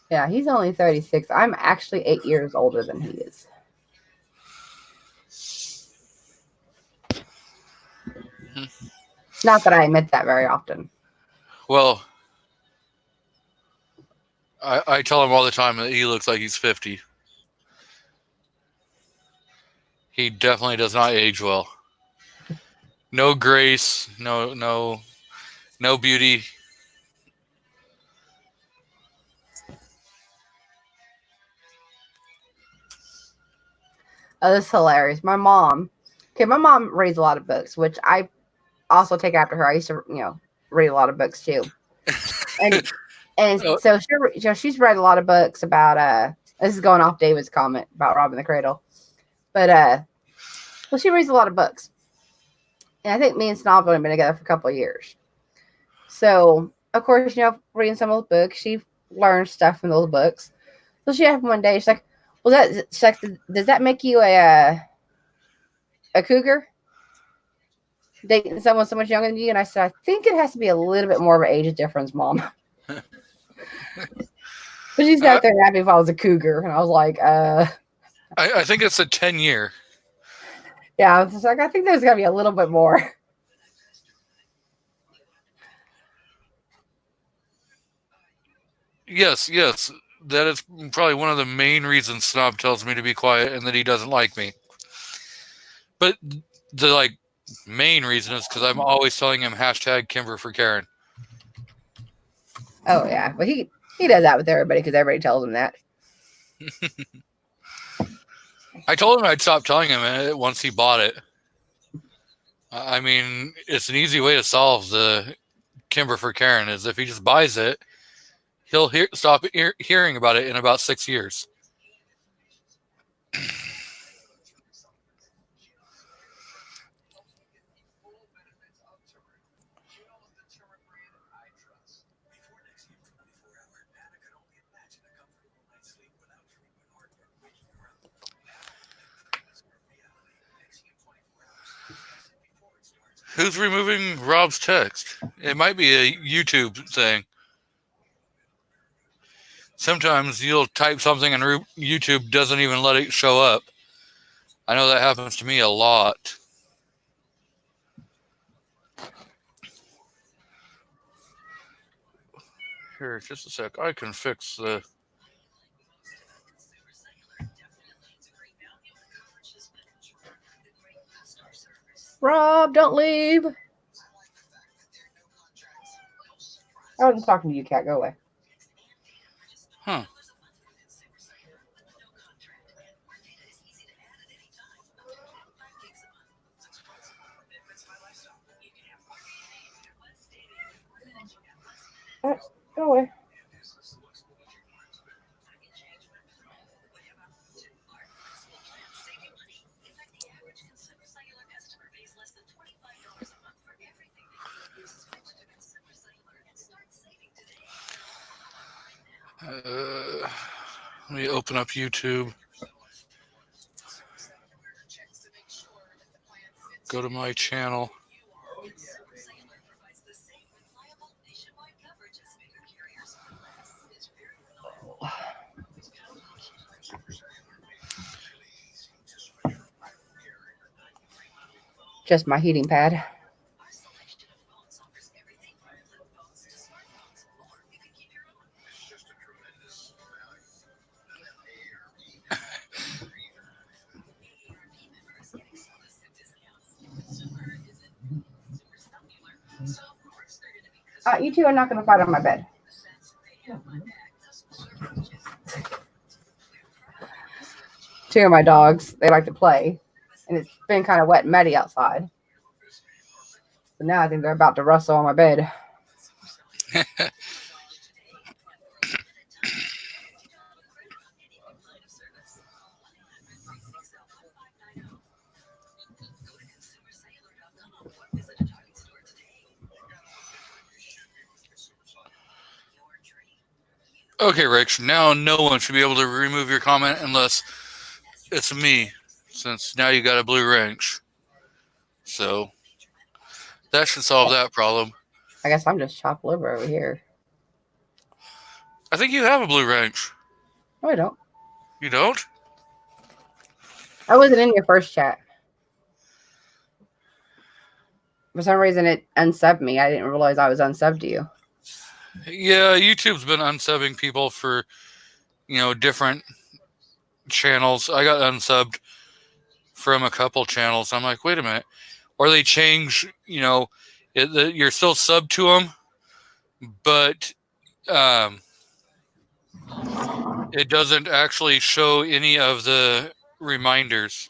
Yeah, he's only 36. I'm actually 8 years older than he is. Not that I admit that very often. Well, I tell him all the time that he looks like he's 50. He definitely does not age well. No grace, no beauty. Oh, that's hilarious. My mom reads a lot of books, which I also take after her. I used to, read a lot of books too. And so she's read a lot of books about this is going off David's comment about robbing the cradle. But well, she reads a lot of books. And I think me and Snob have only been together for a couple of years. So of course, reading some of those books, she learns stuff from those books. So she asked me one day, she's like, well, does that make you a cougar? Dating someone so much younger than you? And I said, I think it has to be a little bit more of an age difference, Mom. But she's out there happy if I was a cougar. And I was like, I think it's a 10-year. Yeah, I was like, I think there's got to be a little bit more. Yes. That is probably one of the main reasons Snob tells me to be quiet and that he doesn't like me. But the main reason is because I'm always telling him #Kimber for Karen. Oh yeah, but he does that with everybody because everybody tells him that. I told him I'd stop telling him it once he bought it. I mean, it's an easy way to solve the Kimber for Karen is if he just buys it, he'll stop hearing about it in about 6 years. Who's removing Rob's text? It might be a YouTube thing. Sometimes you'll type something and YouTube doesn't even let it show up. I know that happens to me a lot. Here, just a sec. I can fix the... Rob, don't leave. I wasn't talking to you, Cat. Go away. Huh. Go away. Let me open up YouTube. Go to my channel. Just my heating pad. You two are not going to fight on my bed. Two of my dogs, they like to play. And it's been kind of wet and muddy outside. So now I think they're about to rustle on my bed. Okay, Rich. Now no one should be able to remove your comment unless it's me, since now you got a blue wrench. So that should solve that problem. I guess I'm just chopped liver over here. I think you have a blue wrench. No, I don't. You don't? I wasn't in your first chat. For some reason, it unsubbed me. I didn't realize I was unsubbed to you. Yeah, YouTube's been unsubbing people for, different channels. I got unsubbed from a couple channels. I'm like, wait a minute. Or they change, you're still subbed to them, but it doesn't actually show any of the reminders.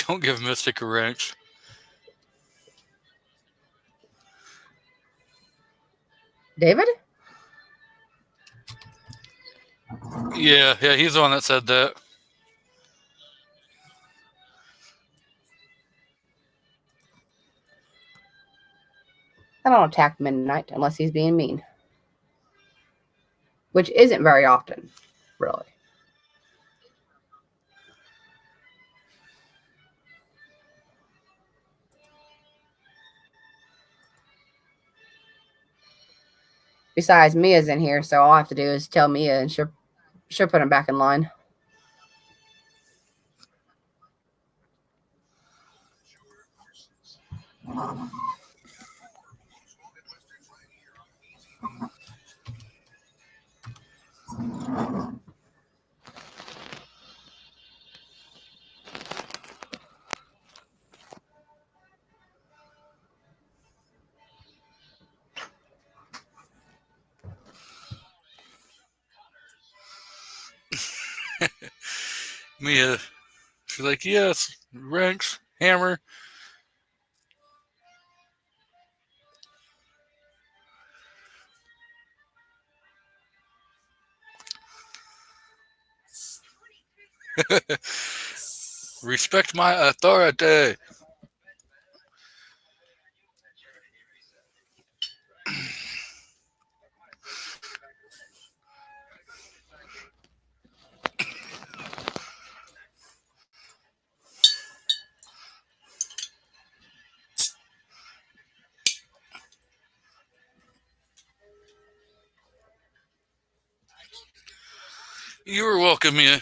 Don't give Mystic a wrench. David? Yeah, he's the one that said that. I don't attack Midnight unless he's being mean. Which isn't very often, really. Besides, Mia's in here, so all I have to do is tell Mia and she'll put him back in line. Mia, she's like, yes, wrench, hammer. Respect my authority. You are welcome, Mia.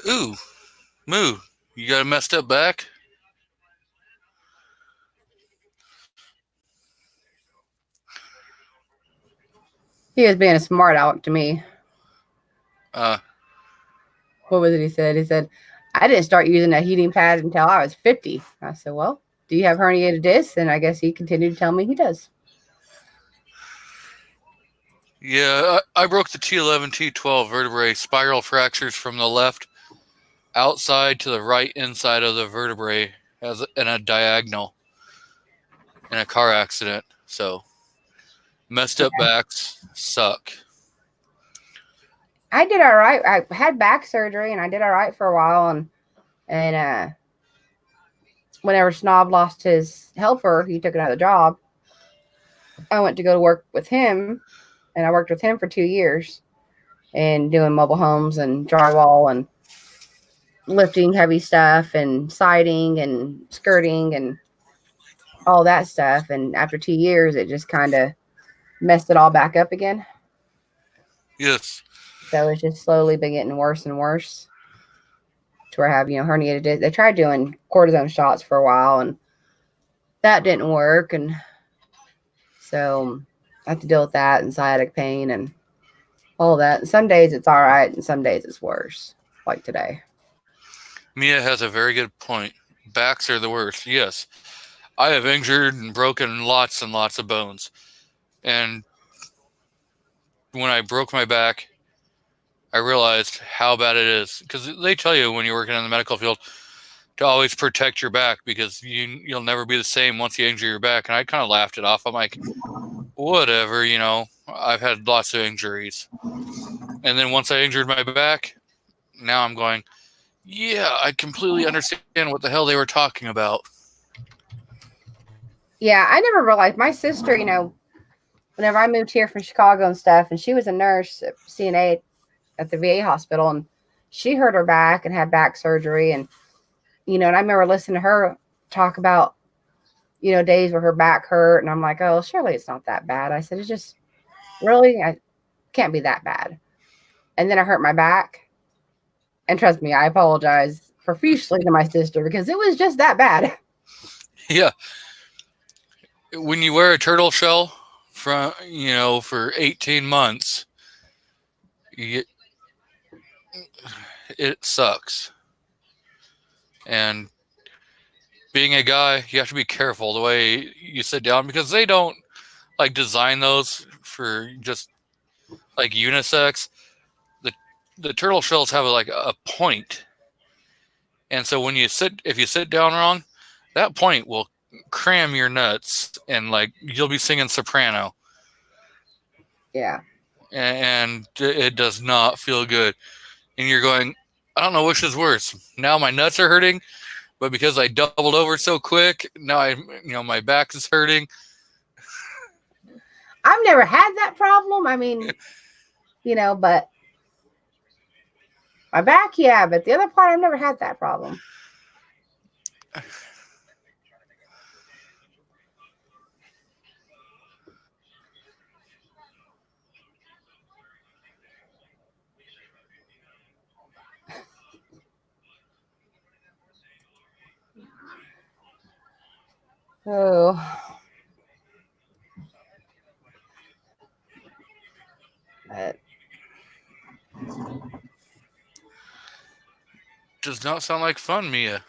Ooh, Moo, you got a messed up back? He was being a smart aleck to me. What was it he said? He said, I didn't start using a heating pad until I was 50. I said, well, do you have herniated discs? And I guess he continued to tell me he does. Yeah, I broke the T11, T12 vertebrae spiral fractures from the left outside to the right inside of the vertebrae in a diagonal in a car accident. So messed up backs suck. I did all right. I had back surgery and I did all right for a while. And whenever Snob lost his helper, he took another job. I went to go to work with him, and I worked with him for 2 years and doing mobile homes and drywall and lifting heavy stuff and siding and skirting and all that stuff. And after 2 years, it just kind of messed it all back up again. Yes. So it's just slowly been getting worse and worse to where I have, herniated discs. They tried doing cortisone shots for a while and that didn't work. And so I have to deal with that and sciatic pain and all that. And some days it's all right and some days it's worse, like today. Mia has a very good point. Backs are the worst. Yes. I have injured and broken lots and lots of bones. And when I broke my back, I realized how bad it is. Because they tell you when you're working in the medical field to always protect your back because you'll never be the same once you injure your back. And I kind of laughed it off. I'm like, whatever, I've had lots of injuries. And then once I injured my back, now I'm going, yeah, I completely understand what the hell they were talking about. Yeah, I never realized my sister, whenever I moved here from Chicago and stuff, and she was a nurse at CNA at the VA hospital, and she hurt her back and had back surgery. And, and I remember listening to her talk about, days where her back hurt. And I'm like, oh, surely it's not that bad. I said, it's just really, I can't be that bad. And then I hurt my back. And trust me, I apologize profusely to my sister because it was just that bad. Yeah. When you wear a turtle shell for 18 months, it sucks. And being a guy, you have to be careful the way you sit down because they don't design those for just unisex. The turtle shells have a point. And so when if you sit down wrong, that point will cram your nuts and you'll be singing soprano. Yeah. And it does not feel good. And you're going, I don't know which is worse. Now my nuts are hurting, but because I doubled over so quick, now my back is hurting. I've never had that problem. I mean, but my back, yeah, but the other part, I've never had that problem. Oh. Does not sound like fun, Mia.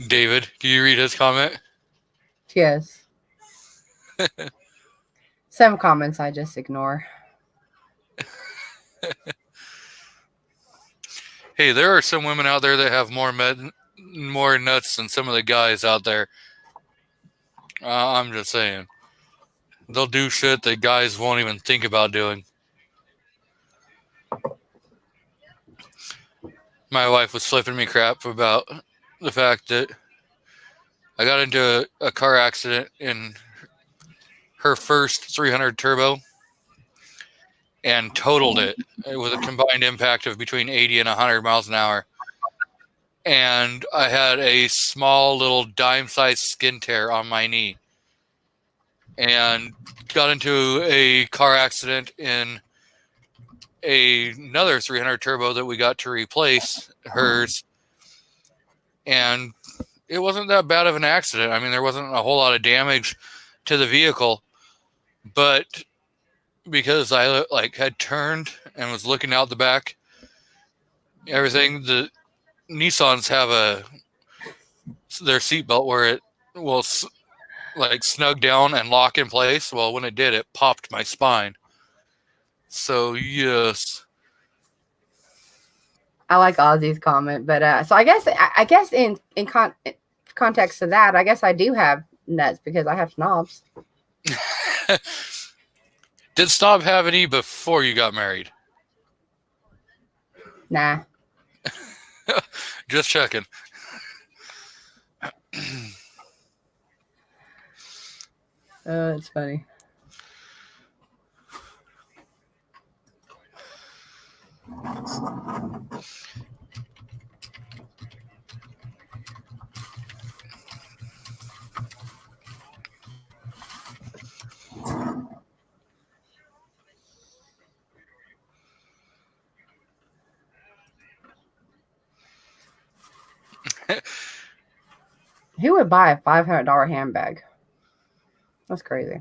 David, can you read his comment? Yes. Some comments I just ignore. Hey, there are some women out there that have more nuts than some of the guys out there. I'm just saying. They'll do shit that guys won't even think about doing. My wife was flipping me crap about the fact that I got into a car accident in her first 300 turbo and totaled it with a combined impact of between 80 and 100 miles an hour. And I had a small little dime-sized skin tear on my knee. And got into a car accident in another 300 turbo that we got to replace hers. And it wasn't that bad of an accident. I mean, there wasn't a whole lot of damage to the vehicle, but because I like had turned and was looking out the back, everything, the Nissans have their seatbelt where it will like snug down and lock in place. Well, when it did, it popped my spine. So yes. I like Ozzy's comment, but so I guess in context to that, I guess I do have nuts because I have snobs. Did Snob have any before you got married? Nah. Just checking. Oh, it's funny. Who would buy a $500 handbag? That's crazy.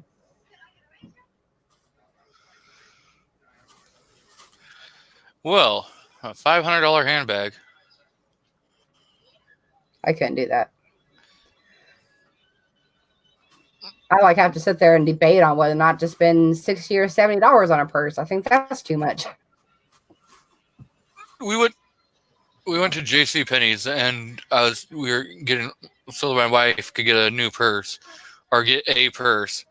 Well, a $500 handbag. I couldn't do that. I like have to sit there and debate on whether or not to spend $60 or $70 on a purse. I think that's too much. We went to J.C. Penney's and we were getting, so my wife could get a new purse or get a purse.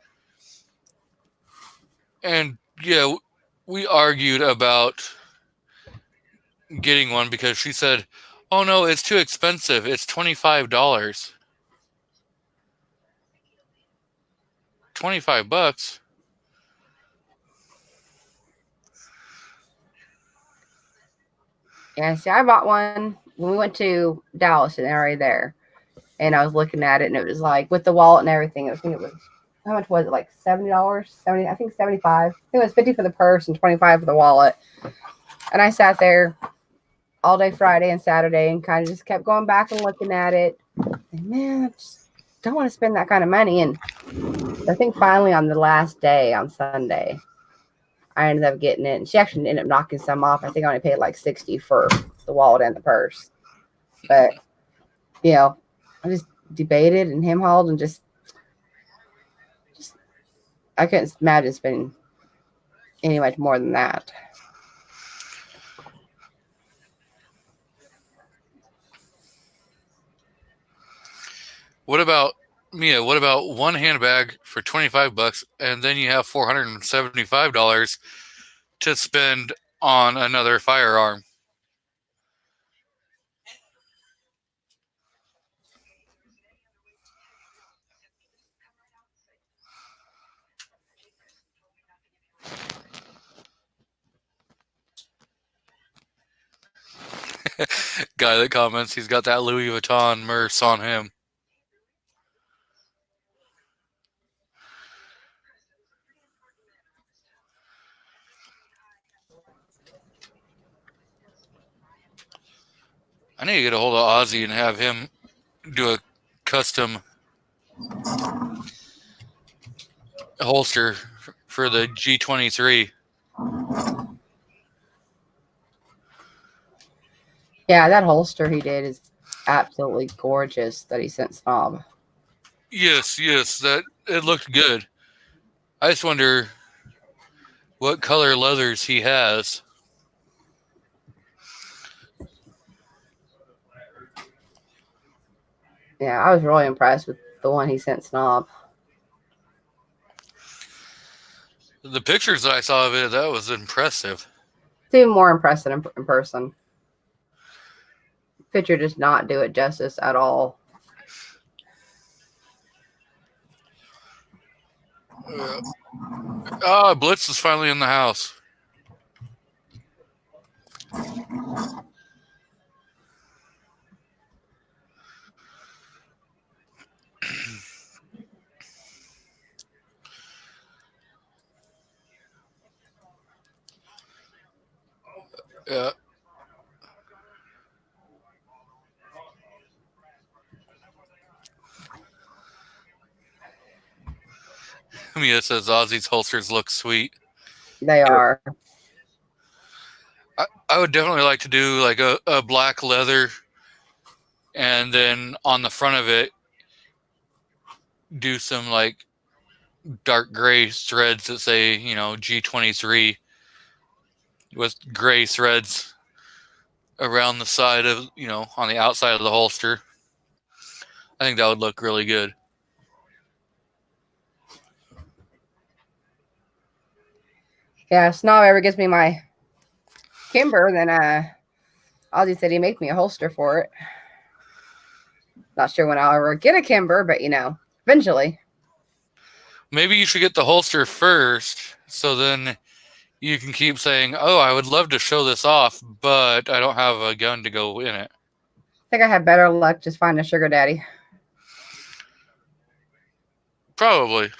And yeah, we argued about getting one because she said, "Oh no, it's too expensive. It's $25." $25. Yeah, see, I bought one when we went to Dallas and they're right there. And I was looking at it and it was like with the wallet and everything. I think it was, how much was it? Like $70? 70, I think 75. I think it was 50 for the purse and 25 for the wallet. And I sat there all day Friday and Saturday and kind of just kept going back and looking at it. And man, I just don't want to spend that kind of money. And I think finally on the last day on Sunday, I ended up getting it. And she actually ended up knocking some off. I think I only paid like $60 for the wallet and the purse. But, you know, I just debated and him hauled and just I couldn't imagine spending any much more than that. What about Mia? What about one handbag for $25 and then you have $475 to spend on another firearm? Guy that comments, he's got that Louis Vuitton Merce on him. I need to get a hold of Ozzy and have him do a custom holster for the G23. Yeah, that holster he did is absolutely gorgeous that he sent Snob. Yes, that it looked good. I just wonder what color leathers he has. Yeah, I was really impressed with the one he sent Snob. The pictures that I saw of it, that was impressive. It's even more impressive in person. Picture does not do it justice at all. Blitz is finally in the house. Yeah. Mia says Ozzy's holsters look sweet. They are. I would definitely like to do like a black leather, and then on the front of it, do some like dark gray threads that say, G23 with gray threads around the side of, on the outside of the holster. I think that would look really good. Yeah, if Snob ever gives me my Kimber, then Ozzy said he'd make me a holster for it. Not sure when I'll ever get a Kimber, but eventually. Maybe you should get the holster first, so then you can keep saying, oh, I would love to show this off, but I don't have a gun to go in it. I think I have better luck just finding a sugar daddy. Probably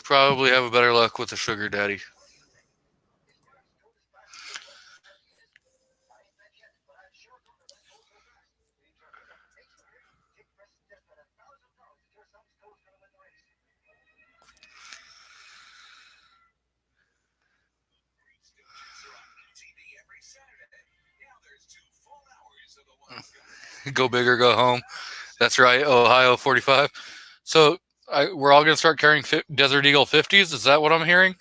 have a better luck with a sugar daddy. Go big or go home. That's right, Ohio 45. So we're all going to start carrying Desert Eagle 50s? Is that what I'm hearing?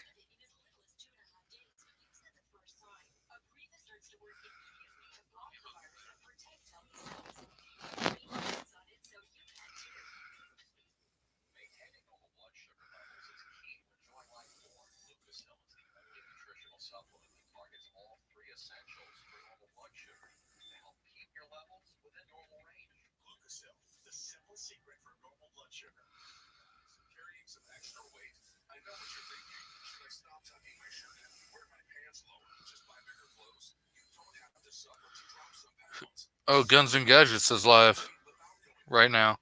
Oh, Guns and Gadgets is live right now.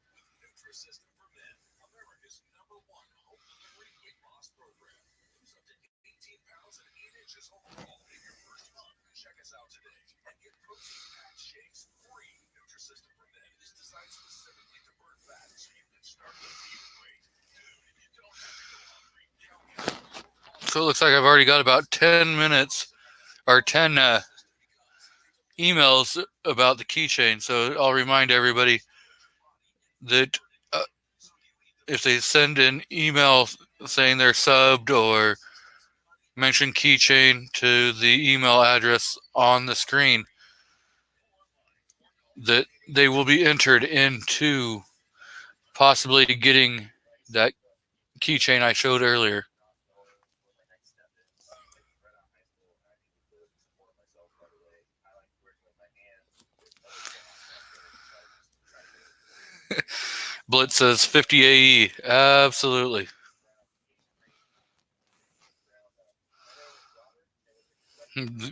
So it looks like I've already got about 10 minutes or 10 emails about the keychain. So I'll remind everybody that if they send an email saying they're subbed or mention keychain to the email address on the screen, that they will be entered into possibly getting that keychain I showed earlier. Blitz says 50 AE. Absolutely.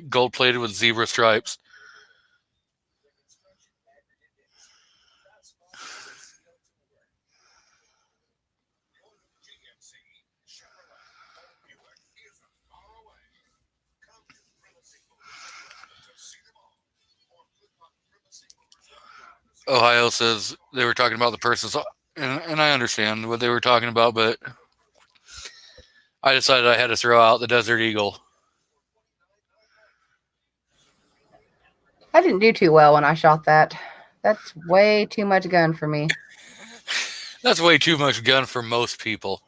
Gold plated with zebra stripes. Ohio says they were talking about the persons, and I understand what they were talking about, but I decided I had to throw out the Desert Eagle. I didn't do too well when I shot that. That's way too much gun for me. That's way too much gun for most people.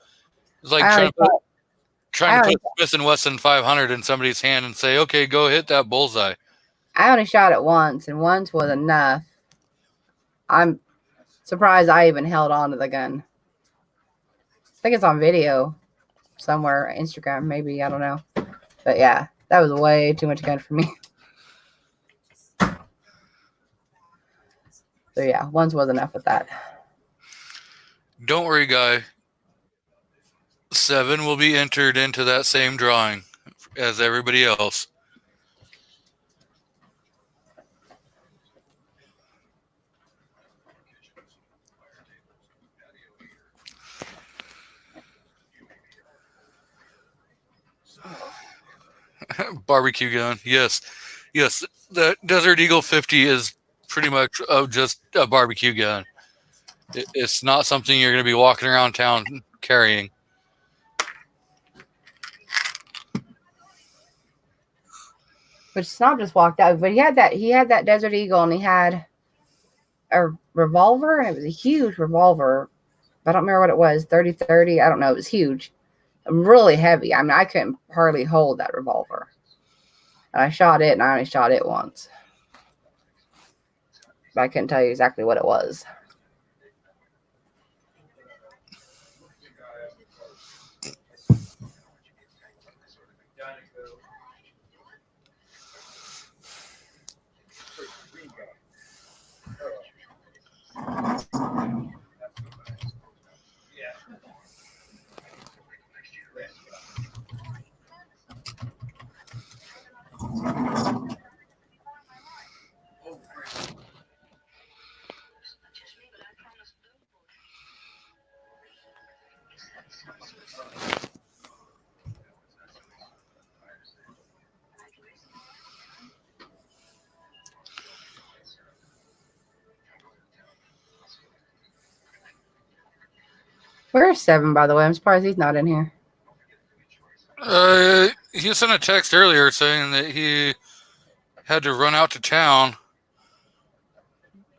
It's like I trying to put Smith & Wesson 500 in somebody's hand and say, okay, go hit that bullseye. I only shot it once, and once was enough. I'm surprised I even held on to the gun. I think it's on video somewhere, Instagram, maybe, I don't know. But yeah, that was way too much gun for me. So yeah, once was enough with that. Don't worry, guy. 7 will be entered into that same drawing as everybody else. Barbecue gun, yes. The Desert Eagle 50 is pretty much just a barbecue gun. It's not something you're going to be walking around town carrying. which Snob just walked out, but he had that Desert Eagle, and he had a revolver, and it was a huge revolver. I don't remember what it was, 30-30. I don't know. It was huge, really heavy. I mean, I couldn't hardly hold that revolver. And I shot it, and I only shot it once. But I couldn't tell you exactly what it was. Where's Seven, by the way? I'm surprised he's not in here. He sent a text earlier saying that he had to run out to town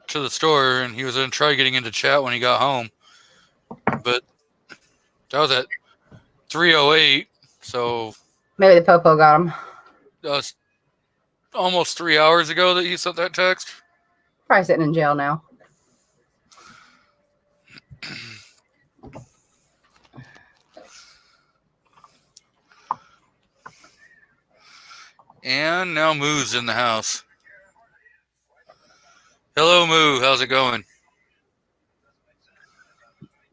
to the store, and he was going to try getting into chat when he got home. But that was at 3:08, so Maybe the Popo got him. that was almost 3 hours ago that he sent that text. Probably sitting in jail now. And now Moo's in the house. Hello, Moo. How's it going?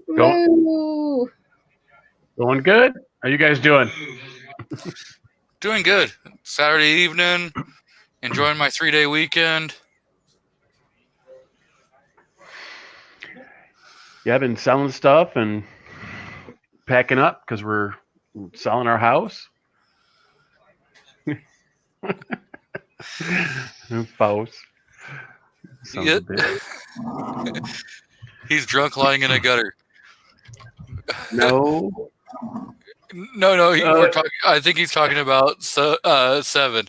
Moo. Going good? How you guys doing? Doing good. Saturday evening. Enjoying my 3-day weekend. Yeah, I've been selling stuff and packing up because we're selling our house. False. Yeah. He's drunk lying in a gutter. No. No. We're talking. I think he's talking about Seven.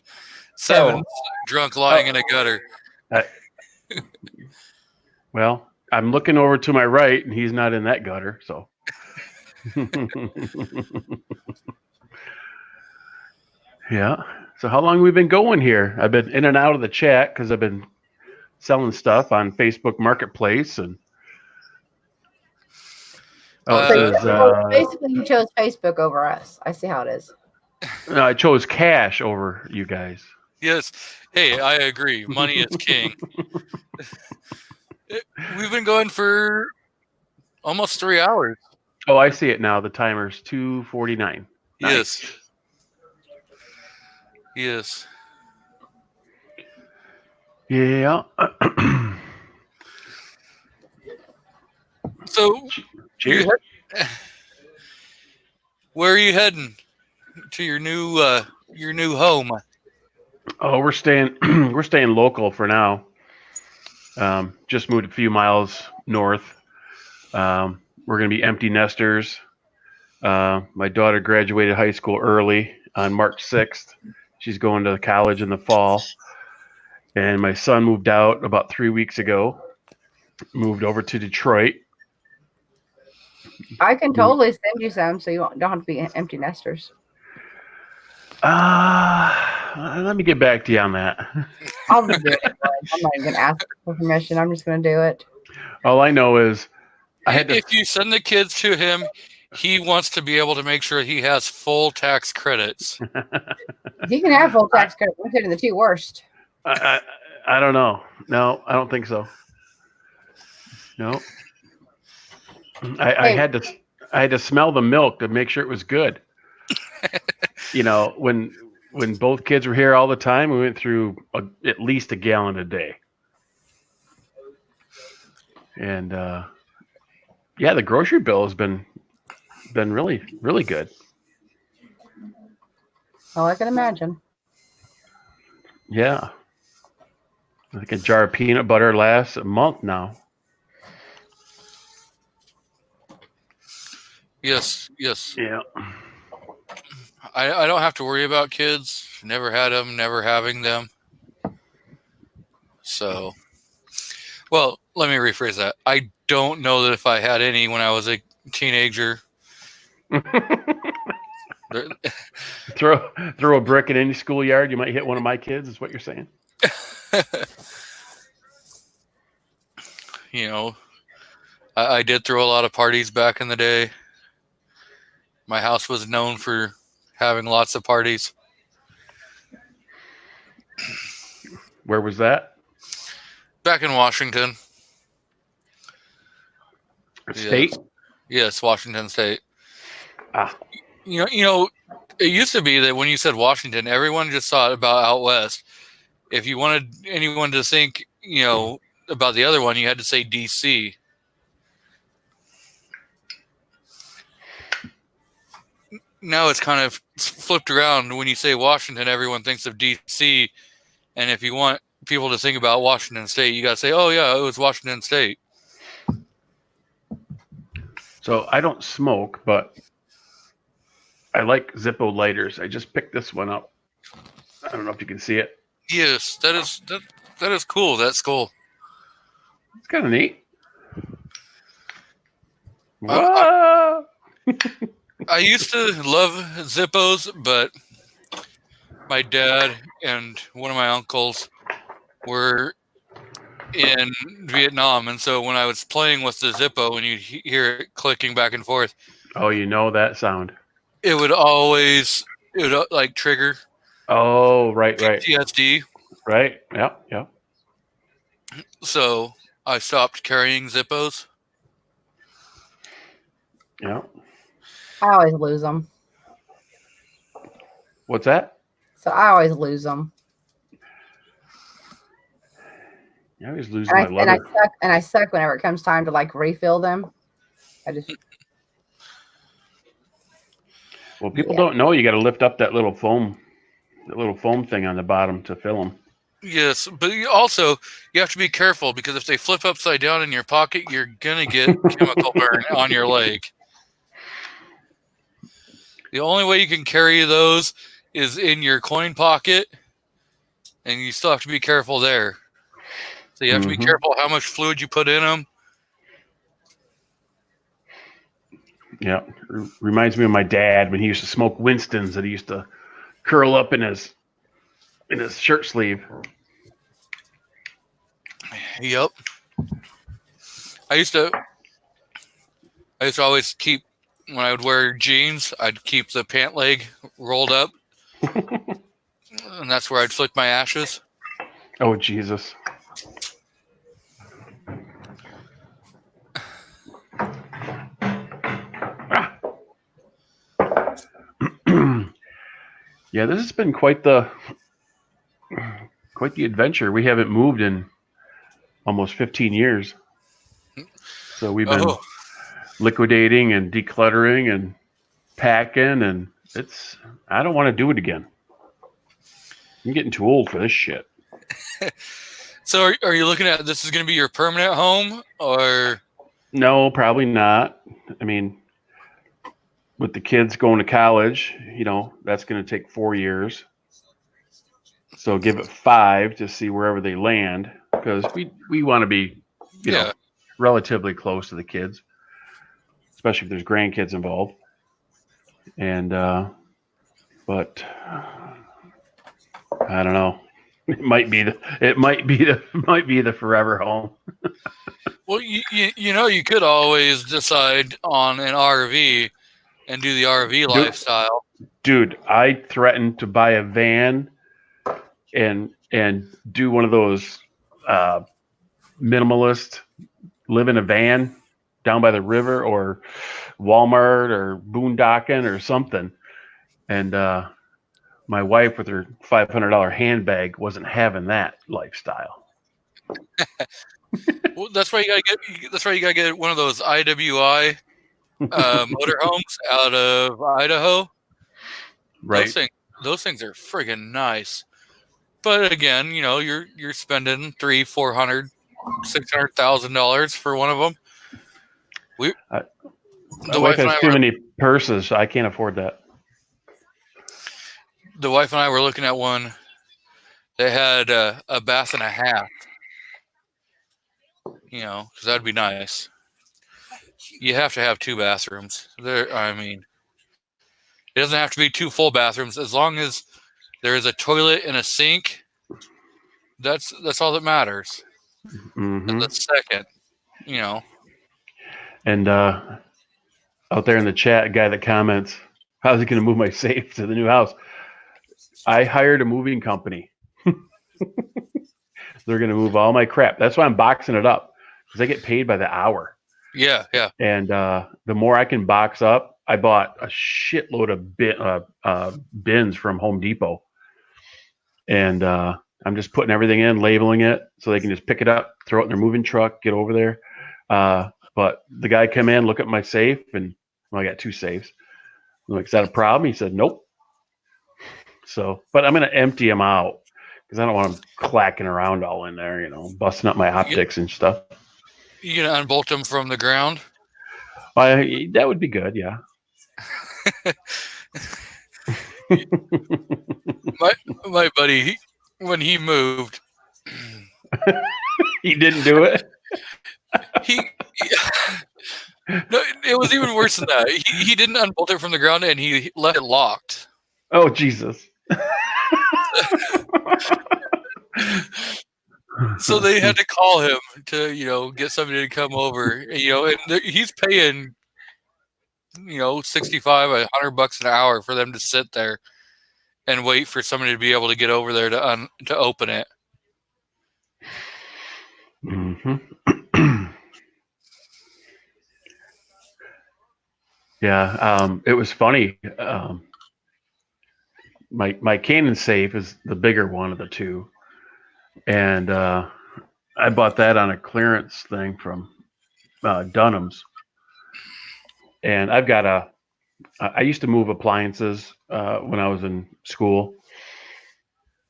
Seven, drunk lying in a gutter. Well, I'm looking over to my right, and he's not in that gutter. So. Yeah. So how long have we been going here? I've been in and out of the chat because I've been selling stuff on Facebook Marketplace and. Oh, it says, basically, you chose Facebook over us. I see how it is. I chose cash over you guys. Yes. Hey, I agree. Money is king. We've been going for almost 3 hours. Oh, I see it now. The timer's 2:49. Nice. Yes. Yeah. So, cheers. Where are you heading to your new home? Oh, we're staying local for now. Just moved a few miles north. We're going to be empty nesters. My daughter graduated high school early on March 6th. She's going to college in the fall. And my son moved out about 3 weeks ago. Moved over to Detroit. I can totally send you some, so you don't have to be empty nesters. Let me get back to you on that. I'll just do it. I'm not even going to ask for permission. I'm just going to do it. All I know is if you send the kids to him, he wants to be able to make sure he has full tax credits. He can have full tax credits. We're hitting the two worst. I don't know. No, I don't think so. No. I had to smell the milk to make sure it was good. When both kids were here all the time, we went through at least a gallon a day. And the grocery bill has been really, really good. Oh, I can imagine. Yeah. I think a jar of peanut butter lasts a month now. Yes. Yeah. I don't have to worry about kids. Never had them, never having them. So, well, let me rephrase that. I don't know that if I had any when I was a teenager. Throw a brick in any schoolyard, you might hit one of my kids, is what you're saying. You know, I did throw a lot of parties back in the day. My house was known for having lots of parties. Where was that? Back in Washington. State? Yes, Washington State. Ah. You know, it used to be that when you said Washington, everyone just thought about out west. If you wanted anyone to think, about the other one, you had to say DC. Now it's kind of flipped around. When you say Washington, everyone thinks of DC. And if you want people to think about Washington State, you got to say, oh, yeah, it was Washington State. So I don't smoke, but I like Zippo lighters. I just picked this one up. I don't know if you can see it. Yes, that is cool. That's cool. It's kind of neat. Whoa! I used to love Zippos, but my dad and one of my uncles were in Vietnam, and so when I was playing with the Zippo and you hear it clicking back and forth, Oh, you know that sound. it would like trigger. Oh, right. PTSD. Right. Yeah. So I stopped carrying Zippos. Yeah. I always lose them. What's that? So I always lose them. I always lose my And leather. I suck whenever it comes time to like refill them. Well, people don't know you got to lift up that little foam thing on the bottom to fill them. Yes, but you have to be careful because if they flip upside down in your pocket, you're gonna get chemical burn on your leg. The only way you can carry those is in your coin pocket, and you still have to be careful there. So you have to be careful how much fluid you put in them. Yeah, reminds me of my dad when he used to smoke Winston's that he used to curl up in his shirt sleeve. Yep. I used to always keep, when I would wear jeans, I'd keep the pant leg rolled up, and that's where I'd flick my ashes. Oh, Jesus. Yeah, this has been quite the adventure. We haven't moved in almost 15 years. So we've been liquidating and decluttering and packing, and I don't want to do it again. I'm getting too old for this shit. So are you looking at this is going to be your permanent home, or? No, probably not. I mean, with the kids going to college, that's going to take 4 years. So give it 5 to see wherever they land, because we want to be, relatively close to the kids, especially if there's grandkids involved. And, but I don't know. It might be the forever home. Well, you could always decide on an RV and do the RV lifestyle. Dude, I threatened to buy a van and do one of those minimalist, live in a van down by the river or Walmart or boondocking or something. And my wife with her $500 handbag wasn't having that lifestyle. Well, that's why you gotta get one of those IWI motorhomes out of Idaho. Right. Those things are friggin' nice. But again, you're spending $300,000, $400,000, $600,000 for one of them. My wife has too many purses. So I can't afford that. the wife and I were looking at one that had a bath and a half. You know, because that'd be nice. You have to have 2 bathrooms. I mean, it doesn't have to be 2 full bathrooms as long as there is a toilet and a sink. That's all that matters. Mm-hmm. And the second, you know. And out there in the chat, a guy that comments, "How's he going to move my safe to the new house?" I hired a moving company. They're going to move all my crap. That's why I'm boxing it up, because I get paid by the hour. Yeah. And the more I can box up, I bought a shitload of bins from Home Depot. And I'm just putting everything in, labeling it, so they can just pick it up, throw it in their moving truck, get over there. But the guy came in, look at my safe, and I got 2 safes. I'm like, "Is that a problem?" He said, "Nope." So, but I'm going to empty them out, because I don't want them clacking around all in there, busting up my optics and stuff. You gonna unbolt them from the ground? That would be good, yeah. my buddy, when he moved, He didn't do it. No, it was even worse than that. He didn't unbolt it from the ground, and he left it locked. Oh, Jesus. So they had to call him to, get somebody to come over, and he's paying, $65, $100 an hour for them to sit there and wait for somebody to be able to get over there to open it. Mm-hmm. Yeah, it was funny. My Canon safe is the bigger one of the 2, and I bought that on a clearance thing from Dunham's. And I used to move appliances when I was in school,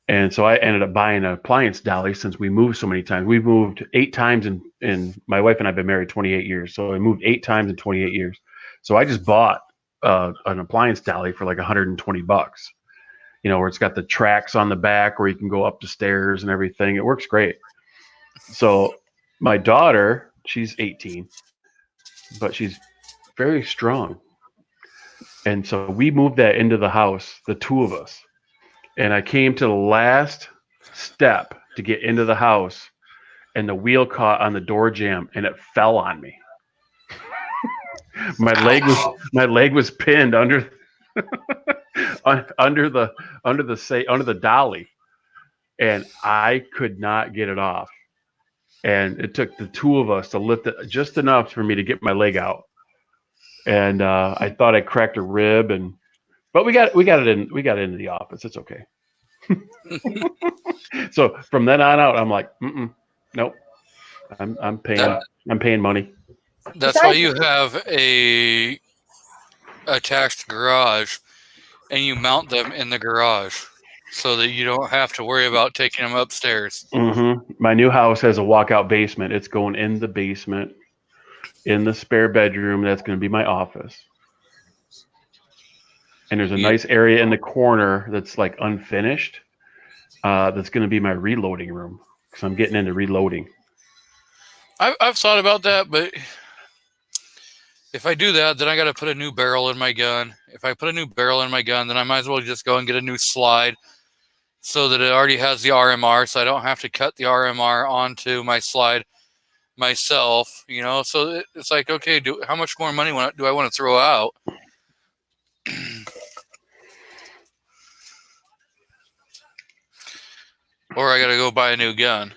and so I ended up buying an appliance dolly since we moved so many times. We've moved 8 times in my wife and I have been married 28 years, so I moved 8 times in 28 years. So I just bought an appliance dolly for like $120, where it's got the tracks on the back where you can go up the stairs and everything. It works great. So my daughter, she's 18, but she's very strong. And so we moved that into the house, the 2 of us. And I came to the last step to get into the house, and the wheel caught on the door jamb, and it fell on me. My leg was pinned under the dolly, and I could not get it off. And it took the 2 of us to lift it just enough for me to get my leg out. And I thought I cracked a rib, but we got it into the office. It's okay. So from then on out, I'm like, nope. I'm paying money. That's why you have a attached garage, and you mount them in the garage so that you don't have to worry about taking them upstairs. Mm-hmm. My new house has a walkout basement. It's going in the basement, in the spare bedroom. That's going to be my office. And there's a nice area in the corner that's like unfinished. That's going to be my reloading room, because I'm getting into reloading. I've thought about that, but if I do that, then I got to put a new barrel in my gun. If I put a new barrel in my gun, then I might as well just go and get a new slide so that it already has the RMR, so I don't have to cut the RMR onto my slide myself, So it's like, okay, how much more money do I want to throw out? Or I got to go buy a new gun.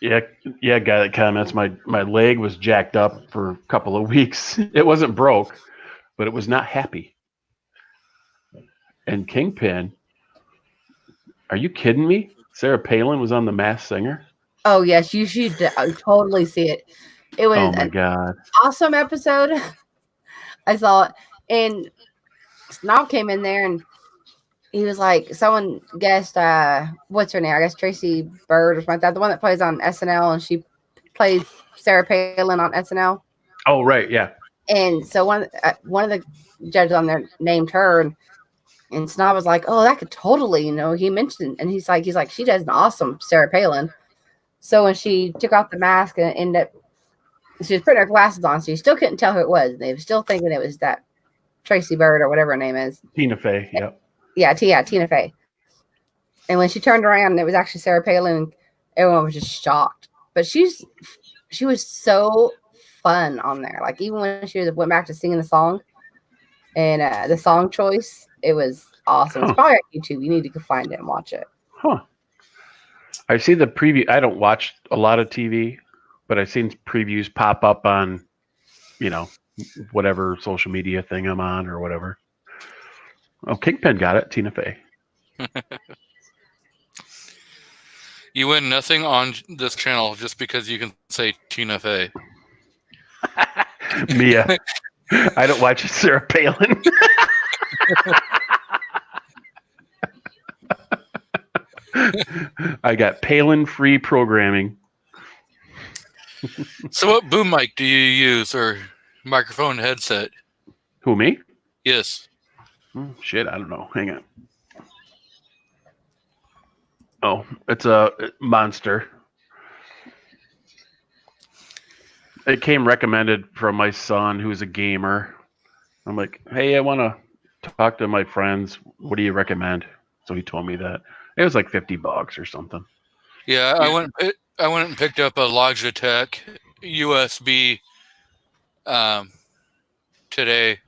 Yeah, guy that comments, my leg was jacked up for a couple of weeks. It wasn't broke, but it was not happy. And Kingpin, are you kidding me? Sarah Palin was on The Masked Singer? Oh, yes, you should totally see it. It was God, awesome episode. I saw it. And Snob came in there, and he was like, someone guessed, what's her name? I guess Tracy Bird or something like that. The one that plays on SNL, and she plays Sarah Palin on SNL. Oh, right, yeah. And so one of the judges on there named her, and And Snob was like, "Oh, that could totally," he mentioned, and he's like, "She does an awesome Sarah Palin." So when she took off the mask and ended up, she was putting her glasses on, so you still couldn't tell who it was. They were still thinking it was that Tracy Bird or whatever her name is. Tina Fey. Yep. Yeah, Tina Fey. And when she turned around and it was actually Sarah Palin, everyone was just shocked. But she was so fun on there. Like even when she went back to singing the song and the song choice, it was awesome. It's probably on YouTube. You need to go find it and watch it. Huh. I see the preview. I don't watch a lot of TV, but I've seen previews pop up on, whatever social media thing I'm on or whatever. Oh, Kingpin got it. Tina Fey. You win nothing on this channel just because you can say Tina Fey. Mia. I don't watch Sarah Palin. I got Palin-free programming. So what boom mic do you use or microphone headset? Who, me? Yes. Shit, I don't know. Hang on. Oh, it's a Monster. It came recommended from my son, who's a gamer. I'm like, hey, I want to talk to my friends. What do you recommend? So he told me that. It was like $50 or something. Yeah, I went and picked up a Logitech USB today.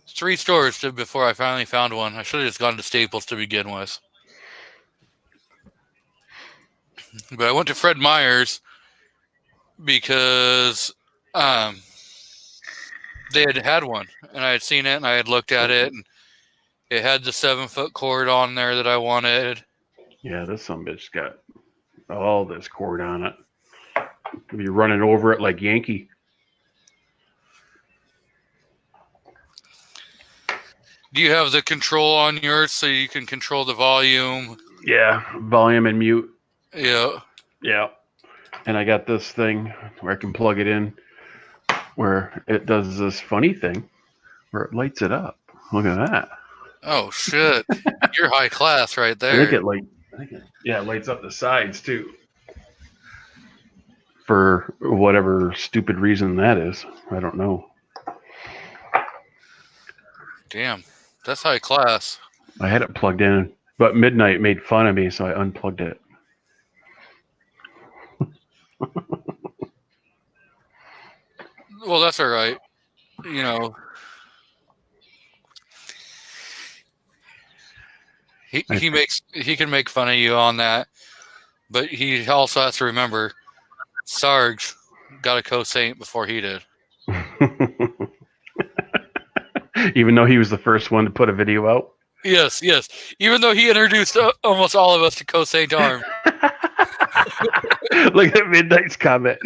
3 stores before I finally found one. I should have just gone to Staples to begin with. But I went to Fred Meyer's because they had one, and I had seen it, and I had looked at it, and it had the 7-foot cord on there that I wanted. Yeah, this bitch got all this cord on it. Could be running over it like Yankee. Do you have the control on yours so you can control the volume? Yeah, volume and mute. Yeah. Yeah. And I got this thing where I can plug it in where it does this funny thing where it lights it up. Look at that. Oh, shit. You're high class right there. I think it lights up the sides too. For whatever stupid reason that is. I don't know. Damn. That's high class. I had it plugged in, but Midnight made fun of me, so I unplugged it. Well, that's all right. He can make fun of you on that, but he also has to remember Sarge got a co-saint before he did. Even though he was the first one to put a video out. Yes. Even though he introduced almost all of us to co-saint arm. Look at Midnight's comment.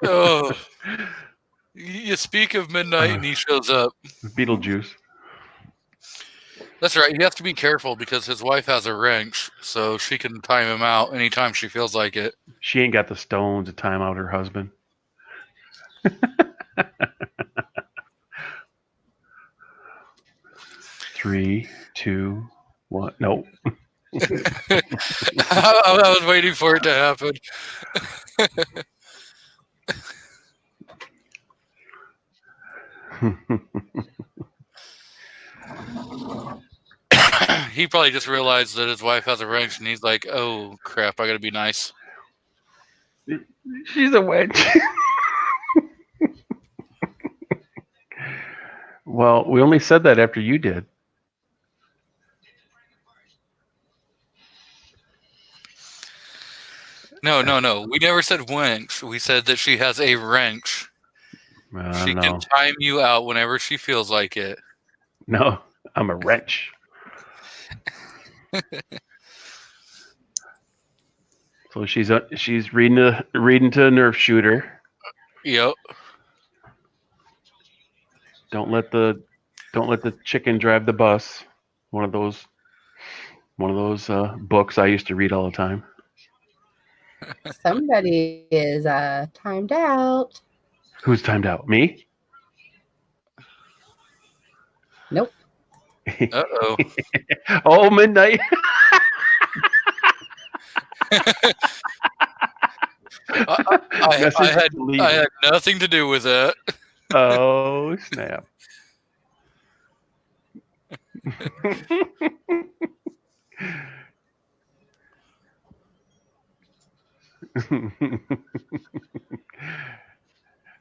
Oh, you speak of Midnight and he shows up. Beetlejuice. That's right. You have to be careful because his wife has a wrench, so she can time him out anytime she feels like it. She ain't got the stones to time out her husband. 3, 2, 1. Nope. I was waiting for it to happen. He probably just realized that his wife has a wrench, and he's like, "Oh crap! I gotta be nice." She's a wench. Well, we only said that after you did. No. We never said wench. We said that she has a wrench. She can time you out whenever she feels like it. No, I'm a wrench. So she's reading to a Nerf shooter. Yep. Don't let the chicken drive the bus. One of those books I used to read all the time. Somebody is timed out. Who's timed out? Me? Nope. Uh-oh. Oh, midnight. I Message had deleted. I had nothing to do with that. Oh, snap.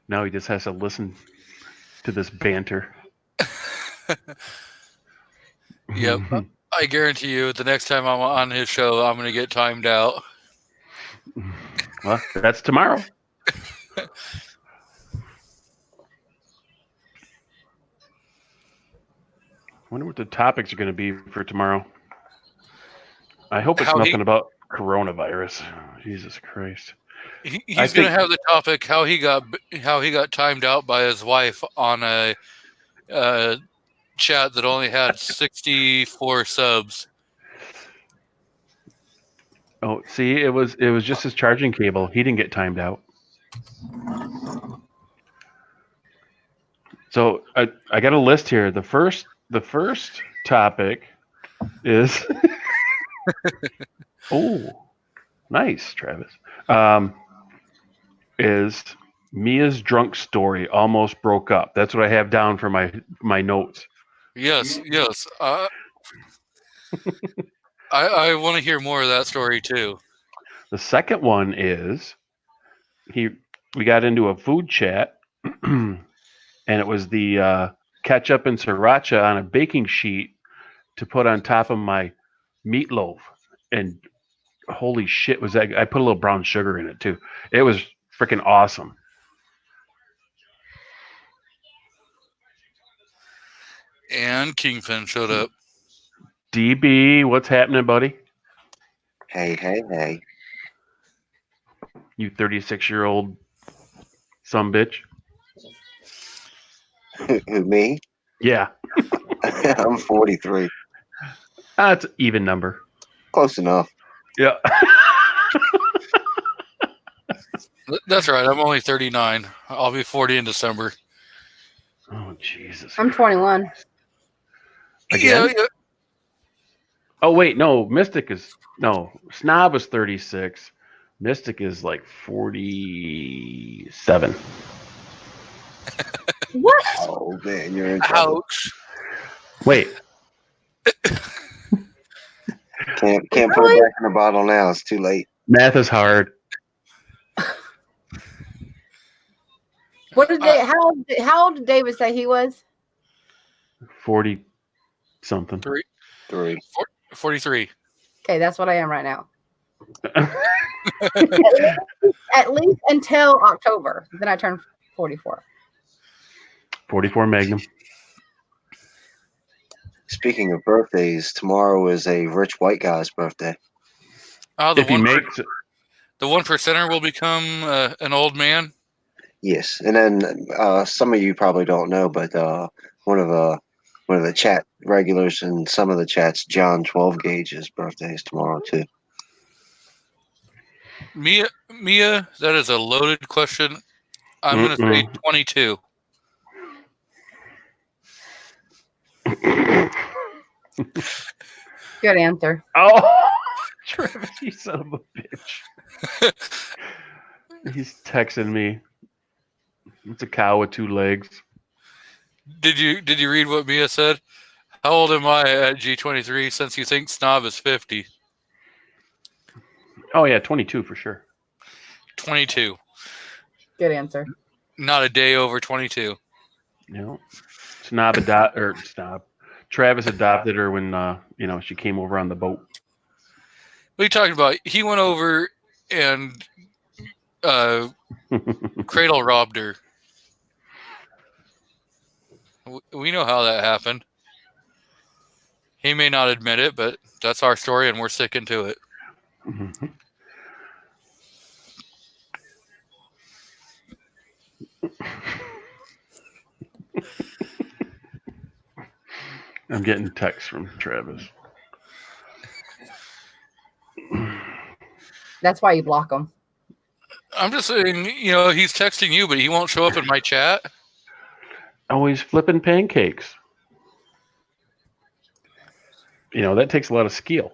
Now he just has to listen to this banter. Yep. I guarantee you, the next time I'm on his show, I'm going to get timed out. Well, that's tomorrow. Wonder what the topics are going to be for tomorrow. I hope it's How he- nothing about coronavirus. Jesus Christ. He's going to have the topic how he got timed out by his wife on a chat that only had 64 subs. Oh, see, it was just his charging cable. He didn't get timed out. So I got a list here. The first topic is oh, nice, Travis. Is Mia's drunk story almost broke up? That's what I have down for my notes. Yes. I want to hear more of that story too. The second one is we got into a food chat, and it was the ketchup and sriracha on a baking sheet to put on top of my meatloaf. And holy shit, was that! I put a little brown sugar in it too. It was freaking awesome. And Kingpin showed up. DB, what's happening, buddy? Hey. You 36-year-old sumbitch. Who, me? Yeah, I'm 43. that's an even number. Close enough. Yeah. That's right. I'm only 39. I'll be 40 in December. Oh Jesus. I'm 21. Again? Yeah. Oh wait, no. Snob is 36. Mystic is like 47. What? Oh man, you're in trouble. Ouch. Wait, Can't put it back in the bottle now. It's too late. math is hard. What did they? How old did David say he was? 40 something. 43. Okay, that's what I am right now. At least until October. Then I turn 44. 44 Magnum. Speaking of birthdays, tomorrow is a rich white guy's birthday. Oh, If he makes it. the 1%er will become an old man. Yes, and then some of you probably don't know, but one of the chat regulars in some of the chats, John 12 Gauge's birthday is tomorrow too. Mia, that is a loaded question. I'm going to say 22. Good answer. Oh, Travis, you son of a bitch. He's texting me. It's a cow with 2 legs. Did you read what Mia said? How old am I at G23 since you think Snob is 50? Oh yeah, 22 for sure. 22. Good answer. Not a day over 22. You know, Travis adopted her when she came over on the boat. What are you talking about? He went over and cradle robbed her. We know how that happened. He may not admit it, but that's our story, and we're sticking to it. I'm getting texts from Travis. That's why you block them. I'm just saying, he's texting you, but he won't show up in my chat. Always flipping pancakes. That takes a lot of skill.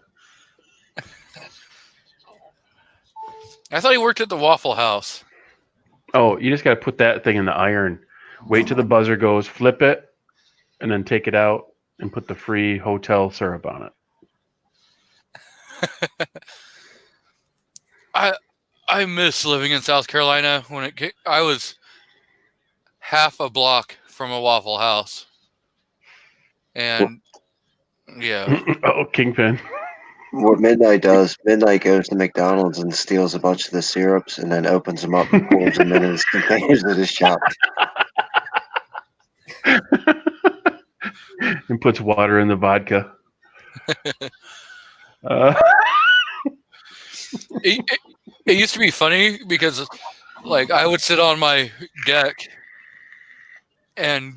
I thought he worked at the Waffle House. Oh, you just got to put that thing in the iron. Wait till the buzzer goes, flip it, and then take it out and put the free hotel syrup on it. I miss living in South Carolina. I was half a block from a Waffle House, and yeah. Oh, Kingpin. What Midnight does, Midnight goes to McDonald's and steals a bunch of the syrups and then opens them up and pours them in his containers at his shop. And puts water in the vodka. It used to be funny because, like, I would sit on my deck and,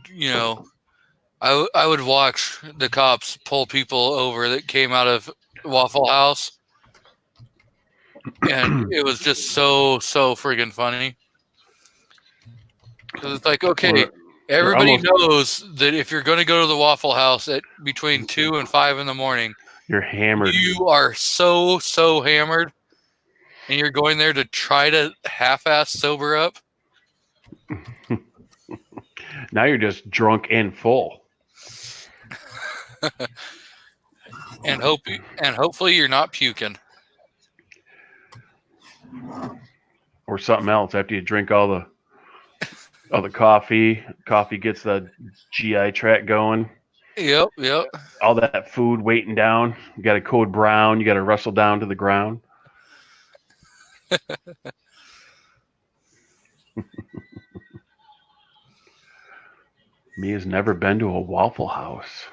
I would watch the cops pull people over that came out of Waffle House. And it was just so friggin' funny. Because it's like, okay, everybody knows that if you're going to go to the Waffle House at between 2 and 5 in the morning, you're hammered. You are so hammered. And you're going there to try to half-ass sober up? Now you're just drunk and full. and hopefully you're not puking. Or something else after you drink all the coffee. Coffee gets the GI tract going. Yep. All that food weighting down. You got to code brown. You got to wrestle down to the ground. Me has never been to a Waffle House.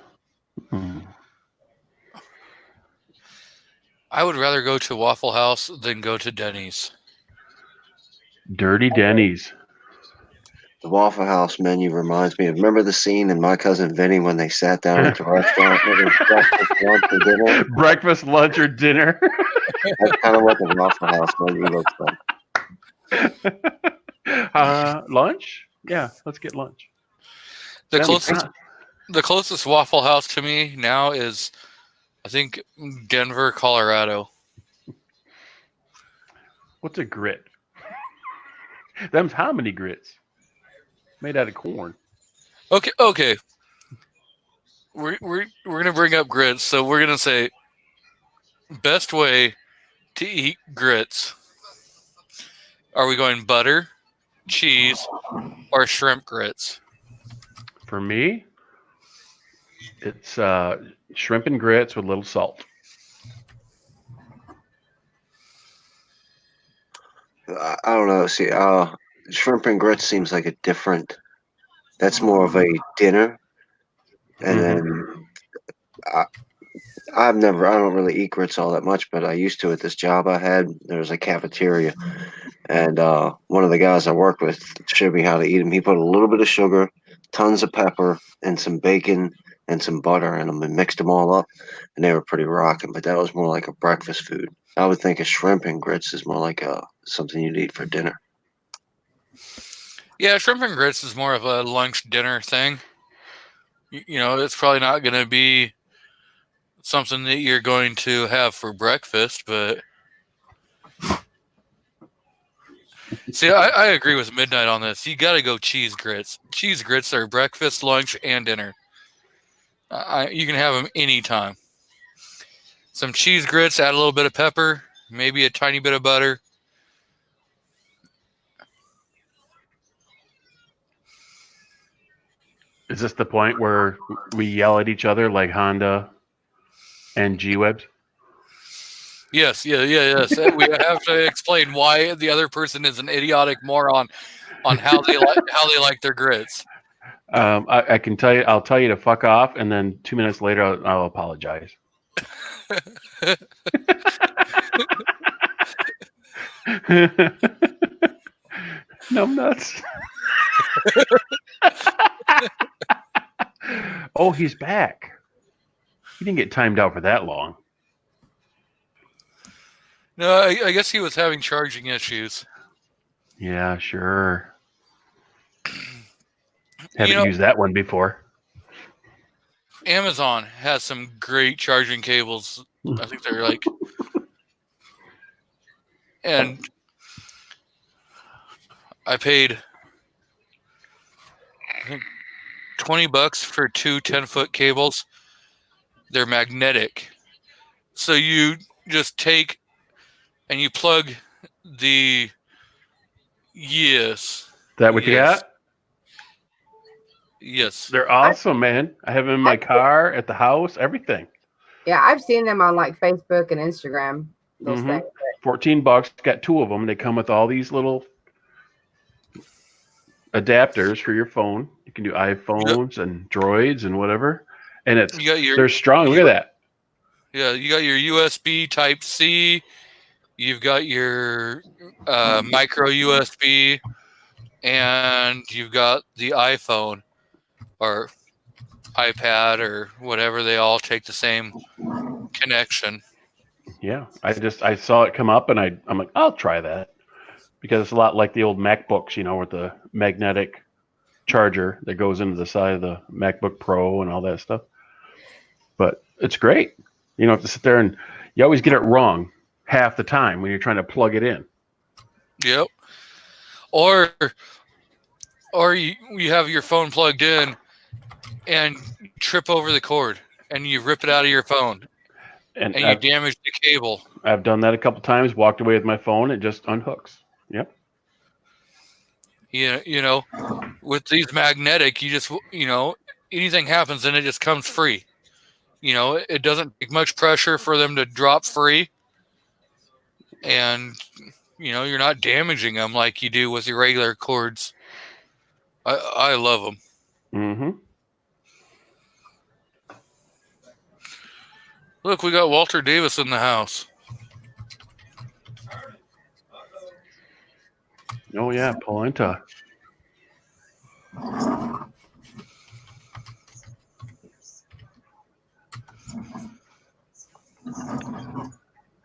I would rather go to Waffle House than go to Denny's. Dirty Denny's. The Waffle House menu reminds me. Remember the scene in My Cousin Vinny when they sat down at the restaurant and breakfast, lunch, or dinner? Breakfast, lunch, or dinner. That's kind of what the Waffle House menu looks like. Lunch? Yeah, let's get lunch. The closest Waffle House to me now is, I think, Denver, Colorado. What's a grit? Them's how many grits? Made out of corn. Okay. We're gonna bring up grits, so we're gonna say best way to eat grits. Are we going butter, cheese, or shrimp grits? For me, it's shrimp and grits with a little salt. I don't know. See, shrimp and grits seems like a different. That's more of a dinner, and then I don't really eat grits all that much, but I used to at this job I had. There was a cafeteria, and one of the guys I worked with showed me how to eat them. He put a little bit of sugar, tons of pepper, and some bacon and some butter in them, and mixed them all up, and they were pretty rocking. But that was more like a breakfast food. I would think a shrimp and grits is more like something you'd eat for dinner. Yeah, shrimp and grits is more of a lunch dinner thing. It's probably not going to be something that you're going to have for breakfast, but see, I agree with Midnight on this. You got to go cheese grits. Cheese grits are breakfast, lunch, and dinner. You can have them anytime. Some cheese grits, add a little bit of pepper, maybe a tiny bit of butter. Is this the point where we yell at each other like Honda and G-Webs? Yes. We have to explain why the other person is an idiotic moron on how they like their grits. I can tell you. I'll tell you to fuck off, and then 2 minutes later, I'll apologize. Numbnuts. Oh, he's back. He didn't get timed out for that long. No, I guess he was having charging issues. Yeah, sure. Haven't You know, used that one before. Amazon has some great charging cables. I think they're like, and I paid I think $20 for two 10-foot cables. They're magnetic. So you just take and you plug the yes. Is that what you Yes. got? Yes. They're awesome, man. I have them in my car, at the house, everything. Yeah, I've seen them on like Facebook and Instagram. Those Mhm. things. $14. Got two of them. They come with all these little adapters for your phone. You can do iPhones and Droids and whatever. And You got your they're strong. Look at that. Yeah, you got your USB Type C. You've got your micro USB, and you've got the iPhone or iPad or whatever. They all take the same connection. Yeah. I saw it come up and I'm like, I'll try that. Because it's a lot like the old MacBooks, with the magnetic charger that goes into the side of the MacBook Pro and all that stuff. But it's great. You don't have to sit there and you always get it wrong half the time when you're trying to plug it in. Yep. Or you have your phone plugged in and trip over the cord and you rip it out of your phone And and you damage the cable. I've done that a couple times, walked away with my phone, it just unhooks. Yep. With these magnetic, you just, anything happens and it just comes free. It doesn't take much pressure for them to drop free. And, you're not damaging them like you do with your regular cords. I love them. Mm-hmm. Look, we got Walter Davis in the house. Oh, yeah, polenta.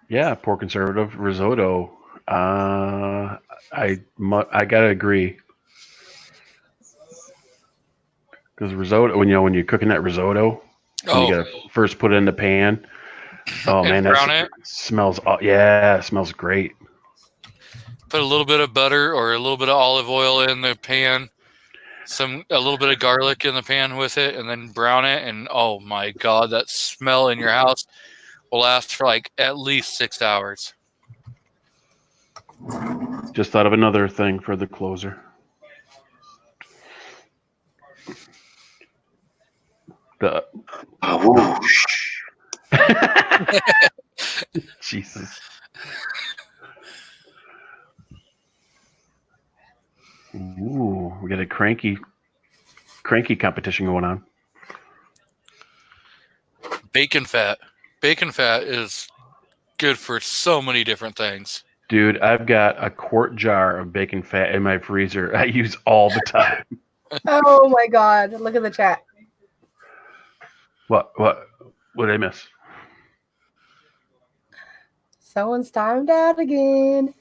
Yeah, poor conservative risotto. I gotta agree, because risotto, when you're cooking that risotto, you gotta first put it in the pan. Oh man, brown smells. Yeah, it smells great. Put a little bit of butter or a little bit of olive oil in the pan, a little bit of garlic in the pan with it, and then brown it. And oh my God, that smell in your house will last for like at least 6 hours. Just thought of another thing for the closer. Jesus. Ooh, we got a cranky competition going on. Bacon fat. Bacon fat is good for so many different things. Dude, I've got a quart jar of bacon fat in my freezer. I use all the time. Oh my God! Look at the chat. What did I miss? Someone's timed out again.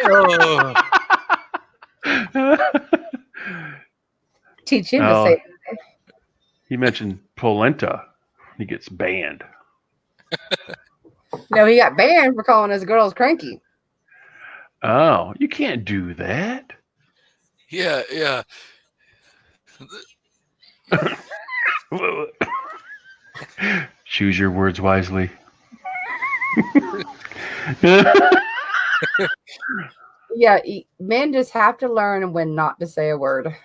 Oh. Teach him to say. He mentioned polenta. He gets banned. No, he got banned for calling his girls cranky. Oh, you can't do that. Yeah. Choose your words wisely. Yeah, men just have to learn when not to say a word.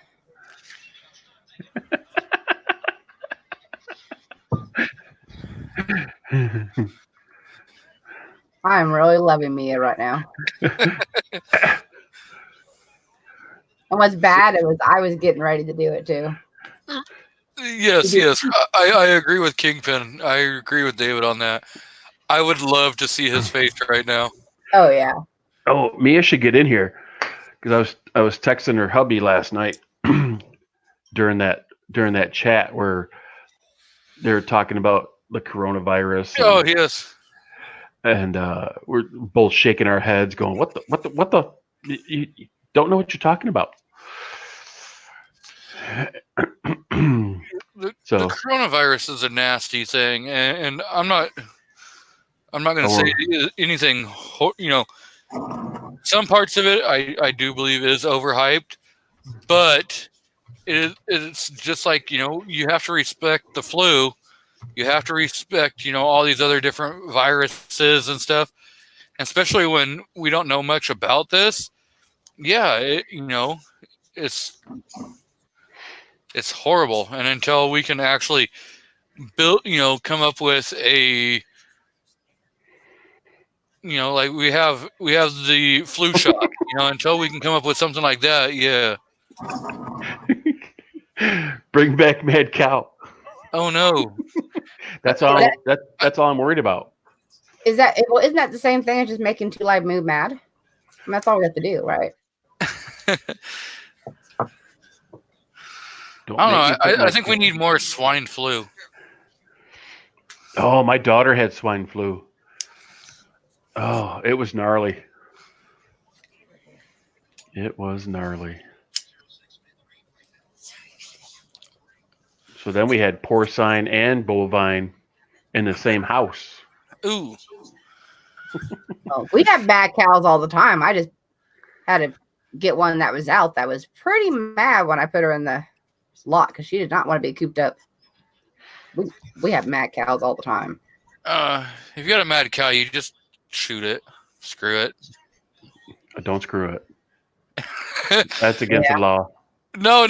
I'm really loving Mia right now. And what's bad, I was getting ready to do it too. Yes. I agree with Kingpin. I agree with David on that. I would love to see his face right now. Oh yeah. Oh, Mia should get in here, because I was texting her hubby last night during that chat where they were talking about the coronavirus. Oh yes. And we're both shaking our heads, going, "What the? You don't know what you're talking about." The So, coronavirus is a nasty thing, and I'm not going to say anything. Some parts of it I do believe is overhyped, but it's just like you have to respect the flu. You have to respect all these other different viruses and stuff, especially when we don't know much about this. Yeah, it's horrible, and until we can actually build, come up with a, like we have the flu shot, until we can come up with something like that. Yeah. bring back Mad Cow. Oh no. That's all. That's all I'm worried about. Isn't that the same thing as just making Two Live Moo mad? I mean, that's all we have to do, right? I don't know. I think we need more swine flu. Oh, my daughter had swine flu. Oh, it was gnarly. It was gnarly. So then we had porcine and bovine in the same house. Ooh. Oh, we have bad cows all the time. I just had to get one that was out that was pretty mad when I put her in the lot because she did not want to be cooped up. We have mad cows all the time. If you got a mad cow, you just shoot it. Screw it. Don't screw it. That's against the law. No.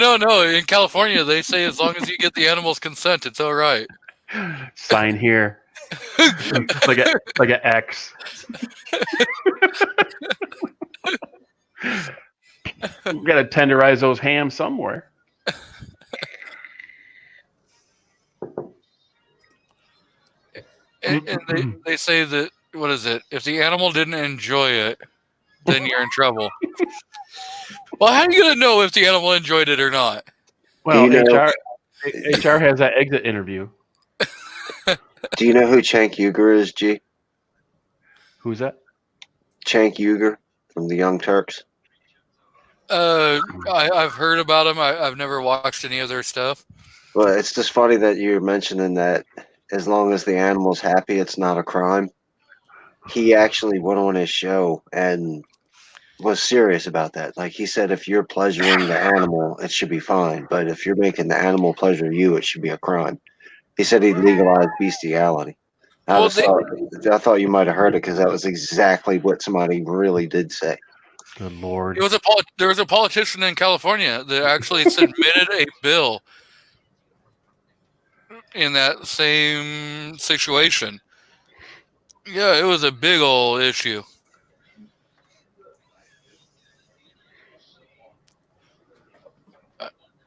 In California, they say as long as you get the animal's consent, it's all right. Sign here. like an X. You gotta tenderize those hams somewhere. And they say that, what is it? If the animal didn't enjoy it, then you're in trouble. Well, how are you going to know if the animal enjoyed it or not? Well, HR has that exit interview. Do you know who Cenk Uygur is, G? Who's that? Cenk Uygur from the Young Turks. I've heard about him. I've never watched any of their stuff. Well, it's just funny that you're mentioning that as long as the animal's happy, it's not a crime. He actually went on his show and was serious about that. Like he said, if you're pleasuring the animal, it should be fine. But if you're making the animal pleasure you, it should be a crime. He said he'd legalize bestiality. I thought you might have heard it because that was exactly what somebody really did say. Good Lord. There was a politician in California that actually submitted a bill in that same situation. Yeah, it was a big old issue.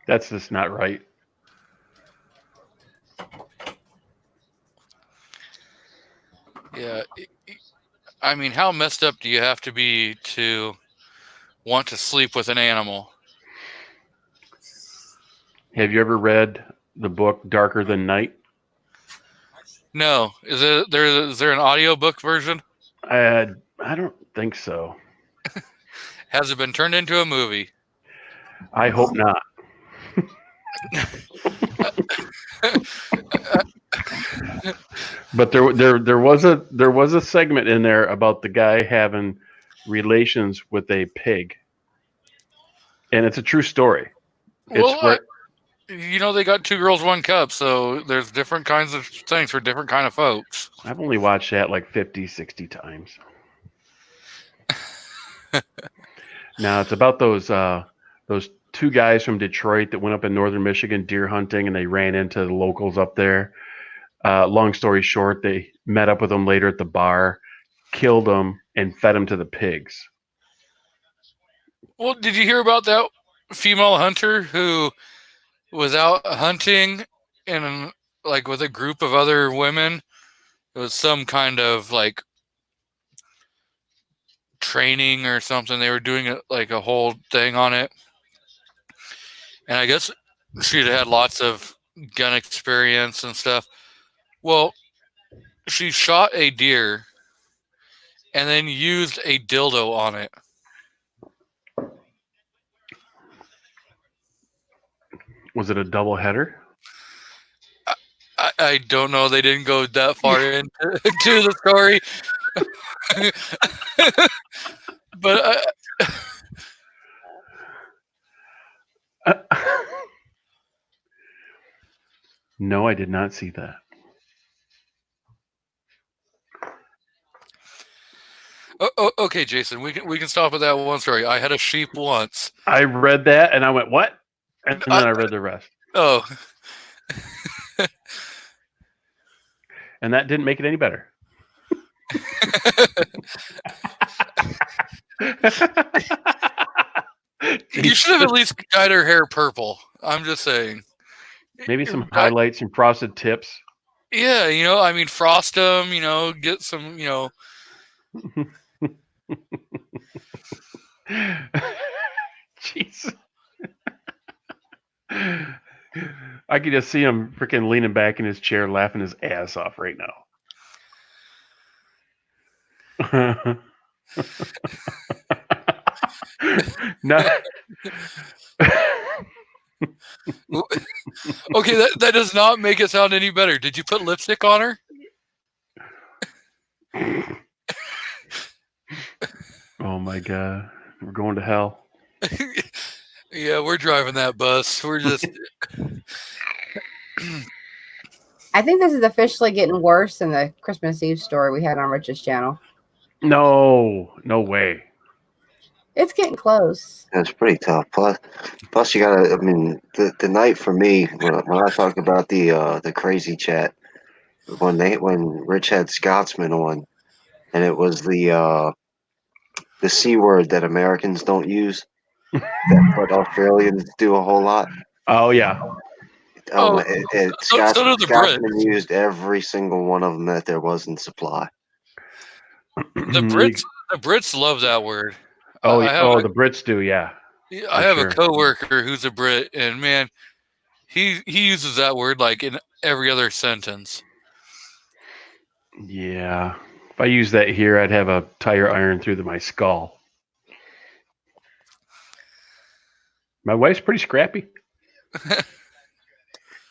That's just not right. Yeah. I mean, how messed up do you have to be to want to sleep with an animal? Have you ever read the book Darker Than Night? No. Is there an audiobook version? I don't think so. Has it been turned into a movie? I hope not. But there was a segment in there about the guy having relations with a pig, and it's a true story. They got 2 girls, 1 cup, so there's different kinds of things for different kind of folks. I've only watched that like 50, 60 times. Now it's about those 2 guys from Detroit that went up in northern Michigan deer hunting, and they ran into the locals up there. Long story short, they met up with them later at the bar, killed them, and fed them to the pigs. Well, did you hear about that female hunter who was out hunting in with a group of other women? It was some kind of training or something. They were doing a whole thing on it. And I guess she'd had lots of gun experience and stuff. Well, she shot a deer and then used a dildo on it. Was it a double header? I don't know. They didn't go that far into the story. But No, I did not see that. Okay, Jason, we can stop at that one story. I had a sheep once. I read that and I went, what? And then I read the rest. Oh, And that didn't make it any better. you should have at least dyed her hair purple. I'm just saying. Maybe some highlights and frosted tips. Yeah, I mean, frost them. Get some. Jeez. I could just see him freaking leaning back in his chair, laughing his ass off right now. No. Okay, that does not make it sound any better. Did you put lipstick on her? Oh my God. We're going to hell. Yeah, we're driving that bus. We're just. I think this is officially getting worse than the Christmas Eve story we had on Rich's channel. No way. It's getting close. That's pretty tough. Plus you gotta. I mean, the night for me when I talked about the crazy chat when Rich had Scotsman on, and it was the C word that Americans don't use, but Australians do a whole lot. Oh yeah. So do the Scotsman used every single one of them that there was in supply. The Brits love that word. The Brits do, yeah. I have a coworker who's a Brit, and man, he uses that word like in every other sentence. Yeah. If I use that here, I'd have a tire iron through my skull. My wife's pretty scrappy.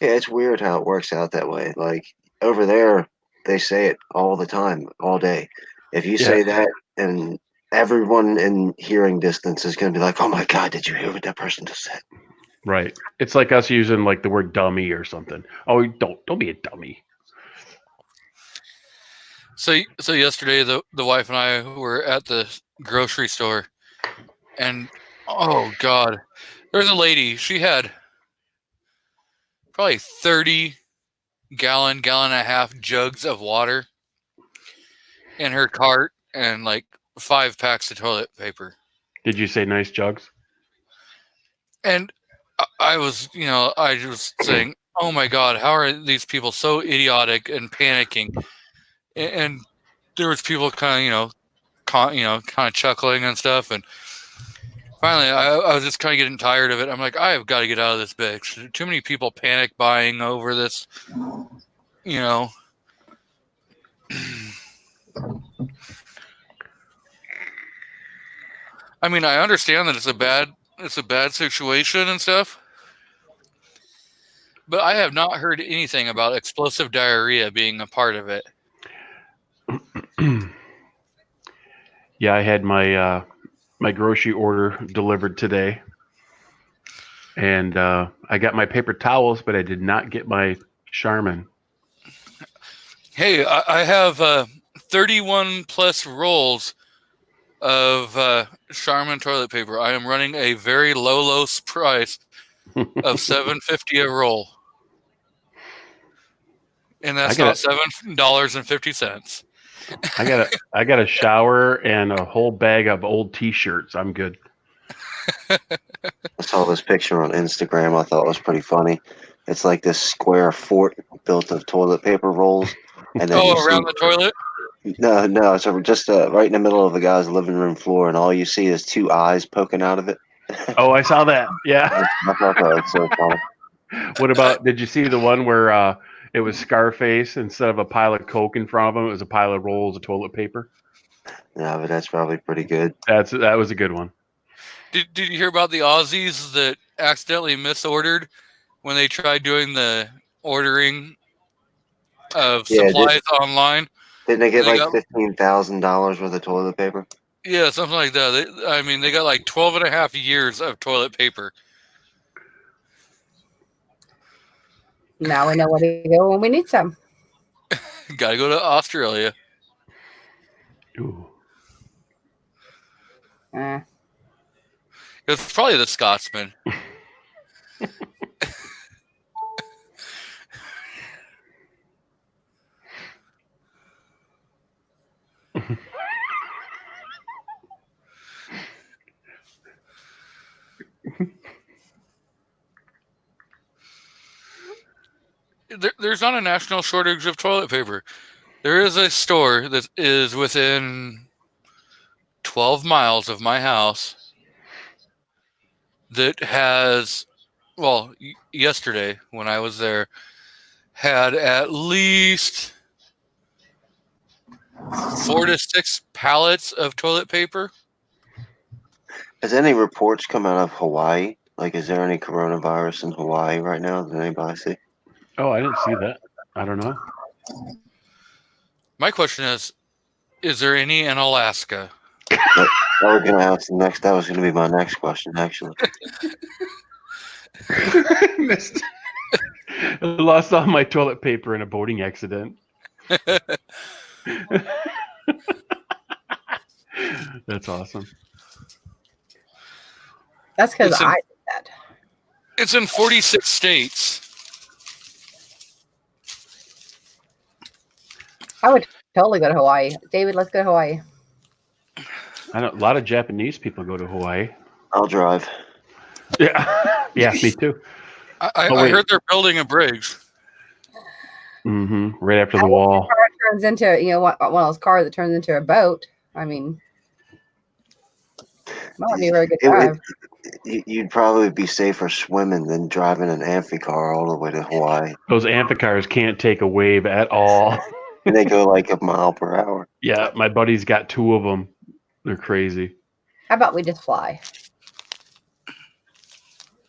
Yeah, it's weird how it works out that way. Like over there, they say it all the time, all day. If you say that, and everyone in hearing distance is going to be like, "Oh my God, did you hear what that person just said?" Right. It's like us using like the word dummy or something. Oh, don't be a dummy. So yesterday, the wife and I were at the grocery store, and oh God, there's a lady. She had probably 30 gallon and a half jugs of water in her cart and like 5 packs of toilet paper. Did you say nice jugs? And I was saying, oh my God, how are these people so idiotic and panicking? And there was people kind of chuckling and stuff. And finally, I was just kind of getting tired of it. I'm like, I have got to get out of this bitch. Too many people panic buying over this, I mean, I understand that it's a bad situation and stuff, but I have not heard anything about explosive diarrhea being a part of it. Yeah, I had my my grocery order delivered today, and I got my paper towels, but I did not get my Charmin. Hey, I have 31 plus rolls of Charmin toilet paper. I am running a very low price of $7.50 a roll, and that's not $7.50. I got a shower and a whole bag of old T-shirts. I'm good. I saw this picture on Instagram. I thought it was pretty funny. It's like this square fort built of toilet paper rolls, and then around the toilet. No, it's just right in the middle of the guy's living room floor, and all you see is 2 eyes poking out of it. Oh, I saw that. Yeah. I thought that was so funny. What about? Did you see the one where It was Scarface. Instead of a pile of Coke in front of him, it was a pile of rolls of toilet paper. Yeah, but that's probably pretty good. That was a good one. Did you hear about the Aussies that accidentally misordered when they tried doing the ordering of Yeah, supplies online? Didn't they get They like got- $15,000 worth of toilet paper? Yeah, something like that. They got like 12 and a half years of toilet paper. Now we know where to go when we need some. Got to go to Australia. Ooh. It's probably the Scotsman. There's not a national shortage of toilet paper. There is a store that is within 12 miles of my house that has, well, yesterday when I was there, had at least 4 to 6 pallets of toilet paper. Has any reports come out of Hawaii? Like, is there any coronavirus in Hawaii right now? Did anybody see? Oh, I didn't see that. I don't know. My question is there any in Alaska? I was going to ask next. That was going to be my next question, actually. Missed. I lost all my toilet paper in a boating accident. That's awesome. That's because Listen. I did that. It's in 46 states. I would totally go to Hawaii. David, let's go to Hawaii. I know a lot of Japanese people go to Hawaii. I'll drive. Yeah, yeah, me too. I wait. heard they're building a Briggs. Mm-hmm. Right after the wall. Car turns into, one of those cars that turns into a boat. I mean, that would be a very good drive. You'd probably be safer swimming than driving an amphicar all the way to Hawaii. Those amphicars can't take a wave at all. And they go like a mile per hour. Yeah, my buddy's got 2 of them. They're crazy. How about we just fly?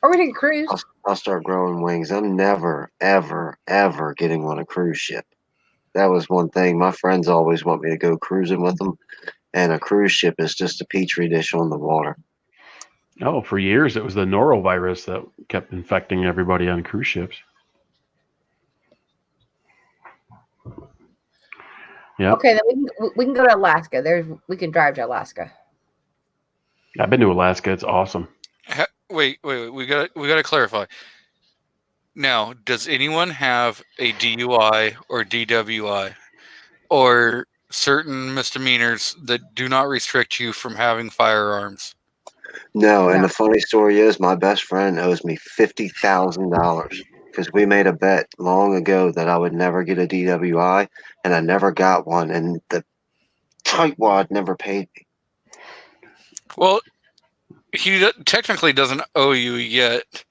Or we take a cruise. I'll start growing wings. I'm never, ever, ever getting on a cruise ship. That was one thing. My friends always want me to go cruising with them. And a cruise ship is just a petri dish on the water. Oh, for years it was the norovirus that kept infecting everybody on cruise ships. Yeah. Okay, then we can go to Alaska. We can drive to Alaska. I've been to Alaska. It's awesome. Wait. We got to clarify. Now, does anyone have a DUI or DWI or certain misdemeanors that do not restrict you from having firearms? No, and No. the funny story is my best friend owes me $50,000 because we made a bet long ago that I would never get a DWI, and I never got one, and the tightwad never paid me. Well, he technically doesn't owe you yet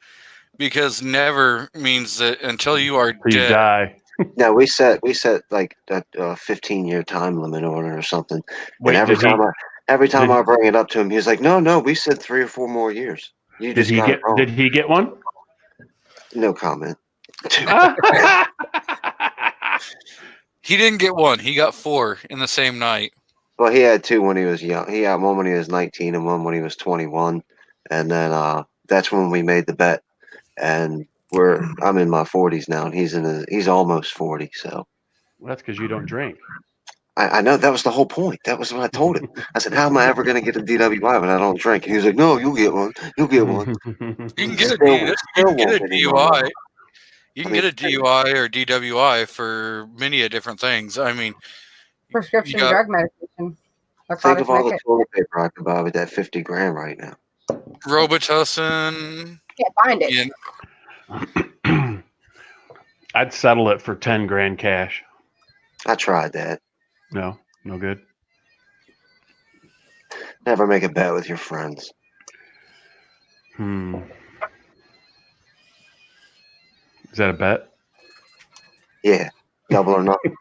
because never means that until you are So you dead. die. No, we set like a 15-year time limit on it or something. Wait, and every did he- time did- I bring it up to him, he's like, "No, we said 3 or 4 more years. You Did just he got get? it wrong." Did he get one? No comment. He didn't get one. He got 4 in the same night. Well, he had 2 when he was young. He had one when he was 19 and one when he was 21. And then that's when we made the bet. And I'm in my 40s now, and he's almost 40. So Well, that's because you don't drink. I know that was the whole point. That was what I told him. I said, "How am I ever going to get a DWI when I don't drink?" And he was like, "No, you'll get one. You'll get one." You can get a, Still you can get a won't get him on DUI. that. You can I mean, get a DUI or DWI for many different things. I mean, Prescription got- drug medication. Think of all the Narcotic toilet paper I could buy with that 50 grand right now. Robitussin. Can't find it. Yeah, I'd settle it for 10 grand cash. I tried that. No good. Never make a bet with your friends. Is that a bet? Yeah, double or nothing.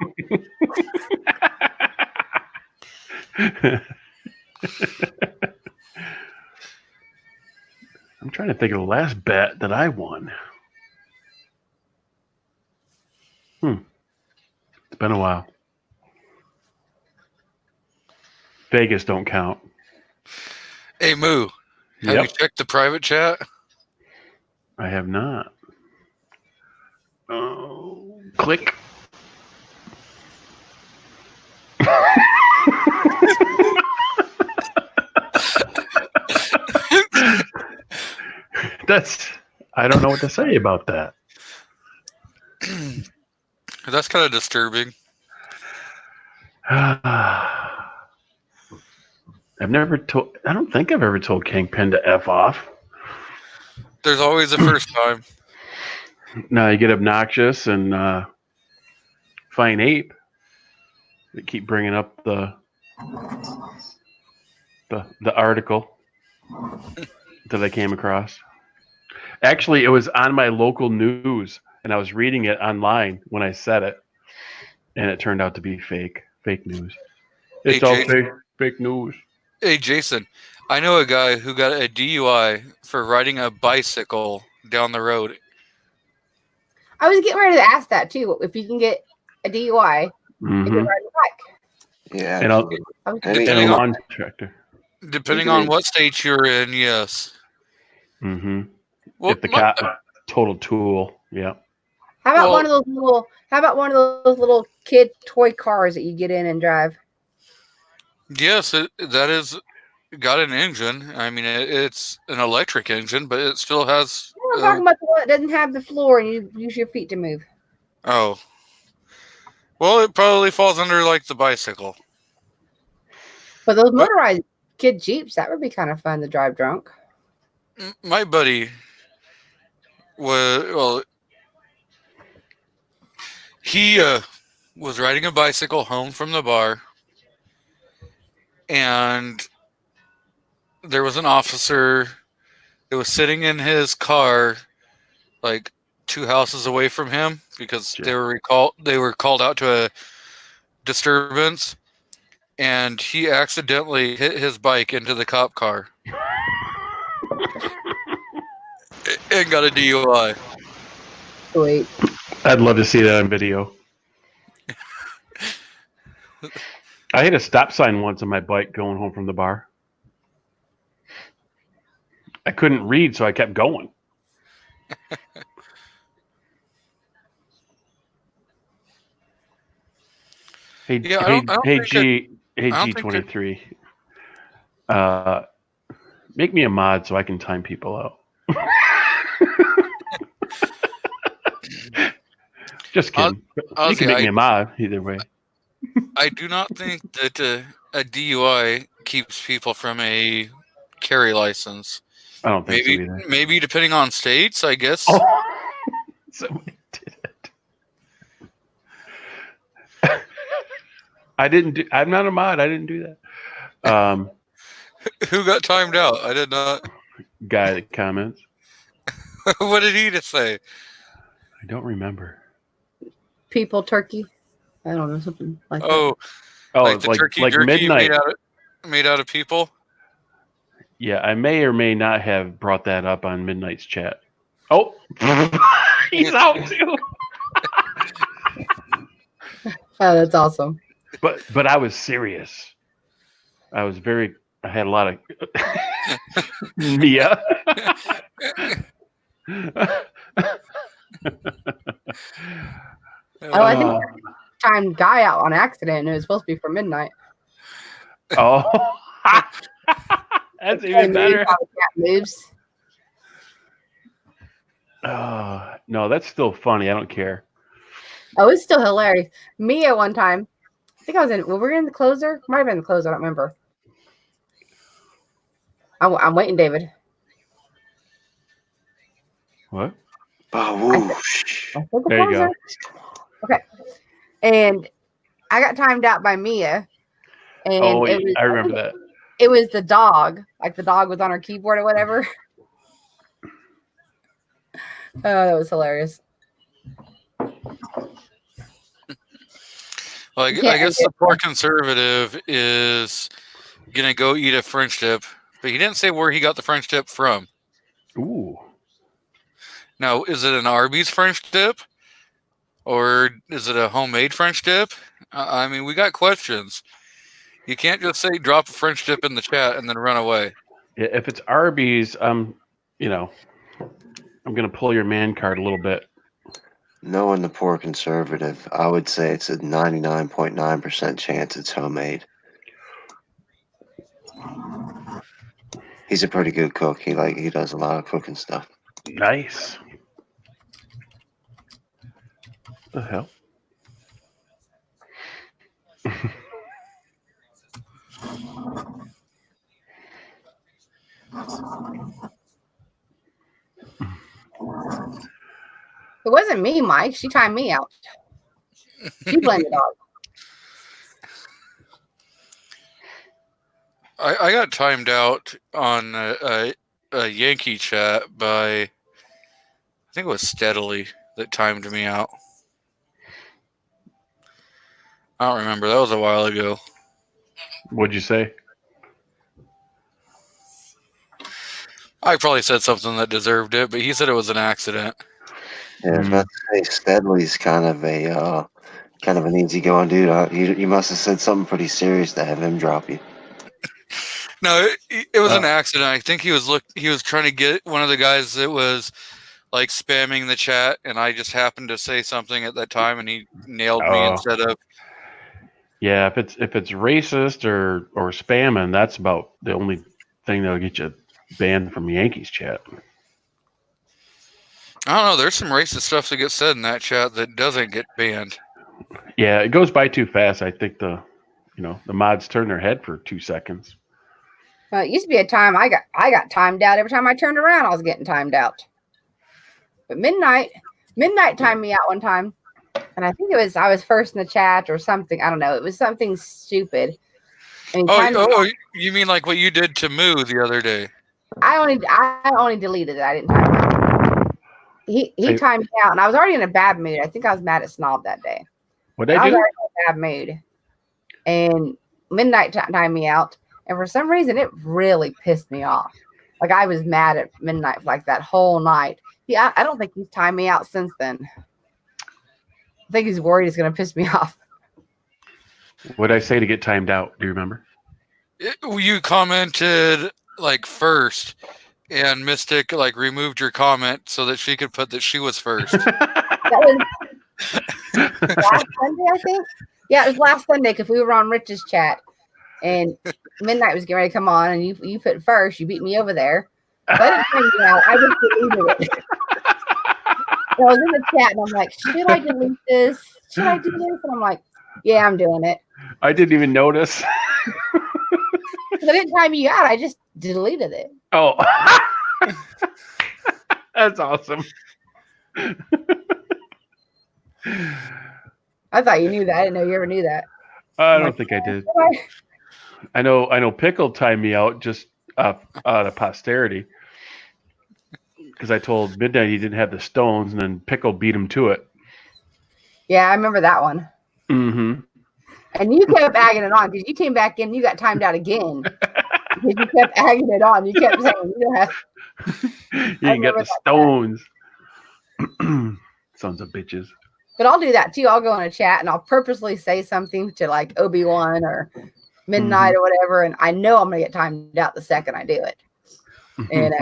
I'm trying to think of the last bet that I won. It's been a while. Vegas don't count. Hey, Moo, have you checked the private chat? I have not. Oh, click. I don't know what to say about that. That's kind of disturbing. I don't think I've ever told Kingpin to F off. There's always a first time. No, you get obnoxious and fine ape. They keep bringing up the article that I came across. Actually, it was on my local news, and I was reading it online when I said it, and it turned out to be fake news. It's all fake news. Hey, Jason, I know a guy who got a DUI for riding a bicycle down the road. I was getting ready to ask that too. If you can get a DUI, if you're riding a bike. Yeah, and a lawn tractor. Depending on what state you're in, yes. Mm-hmm. Well, if the cop total tool, yeah. How about one of those little kid toy cars that you get in and drive? Yes, that is got an engine. I mean, it's an electric engine, but it still has. I'm talking about the one that doesn't have the floor and you use your feet to move. Oh. Well, it probably falls under like the bicycle. But those motorized kid Jeeps, that would be kind of fun to drive drunk. My buddy he was riding a bicycle home from the bar, and there was an officer that was sitting in his car like 2 houses away from him because they were called out to a disturbance, and he accidentally hit his bike into the cop car and got a DUI. Sweet. I'd love to see that on video. I hit a stop sign once on my bike going home from the bar. I couldn't read, so I kept going. Hey G23. Make me a mod so I can time people out. Just kidding. You can make me a mod either way. I do not think that a DUI keeps people from a carry license. I don't think so either. Maybe depending on states, I guess. Oh. Somebody did it. I'm not a mod. I didn't do that. Who got timed out? I did not. Guy that comments. What did he just say? I don't remember. People turkey. I don't know, something like that. Oh, like the turkey midnight made out of people. Yeah, I may or may not have brought that up on Midnight's chat. Oh, he's out too. Oh, that's awesome. But I was serious. I had a lot of Mia. Oh, I think timed Guy out on accident, and it was supposed to be for midnight. Oh, that's even better. Moves. No, that's still funny. I don't care. Oh, it's still hilarious. Mia one time, I think were we in the closer? Might have been the closer. I don't remember. I'm waiting, David. What? Whoosh. There you go. Okay. And I got timed out by Mia. And I remember that. It was the dog. Like the dog was on her keyboard or whatever. Oh, that was hilarious. Like, Yeah, I guess the poor conservative is gonna go eat a French dip, but he didn't say where he got the French dip from. Ooh. Now, is it an Arby's French dip, or is it a homemade French dip? I mean, we got questions. You can't just say drop a French dip in the chat and then run away. Yeah, if it's Arby's, I'm gonna pull your man card a little bit. Knowing the poor conservative, I would say it's a 99.9% chance it's homemade. He's a pretty good cook. He does a lot of cooking stuff. Nice. The hell? It wasn't me, Mike. She timed me out. She blamed the dog. I got timed out on a Yankee chat by, I think it was Steadily that timed me out. I don't remember. That was a while ago. What'd you say? I probably said something that deserved it, but he said it was an accident. Yeah, I was about to say Steadley's kind of an easygoing dude. You must have said something pretty serious to have him drop you. No, it was an accident. I think he was trying to get one of the guys that was like spamming the chat, and I just happened to say something at that time, and he nailed me instead of. Yeah, if it's racist or spamming, that's about the only thing that'll get you banned from Yankees chat. I don't know. There's some racist stuff that gets said in that chat that doesn't get banned. Yeah, it goes by too fast. I think the mods turn their head for 2 seconds. Well, it used to be a time I got timed out every time I turned around. I was getting timed out. But midnight timed me out one time, and I think I was first in the chat or something. I don't know. It was something stupid. And You mean like what you did to Moo the other day? I only deleted it. I didn't time it. He timed me out, and I was already in a bad mood. I think I was mad at Snob that day. What'd I I was do? already in a bad mood, and midnight timed me out. And for some reason, it really pissed me off. Like, I was mad at midnight for like that whole night. Yeah, I don't think he's timed me out since then. I think he's worried he's going to piss me off. What'd I say to get timed out? Do you remember? You commented like first, and Mystic like removed your comment so that she could put that she was first. That was last Sunday, I think. Yeah, it was last Sunday because we were on Rich's chat. And midnight was getting ready to come on, and you put first. You beat me over there. But I didn't find it out. I just deleted it. So I was in the chat, and I'm like, should I delete this? Should I do this? And I'm like, yeah, I'm doing it. I didn't even notice. Because I didn't time you out. I just deleted it. Oh, that's awesome. I thought you knew that. I didn't know you ever knew that. I don't think I did. I know Pickle timed me out just out of posterity because I told Midnight he didn't have the stones, and then Pickle beat him to it. Yeah, I remember that one. Mm-hmm. And you kept agging it on because you came back in, you got timed out again. Because you kept agging it on. You kept saying, you don't have. You didn't get the stones. Sons of bitches. But I'll do that too. I'll go in a chat and I'll purposely say something to like Obi-Wan or Midnight or whatever, and I know I'm gonna get timed out the second I do it, and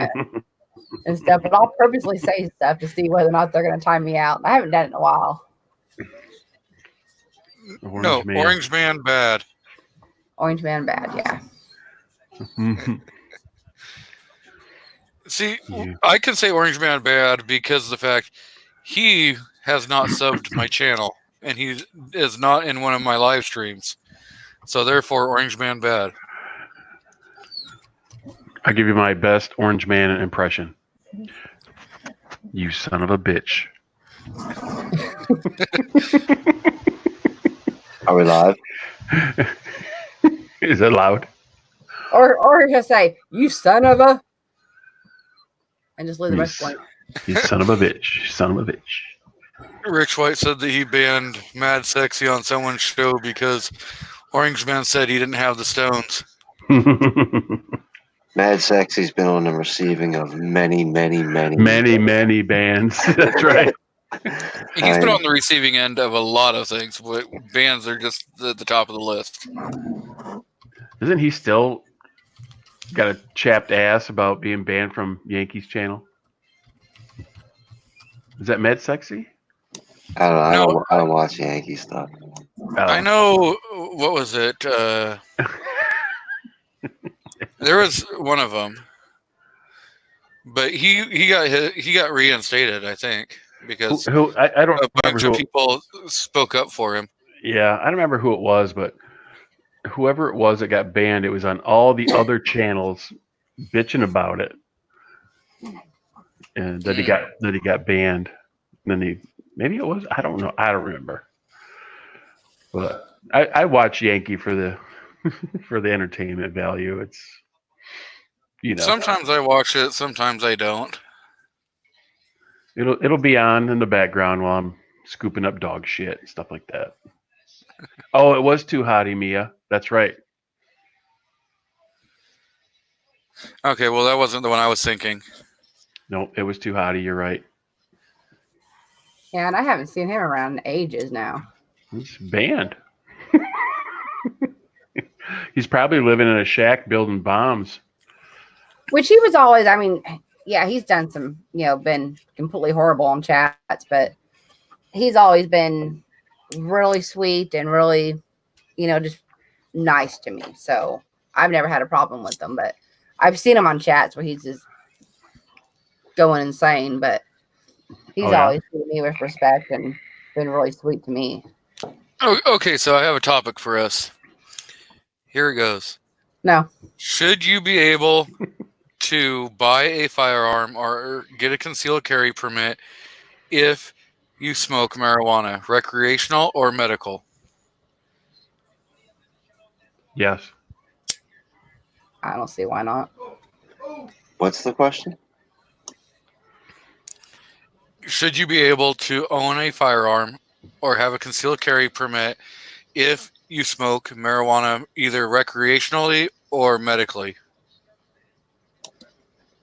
stuff. But I'll purposely say stuff to see whether or not they're gonna time me out. I haven't done it in a while. Orange Man bad. Orange Man bad, yeah. See, I can say Orange Man bad because of the fact he has not subbed my channel, and he is not in one of my live streams. So therefore, Orange Man bad. I'll give you my best Orange Man impression. You son of a bitch. Are we live? Is it loud? Or just say, you son of a, and just leave the rest blank. You son of a bitch. Son of a bitch. Rich White said that he banned Mad Sexy on someone's show because Orange Man said he didn't have the stones. Mad Sexy's been on the receiving of many many bands. That's right. He's been on the receiving end of a lot of things, but bands are just at the top of the list. Isn't he still got a chapped ass about being banned from Yankees channel? Is that Mad Sexy? I don't watch Yankee stuff. I know. What was it? There was one of them, but he got reinstated, I think, because I don't a bunch remember of who. people spoke up for him. Yeah, I don't remember who it was, but whoever it was that got banned, it was on all the other channels bitching about it, and that he got banned. And then maybe it was, I don't know, I don't remember. But I watch Yankee for the for the entertainment value. It's Sometimes I watch it, sometimes I don't. it'll be on in the background while I'm scooping up dog shit and stuff like that. Oh, it was Too Hottie, Mia. That's right. Okay, well that wasn't the one I was thinking. No, it was Too Hottie. You're right. Yeah, and I haven't seen him around in ages now. He's banned. He's probably living in a shack building bombs. Which he was always, I mean, yeah, he's done some, been completely horrible on chats, but he's always been really sweet and really, just nice to me. So I've never had a problem with him, but I've seen him on chats where he's just going insane, but he's always treated me with respect and been really sweet to me. Oh, okay, so I have a topic for us. Here it goes. No. Should you be able to buy a firearm or get a concealed carry permit if you smoke marijuana, recreational or medical? Yes. I don't see why not. What's the question? Should you be able to own a firearm or have a concealed carry permit if you smoke marijuana either recreationally or medically?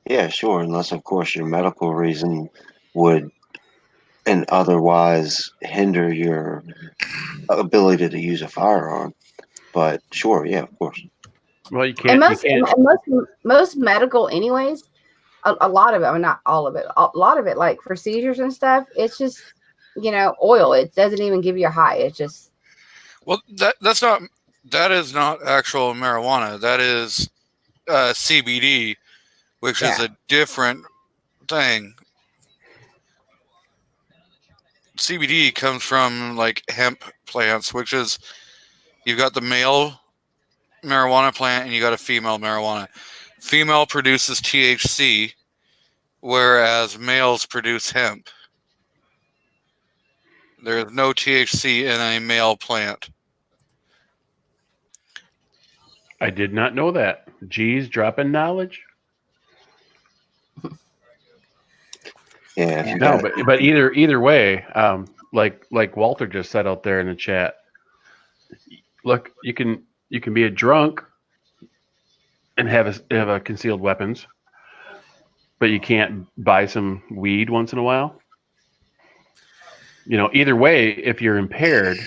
Yeah, sure, unless of course your medical reason would and otherwise hinder your ability to use a firearm. But sure, yeah, of course. Well, you can't. And most medical, anyways, a lot of it, I mean, not all of it, a lot of it, like for seizures and stuff, it's just, oil. It doesn't even give you a high. It's just. Well, that is not actual marijuana. That is CBD, which is a different thing. CBD comes from like hemp plants, which is you've got the male marijuana plant and you got a female marijuana. Female produces THC, whereas males produce hemp. There's no THC in a male plant. I did not know that. G's dropping knowledge. Yeah. No, but either way, like Walter just said out there in the chat. Look, you can be a drunk and have a concealed weapons, but you can't buy some weed once in a while. Either way, if you're impaired,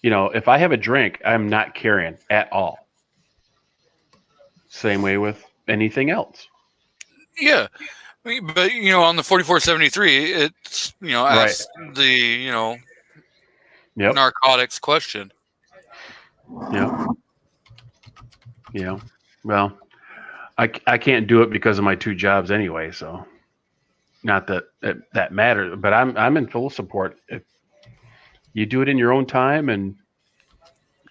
if I have a drink, I'm not carrying at all. Same way with anything else. Yeah. But, on the 4473, it's, asks the, narcotics question. Yeah. Well, I can't do it because of my two jobs anyway. So not that matters, but I'm in full support. If you do it in your own time, and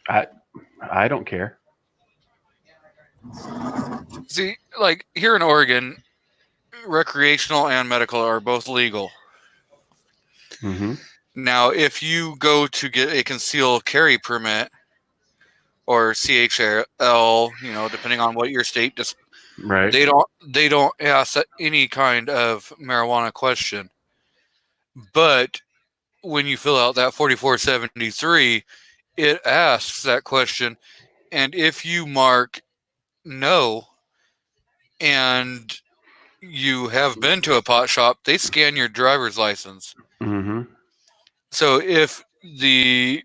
I don't care. See, like here in Oregon, recreational and medical are both legal. Mm-hmm. Now, if you go to get a concealed carry permit or CHL, depending on what your state does, right? They don't ask any kind of marijuana question. But when you fill out that 4473, it asks that question. And if you mark no and you have been to a pot shop, they scan your driver's license. Mm-hmm. So if the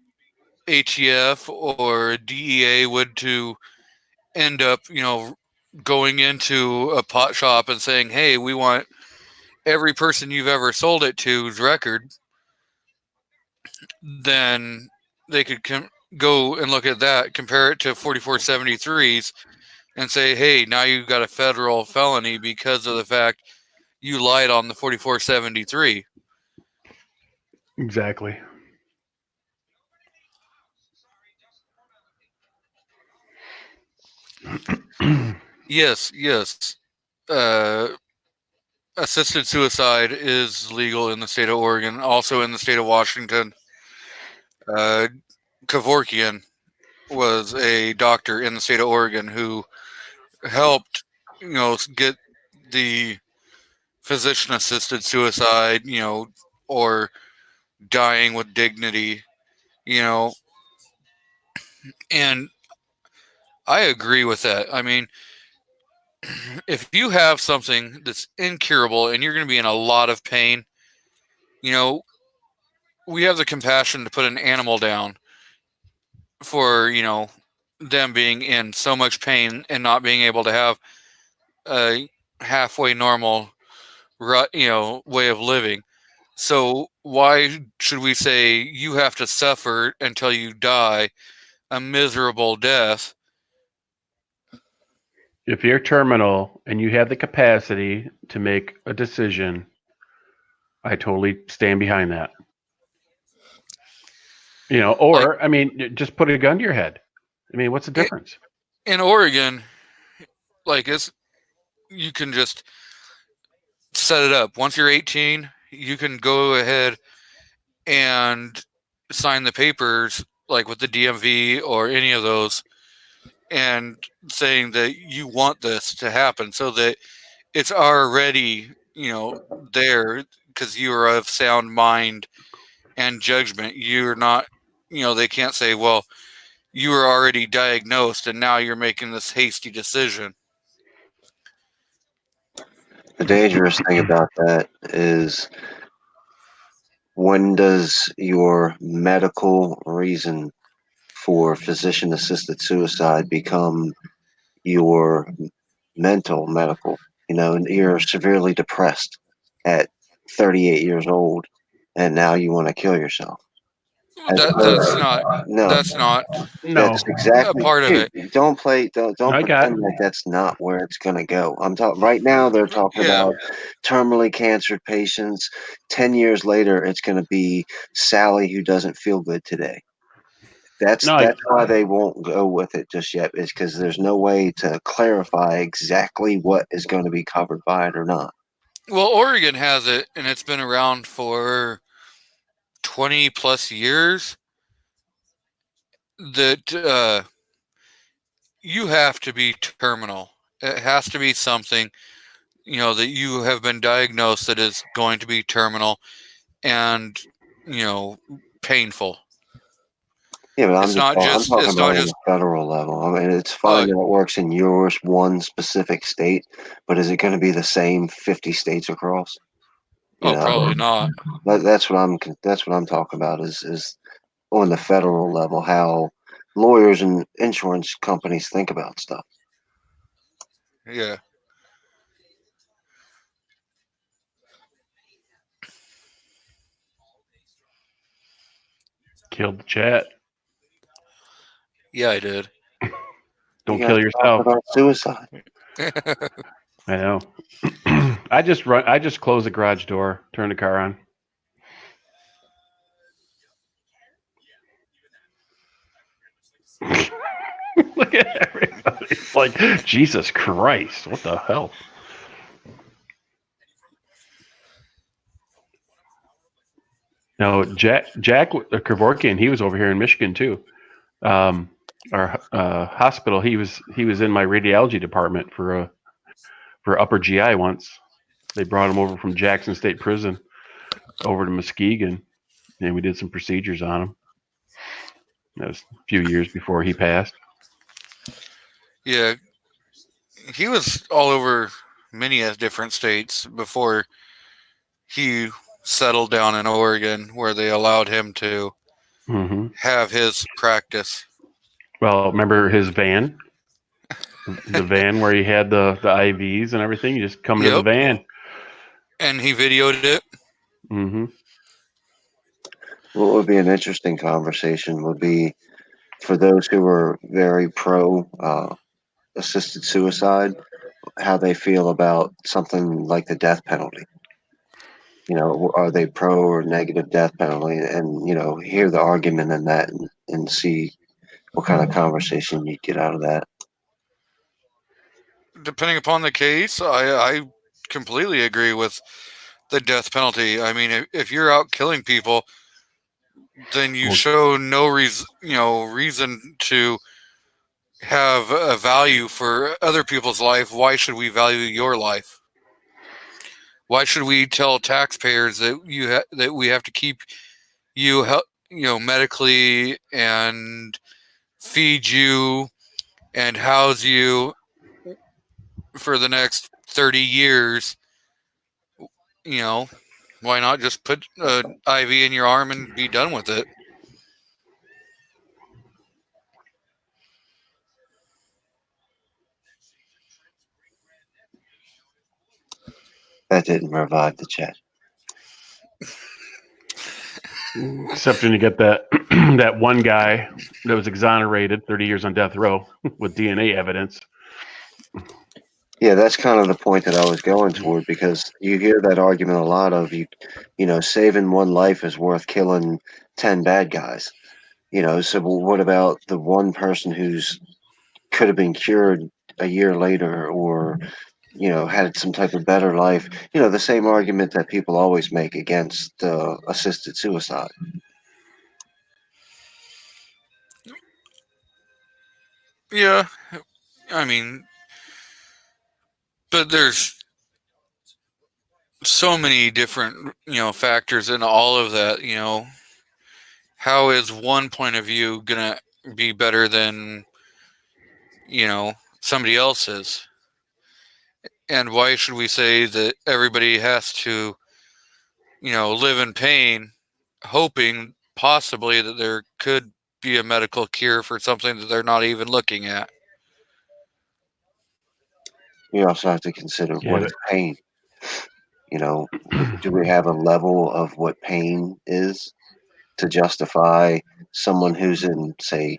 ATF or DEA would to end up, going into a pot shop and saying, hey, we want every person you've ever sold it to's record, then they could go and look at that, compare it to 4473s, and say, hey, now you've got a federal felony because of the fact you lied on the 4473. Exactly. Yes. Assisted suicide is legal in the state of Oregon, also in the state of Washington. Kevorkian was a doctor in the state of Oregon who helped, get the physician-assisted suicide, or dying with dignity, and I agree with that. I mean, if you have something that's incurable and you're going to be in a lot of pain, we have the compassion to put an animal down for, them being in so much pain and not being able to have a halfway normal, way of living. So why should we say you have to suffer until you die a miserable death? If you're terminal and you have the capacity to make a decision, I totally stand behind that. Or, I mean, just put a gun to your head. I mean, what's the difference? In Oregon, you can just set it up. Once you're 18, you can go ahead and sign the papers, like with the DMV or any of those, and saying that you want this to happen so that it's already, there, because you are of sound mind and judgment. You're not, they can't say, well, you were already diagnosed and now you're making this hasty decision. The dangerous thing about that is, when does your medical reason for physician assisted suicide become your mental medical? And you're severely depressed at 38 years old and now you want to kill yourself. No. That's not No. That's exactly a part of it. Don't pretend like that's not where it's going to go. I'm talking right now. They're talking about terminally cancer patients. 10 years later, it's going to be Sally who doesn't feel good today. That's why they won't go with it just yet, is because there's no way to clarify exactly what is going to be covered by it or not. Well, Oregon has it, and it's been around for 20 plus years, that you have to be terminal. It has to be something, that you have been diagnosed that is going to be terminal and, painful. Yeah, but I'm talking about on the federal level. I mean, it's fine that it works in yours, one specific state, but is it going to be the same 50 states across? Probably not. That's what I'm talking about. Is on the federal level how lawyers and insurance companies think about stuff. Yeah. Killed the chat. Yeah, I did. Don't kill yourself. About suicide. I know. I just close the garage door, turn the car on. Look at everybody. It's like, Jesus Christ, what the hell? No, Jack Kevorkian, he was over here in Michigan too. Our hospital, he was in my radiology department for upper GI once. They brought him over from Jackson State Prison over to Muskegon, and we did some procedures on him. That was a few years before he passed. Yeah, he was all over many different states before he settled down in Oregon, where they allowed him to Hmm. have his practice. Well, remember his van? The van where he had the IVs and everything? You just come into the Yep. van. And he videoed it. Hmm. What would be an interesting conversation would be for those who are very pro assisted suicide, how they feel about something like the death penalty. Are they pro or negative death penalty? And, hear the argument in that and see what kind of conversation you get out of that. Depending upon the case, I completely agree with the death penalty. I mean, if you're out killing people, then you Well- show no reason to have a value for other people's life. Why should we value your life? Why should we tell taxpayers that that we have to keep you medically and feed you and house you for the next 30 years? Why not just put an IV in your arm and be done with it? That didn't revive the chat. Except when you get that that one guy that was exonerated 30 years on death row with DNA evidence. Yeah, that's kind of the point that I was going toward, because you hear that argument a lot of saving one life is worth killing 10 bad guys. So what about the one person who's could have been cured a year later, or had some type of better life? The same argument that people always make against assisted suicide. Yeah, I mean, but there's so many different factors in all of that. How is one point of view gonna be better than somebody else's? And why should we say that everybody has to live in pain, hoping possibly that there could be a medical cure for something that they're not even looking at? You also have to consider Yeah, what is pain. Do we have a level of what pain is to justify someone who's in, say,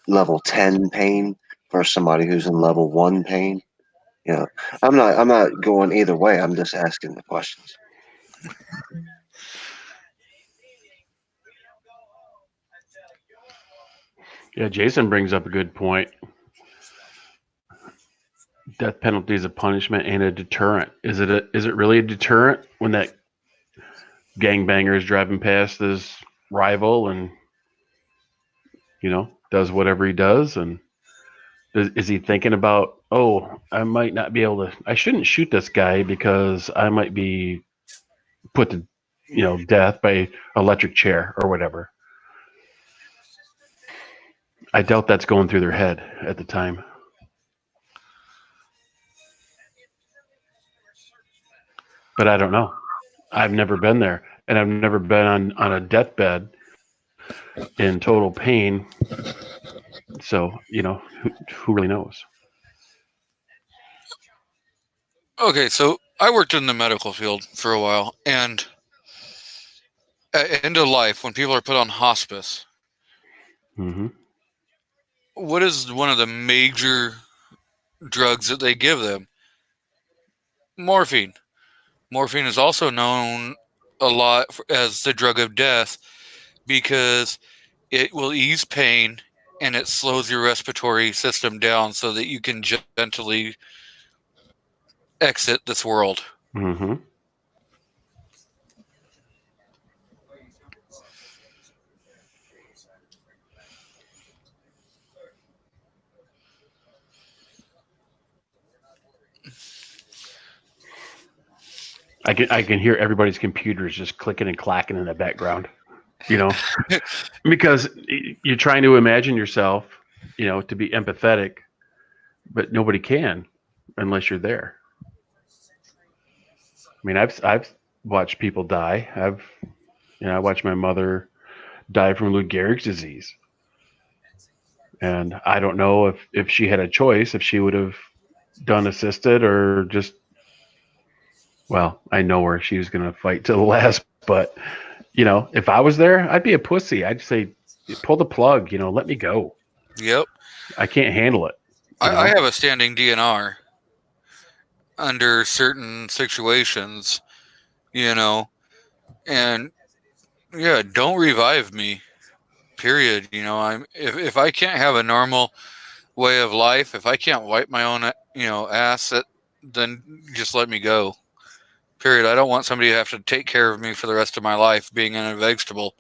level 10 pain versus somebody who's in level 1 pain? I'm not going either way. I'm just asking the questions. Yeah, Jason brings up a good point. Death penalty is a punishment and a deterrent. Is it really a deterrent when that gangbanger is driving past his rival and does whatever he does? And is he thinking about, I might not be able to, I shouldn't shoot this guy because I might be put to death by electric chair or whatever? I doubt that's going through their head at the time. But I don't know. I've never been there, and I've never been on a deathbed in total pain. So, who really knows? Okay, so I worked in the medical field for a while, and at end of life, when people are put on hospice, Mm-hmm. what is one of the major drugs that they give them? Morphine. Morphine is also known a lot as the drug of death because it will ease pain and it slows your respiratory system down so that you can gently exit this world. Mm-hmm. I can hear everybody's computers just clicking and clacking in the background. You know, because you're trying to imagine yourself, you know, to be empathetic, but nobody can unless you're there. I mean, I've watched people die. I watched my mother die from Lou Gehrig's disease, and I don't know if she had a choice, if she would have done assisted or just, well, I know her. She was going to fight to the last, but you know, if I was there, I'd be a pussy. I'd say, pull the plug, you know, let me go. Yep. I can't handle it. I have a standing DNR under certain situations, you know, and yeah, don't revive me. Period. You know, if I can't have a normal way of life, if I can't wipe my own, ass, then just let me go. Period. I don't want somebody to have to take care of me for the rest of my life being in a vegetable.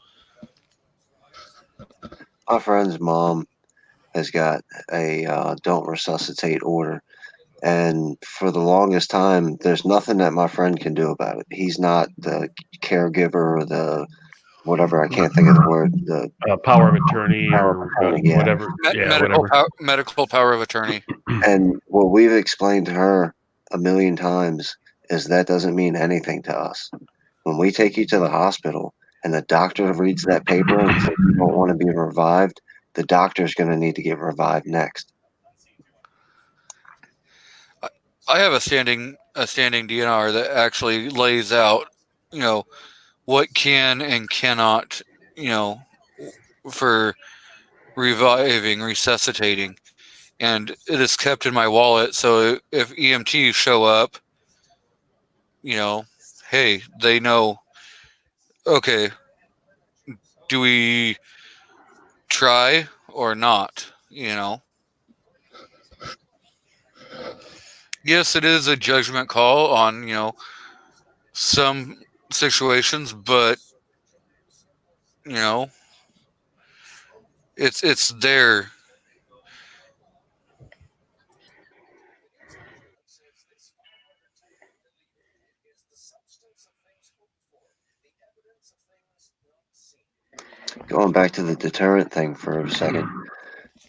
My friend's mom has got a don't resuscitate order. And for the longest time, there's nothing that my friend can do about it. He's not the caregiver or the whatever. I can't think of the word. The Power of attorney power of or attorney, yeah. whatever. Medical power of attorney. And what we've explained to her a million times is that doesn't mean anything to us. When we take you to the hospital and the doctor reads that paper and says you don't want to be revived, the doctor's going to need to get revived next. I have a standing DNR that actually lays out, what can and cannot, for reviving, resuscitating, and it is kept in my wallet. So if EMTs show up, hey, they know. Okay, do we try or not? Yes, it is a judgment call on some situations, but it's there. Going back to the deterrent thing for a second,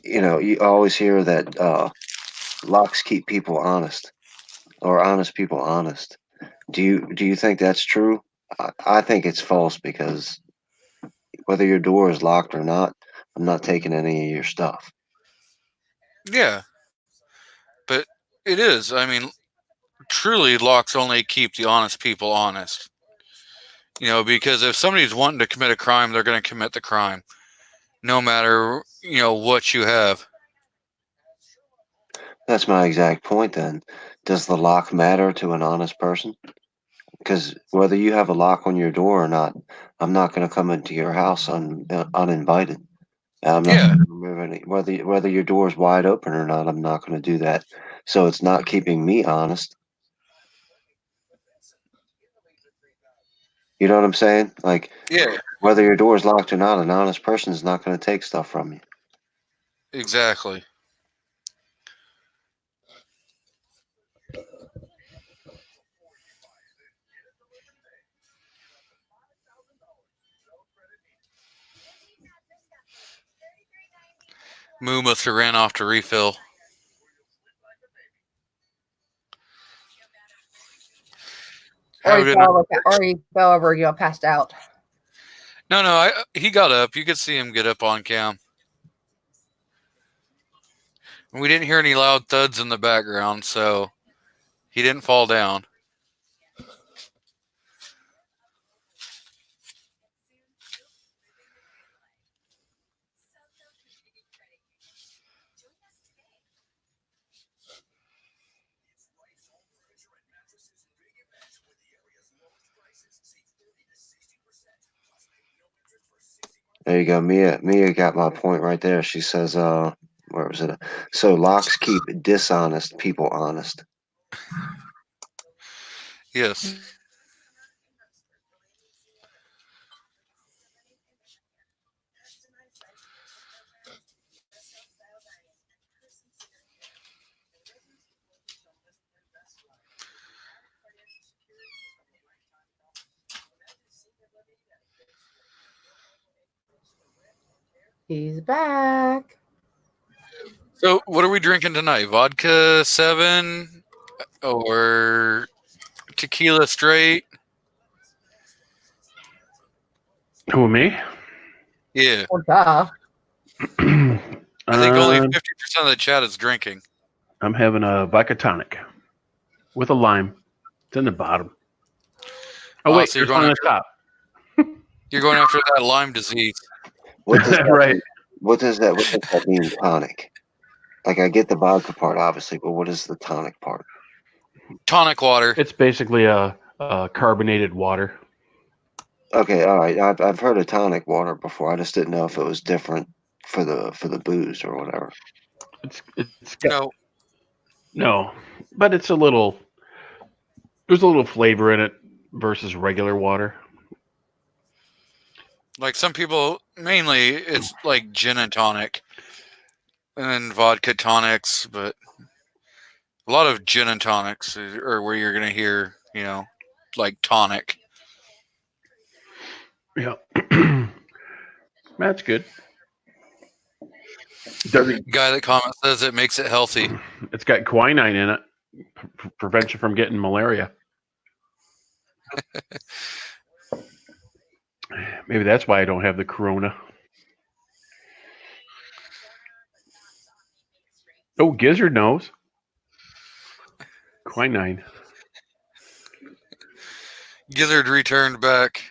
you always hear that locks keep people honest or honest people honest. Do you think that's true? I think it's false because whether your door is locked or not, I'm not taking any of your stuff. Yeah, but it is. I mean, truly, locks only keep the honest people honest. Because if somebody's wanting to commit a crime, they're going to commit the crime, no matter what you have. That's my exact point then. Does the lock matter to an honest person? Because whether you have a lock on your door or not, I'm not going to come into your house uninvited. I'm not Yeah, going to remove any. Whether your door is wide open or not, I'm not going to do that. So it's not keeping me honest. You know what I'm saying? Like yeah, whether your door is locked or not, an honest person is not going to take stuff from you. exactly. Moo must have ran off to refill. Or Have he dinner. fell over, passed out. No, he got up. You could see him get up on cam. We didn't hear any loud thuds in the background, so he didn't fall down. There you go. Mia got my point right there. She says, where was it? So locks keep dishonest people honest. Yes. He's back. So, what are we drinking tonight? Vodka 7 or tequila straight? Who, me? Yeah. Well, duh. I think only 50% Um, of the chat is drinking. I'm having a vodka tonic with a lime. It's in the bottom. Oh, Oh, wait, so you're there's one on the top. You're going after that Lyme disease. What does that Right. mean? What does that mean, tonic? Like, I get the vodka part, obviously, but what is the tonic part? Tonic water. It's basically a carbonated water. Okay, all right. I've heard of tonic water before. I just didn't know if it was different for the booze or whatever. It's got, No, no, but it's a little. There's a little flavor in it versus regular water. like some people, mainly it's like gin and tonic and then vodka tonics, but a lot of gin and tonics are where you're going to hear, like tonic. Yeah, that's good. Doesn't Guy that comments says it makes it healthy. It's got quinine in it, prevents you from getting malaria. Maybe that's why I don't have the corona. Oh, Gizzard knows. Quinine. Gizzard returned back.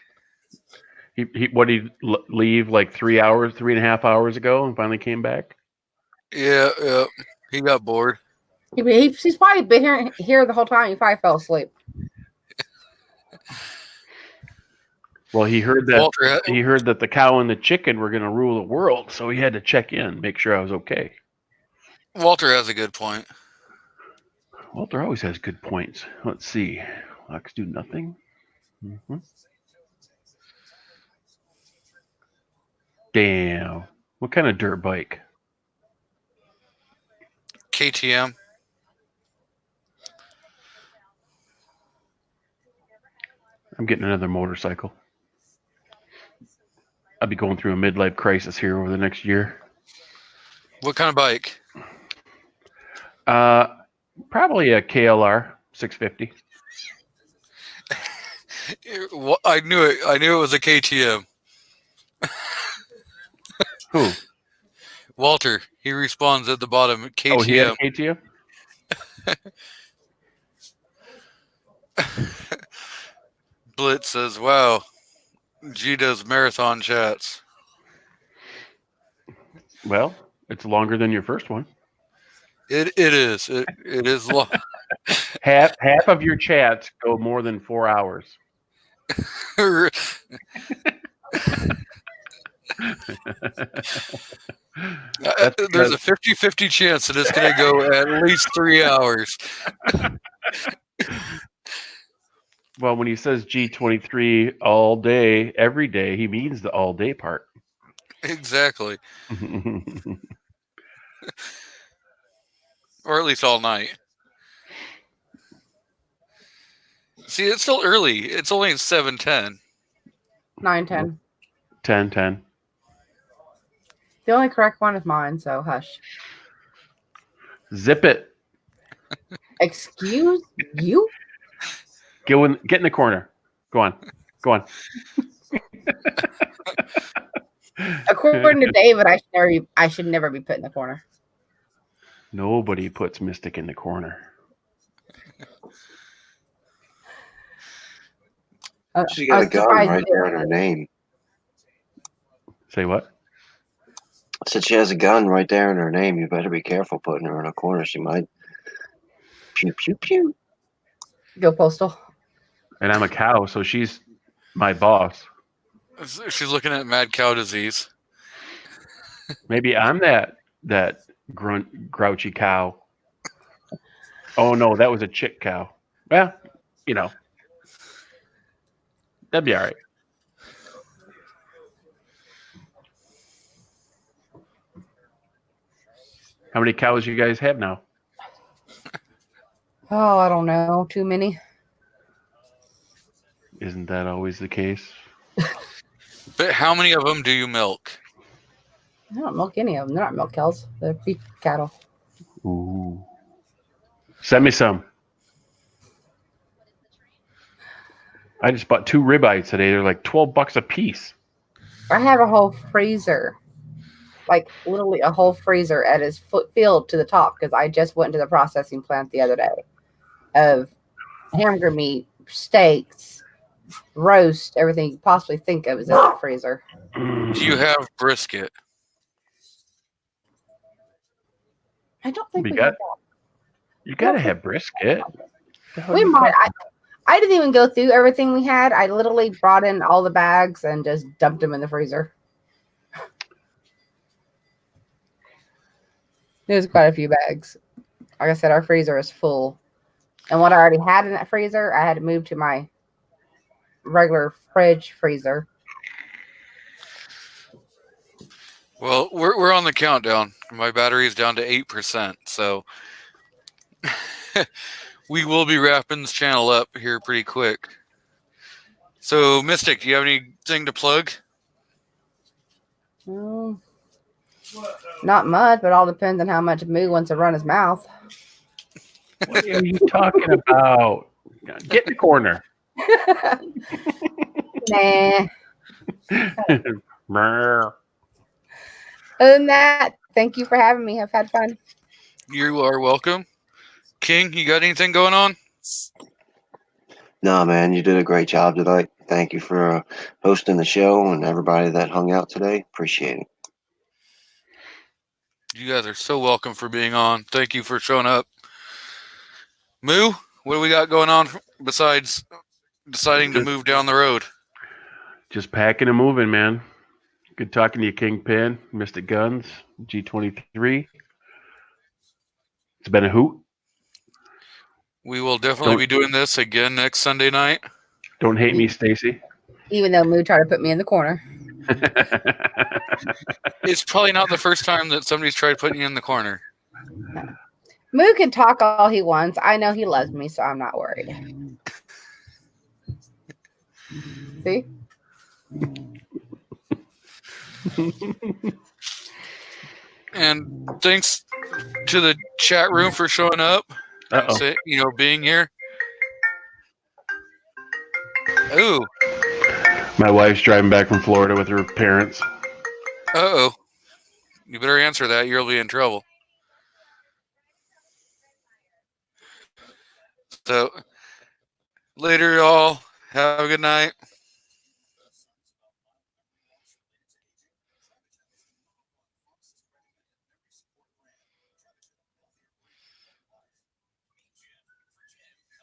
He leave like 3.5 hours ago and finally came back? Yeah. He got bored. He's probably been here the whole time. He probably fell asleep. Well, he heard that Walter, he heard that the cow and the chicken were going to rule the world, so he had to check in, make sure I was okay. Walter has a good point. Walter always has good points. Let's see. Locks do nothing. Mm-hmm. Damn. What kind of dirt bike? KTM. I'm getting another motorcycle. I'll be going through a midlife crisis here over the next year. What kind of bike? Probably a KLR 650. I knew it. I knew it was a KTM. Who? Walter. He responds at the bottom. KTM. Oh, he had a KTM? Blitz says, "Wow, G does marathon chats." Well, it's longer than your first one. It is. It is long. Half of your chats go more than 4 hours. There's a 50-50 chance that it's going to go at least 3 hours. Well, when he says G23 all day, every day, he means the all day part. Exactly. Or at least all night. See, it's still early. It's only 7:10. 9:10. 10. The only correct one is mine, so hush. Zip it. Excuse you? Get in the corner. Go on. According to David, I should never be put in the corner. Nobody puts Mystic in the corner. She got a gun right there in her name. Say what? I said she has a gun right there in her name. You better be careful putting her in a corner. She might pew pew pew. Go Postal. And I'm a cow, so she's my boss. She's looking at mad cow disease. Maybe I'm that grouchy cow. Oh no, that was a chick cow. Well, that'd be all right. How many cows you guys have now? Oh, I don't know. Too many. Isn't that always the case? But how many of them do you milk? I don't milk any of them. They're not milk cows. They're beef cattle. Ooh. Send me some. I just bought 2 ribeyes today. They're like $12 a piece. I have a whole freezer, like literally a whole freezer at his foot filled to the top because I just went to the processing plant the other day of hamburger meat, steaks, roast, everything you could possibly think of is in that freezer. Do you have brisket? I don't think We we got- have that. You gotta have brisket. The hell We are you might. talking- I didn't even go through everything we had. I literally brought in all the bags and just dumped them in the freezer. There's quite a few bags. Like I said, our freezer is full. And what I already had in that freezer, I had to move to my regular fridge freezer. Well, we're on the countdown. My battery is down to 8%, so we will be wrapping this channel up here pretty quick. So, Mystic, do you have anything to plug? Well, not much, but all depends on how much Moo wants to run his mouth. What are you talking about? Get in the corner. Nah. Brr. Other than that, thank you for having me. I've had fun. You are welcome. King, you got anything going on? No, man, you did a great job tonight. Thank you for hosting the show and everybody that hung out today. Appreciate it. You guys are so welcome for being on. Thank you for showing up. Moo, what do we got going on besides deciding to move down the road? Just packing and moving, man. Good talking to you, Kingpin, Mystic Guns, G23. It's been a hoot. We will definitely be doing this again next Sunday night. Don't hate me, Stacy. Even though Moo tried to put me in the corner. It's probably not the first time that somebody's tried putting you in the corner. Moo can talk all he wants. I know he loves me, so I'm not worried. See? And thanks to the chat room for showing up and Uh-oh. being here. Ooh, My wife's driving back from Florida with her parents. uh-oh. You better answer that. You'll be in trouble. So, later, y'all. Have a good night.